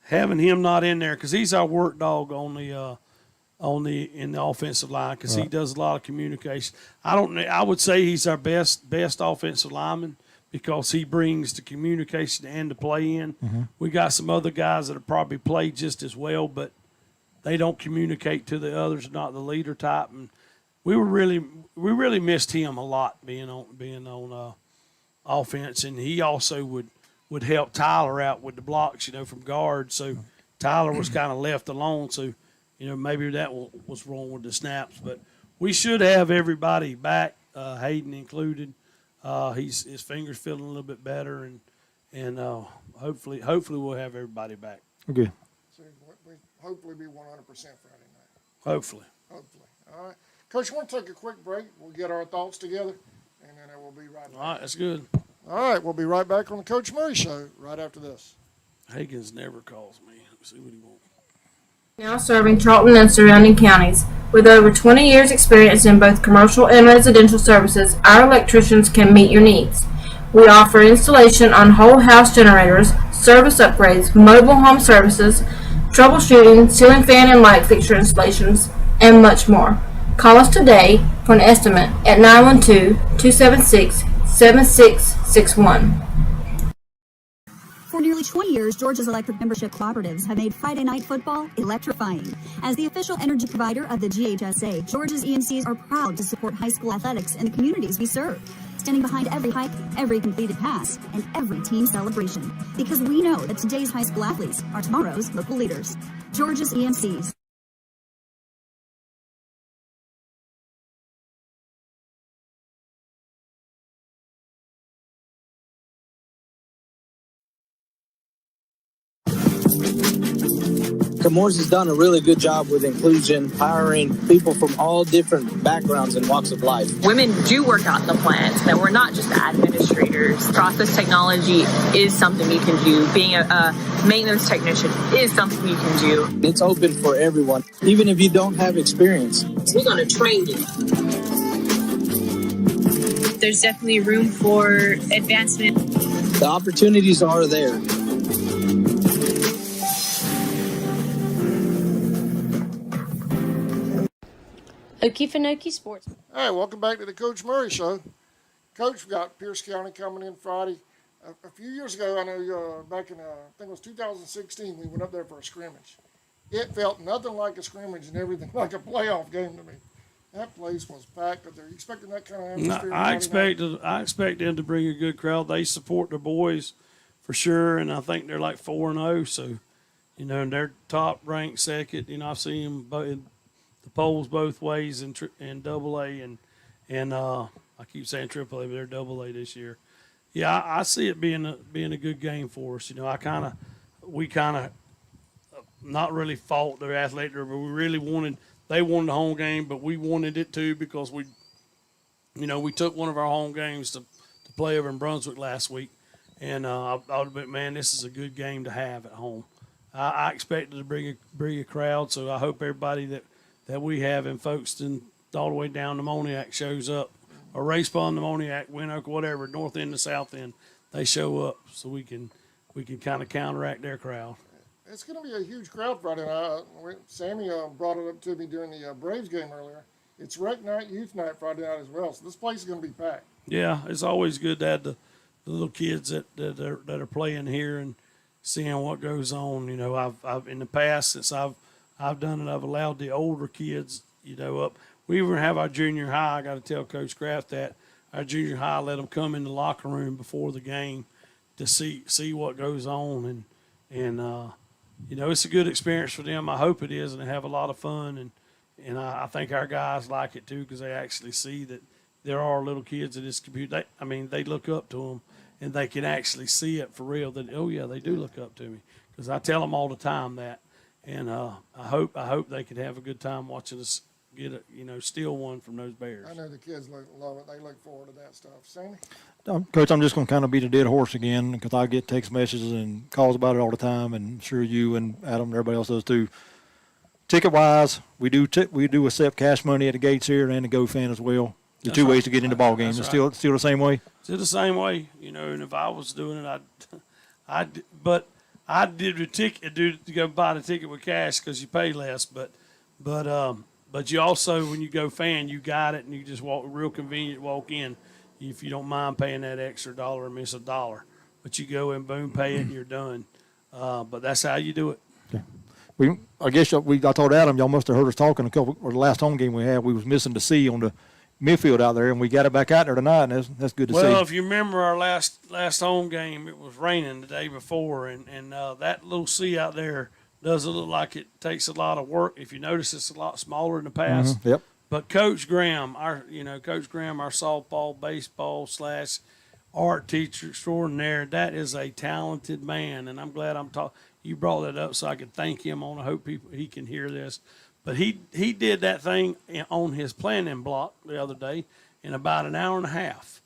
S15: having him not in there because he's our work dog in the offensive line because he does a lot of communication. I would say he's our best offensive lineman because he brings the communication and the play in.
S5: Mm-hmm.
S15: We got some other guys that have probably played just as well, but they don't communicate to the others, not the leader type. And we really missed him a lot being on offense, and he also would help Tyler out with the blocks, from guard. So Tyler was kind of left alone. So maybe that was wrong with the snaps, but we should have everybody back, Hayden included. His finger's feeling a little bit better, and hopefully we'll have everybody back.
S5: Okay.
S1: So we hopefully be 100% Friday night.
S15: Hopefully.
S1: Hopefully. All right. Coach, we'll take a quick break. We'll get our thoughts together, and then we'll be right back.
S15: All right, that's good.
S1: All right, we'll be right back on the Coach Murray Show right after this.
S15: Higgins never calls me. Let's see what he wants.
S2: Now serving Charlton and surrounding counties. With over 20 years experience in both commercial and residential services, our electricians can meet your needs. We offer installation on whole house generators, service upgrades, mobile home services, troubleshooting, ceiling fan and light fixture installations, and much more. Call us today for an estimate at 912-276-7661.
S10: For nearly 20 years, Georgia's electric membership cooperatives have made Friday night football electrifying. As the official energy provider of the GHSA, Georgia's EMCs are proud to support high school athletics in the communities we serve, standing behind every hike, every completed pass, and every team celebration. Because we know that today's high school athletes are tomorrow's local leaders. Georgia's EMCs.
S11: Camores has done a really good job with inclusion, hiring people from all different backgrounds and walks of life.
S12: Women do work out in the plants, that we're not just administrators. Process technology is something you can do. Being a maintenance technician is something you can do.
S11: It's open for everyone, even if you don't have experience.
S12: We're going to train you.
S13: There's definitely room for advancement.
S11: The opportunities are there.
S14: Okefenokee Sports.
S1: All right, welcome back to the Coach Murray Show. Coach, we got Pierce County coming in Friday. A few years ago, I know back in, I think it was 2016, we went up there for a scrimmage. It felt nothing like a scrimmage and everything like a playoff game to me. That place was packed. Are you expecting that kind of atmosphere?
S15: I expect them to bring a good crowd. They support their boys for sure, and I think they're like 4-0. So, and they're top ranked second. I've seen them in the polls both ways in AA and I keep saying AAA, but they're AA this year. Yeah, I see it being a good game for us. We kind of not really fought their athletic, but we really they wanted the home game, but we wanted it too because we took one of our home games to play over in Brunswick last week, and I thought, man, this is a good game to have at home. I expected to bring a crowd, so I hope everybody that we have in Folkestone all the way down to Moniac shows up, or Race Pond to Moniac, Winoak, whatever, north end to south end, they show up so we can kind of counteract their crowd.
S1: It's going to be a huge crowd Friday night. Sammy brought it up to me during the Braves game earlier. It's rec night, youth night Friday night as well, so this place is going to be packed.
S15: Yeah, it's always good to have the little kids that are playing here and seeing what goes on. I've in the past, since I've done it, I've allowed the older kids, up. We even have our junior high. I got to tell Coach Kraft that our junior high let them come in the locker room before the game to see what goes on, and it's a good experience for them. I hope it is, and they have a lot of fun, and I think our guys like it too because they actually see that there are little kids in this community. They look up to them, and they can actually see it for real. That they do look up to me because I tell them all the time that. And I hope they can have a good time watching us get steal one from those Bears.
S1: I know the kids love it. They look forward to that stuff. Sammy?
S5: Coach, I'm just going to kind of beat a dead horse again because I get text messages and calls about it all the time, and I'm sure you and Adam and everybody else does too. Ticket-wise, we do accept cash money at the gates here and the GoFan as well. The two ways to get into ball games. It's still the same way?
S15: Still the same way, and if I was doing it, I did the ticket to go buy the ticket with cash because you pay less, but you also, when you go fan, you got it and you just real convenient walk in if you don't mind paying that extra $1 or miss $1. But you go and boom, pay it and you're done. But that's how you do it.
S5: Yeah. I told Adam, y'all must have heard us talking the last home game we had. We was missing the C on the midfield out there, and we got it back out there tonight, and that's good to see.
S15: Well, if you remember our last home game, it was raining the day before, and that little C out there doesn't look like it takes a lot of work. If you notice, it's a lot smaller in the past.
S5: Mm-hmm. Yep.
S15: But Coach Graham, our softball, baseball / art teacher extraordinaire, that is a talented man, and I'm glad I'm talking. you brought that up so I could thank him on. I hope he can hear this. But he did that thing on his planning block the other day in about an hour and a half.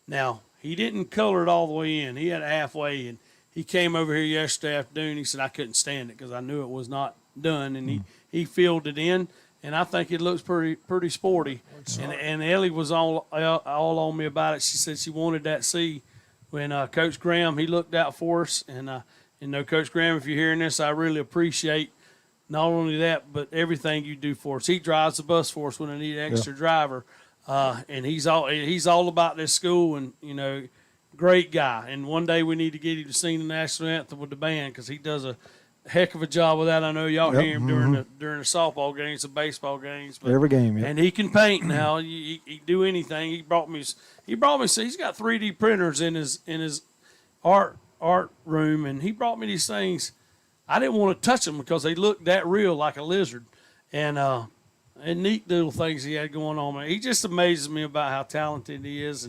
S15: Now, he didn't color it all the way in. He had it halfway, and he came over here yesterday afternoon. He said, I couldn't stand it because I knew it was not done, and he filled it in, and I think it looks pretty sporty. And Ellie was all on me about it. She said she wanted that C when Coach Graham, he looked out for us. And, Coach Graham, if you're hearing this, I really appreciate not only that, but everything you do for us. He drives the bus for us when I need an extra driver. And he's all about this school, and great guy. And one day we need to get him to sing the national anthem with the band because he does a heck of a job with that. I know y'all hear him during the softball games, the baseball games, but,
S5: every game.
S15: And he can paint now. He do anything. He brought me. He's got 3D printers in his art room, and he brought me these things. I didn't want to touch them because they looked that real, like a lizard, and neat little things he had going on. He just amazes me about how talented he is,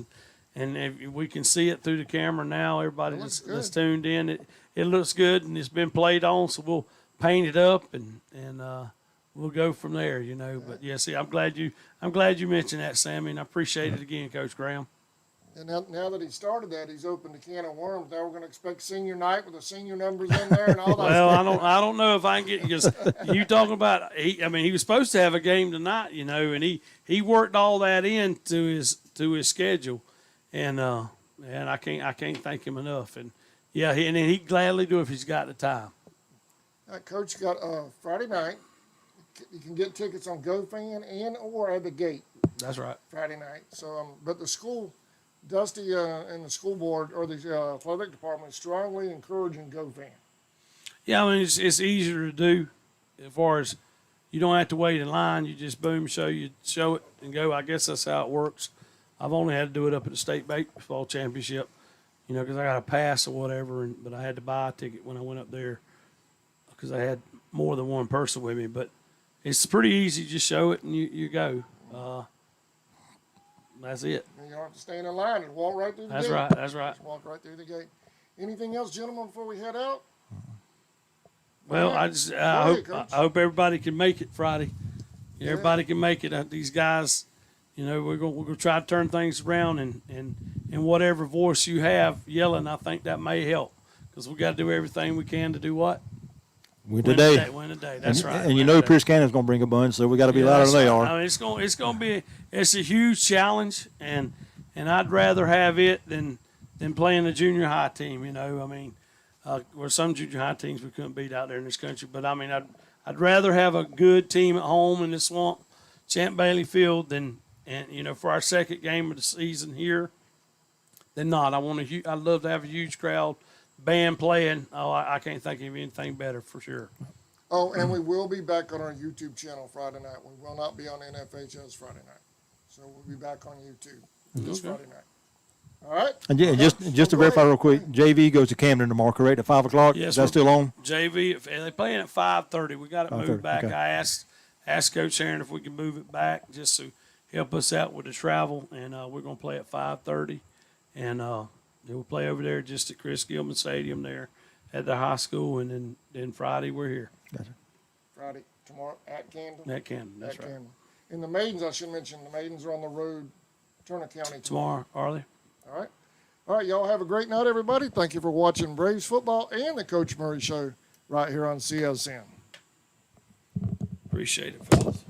S15: and if we can see it through the camera now. Everybody that's tuned in, it looks good, and it's been played on, so we'll paint it up and we'll go from there. But yeah, see, I'm glad you mentioned that, Sammy, and I appreciate it again, Coach Graham.
S1: And now that he started that, he's opened a can of worms. Now we're going to expect senior night with the senior numbers in there and all that.
S15: Well, I don't know if I can get, because you talking about he was supposed to have a game tonight, and he worked all that into his schedule, and I can't thank him enough. And yeah, and then he'd gladly do it if he's got the time.
S1: Coach got Friday night. You can get tickets on GoFan and or at the gate.
S15: That's right.
S1: Friday night. So, but the school. Dusty and the school board or the athletic department strongly encouraging GoFan.
S15: Yeah, it's easier to do as far as you don't have to wait in line. You just show it and go. I guess that's how it works. I've only had to do it up at the state baseball championship, because I got a pass or whatever, but I had to buy a ticket when I went up there because I had more than one person with me. But it's pretty easy. Just show it and you go. That's it.
S1: And you don't have to stay in a line and walk right through the gate.
S15: That's right.
S1: Just walk right through the gate. Anything else, gentlemen, before we head out?
S15: Well, I hope everybody can make it Friday. Yeah. Everybody can make it. These guys, we're gonna try to turn things around, and whatever voice you have yelling, I think that may help, because we got to do everything we can to do what?
S5: Win today.
S15: Win today. That's right.
S5: And Pierce Cannon's going to bring a bunch, so we got to be louder than they are.
S15: I mean, it's going to be it's a huge challenge, and I'd rather have it than playing a junior high team. Where some junior high teams we couldn't beat out there in this country. But I mean, I'd rather have a good team at home in the Swamp Champ Bailey Field for our second game of the season here than not. I'd love to have a huge crowd. Band playing. I can't think of anything better for sure.
S1: Oh, and we will be back on our YouTube channel Friday night. We will not be on NFHS Friday night. So we'll be back on YouTube this Friday night. All right?
S5: And just to verify real quick, JV goes to Camden tomorrow, correct, at 5 o'clock?
S15: Yes.
S5: Is that still on?
S15: JV, they're playing at 5:30. We got it moved back.
S5: Okay.
S15: I asked Coach Aaron if we can move it back just to help us out with the travel, and we're going to play at 5:30. And we'll play over there just at Chris Gilman Stadium there at the high school, and then Friday we're here.
S5: Gotcha.
S1: Friday, tomorrow at Camden?
S15: At Camden, that's right.
S1: Camden. And the maidens, I should mention, the maidens are on the road, Turner County
S15: tomorrow. Are they?
S1: All right. All right, y'all have a great night, everybody. Thank you for watching Braves football and the Coach Murray Show right here on CSN.
S15: Appreciate it, fellas.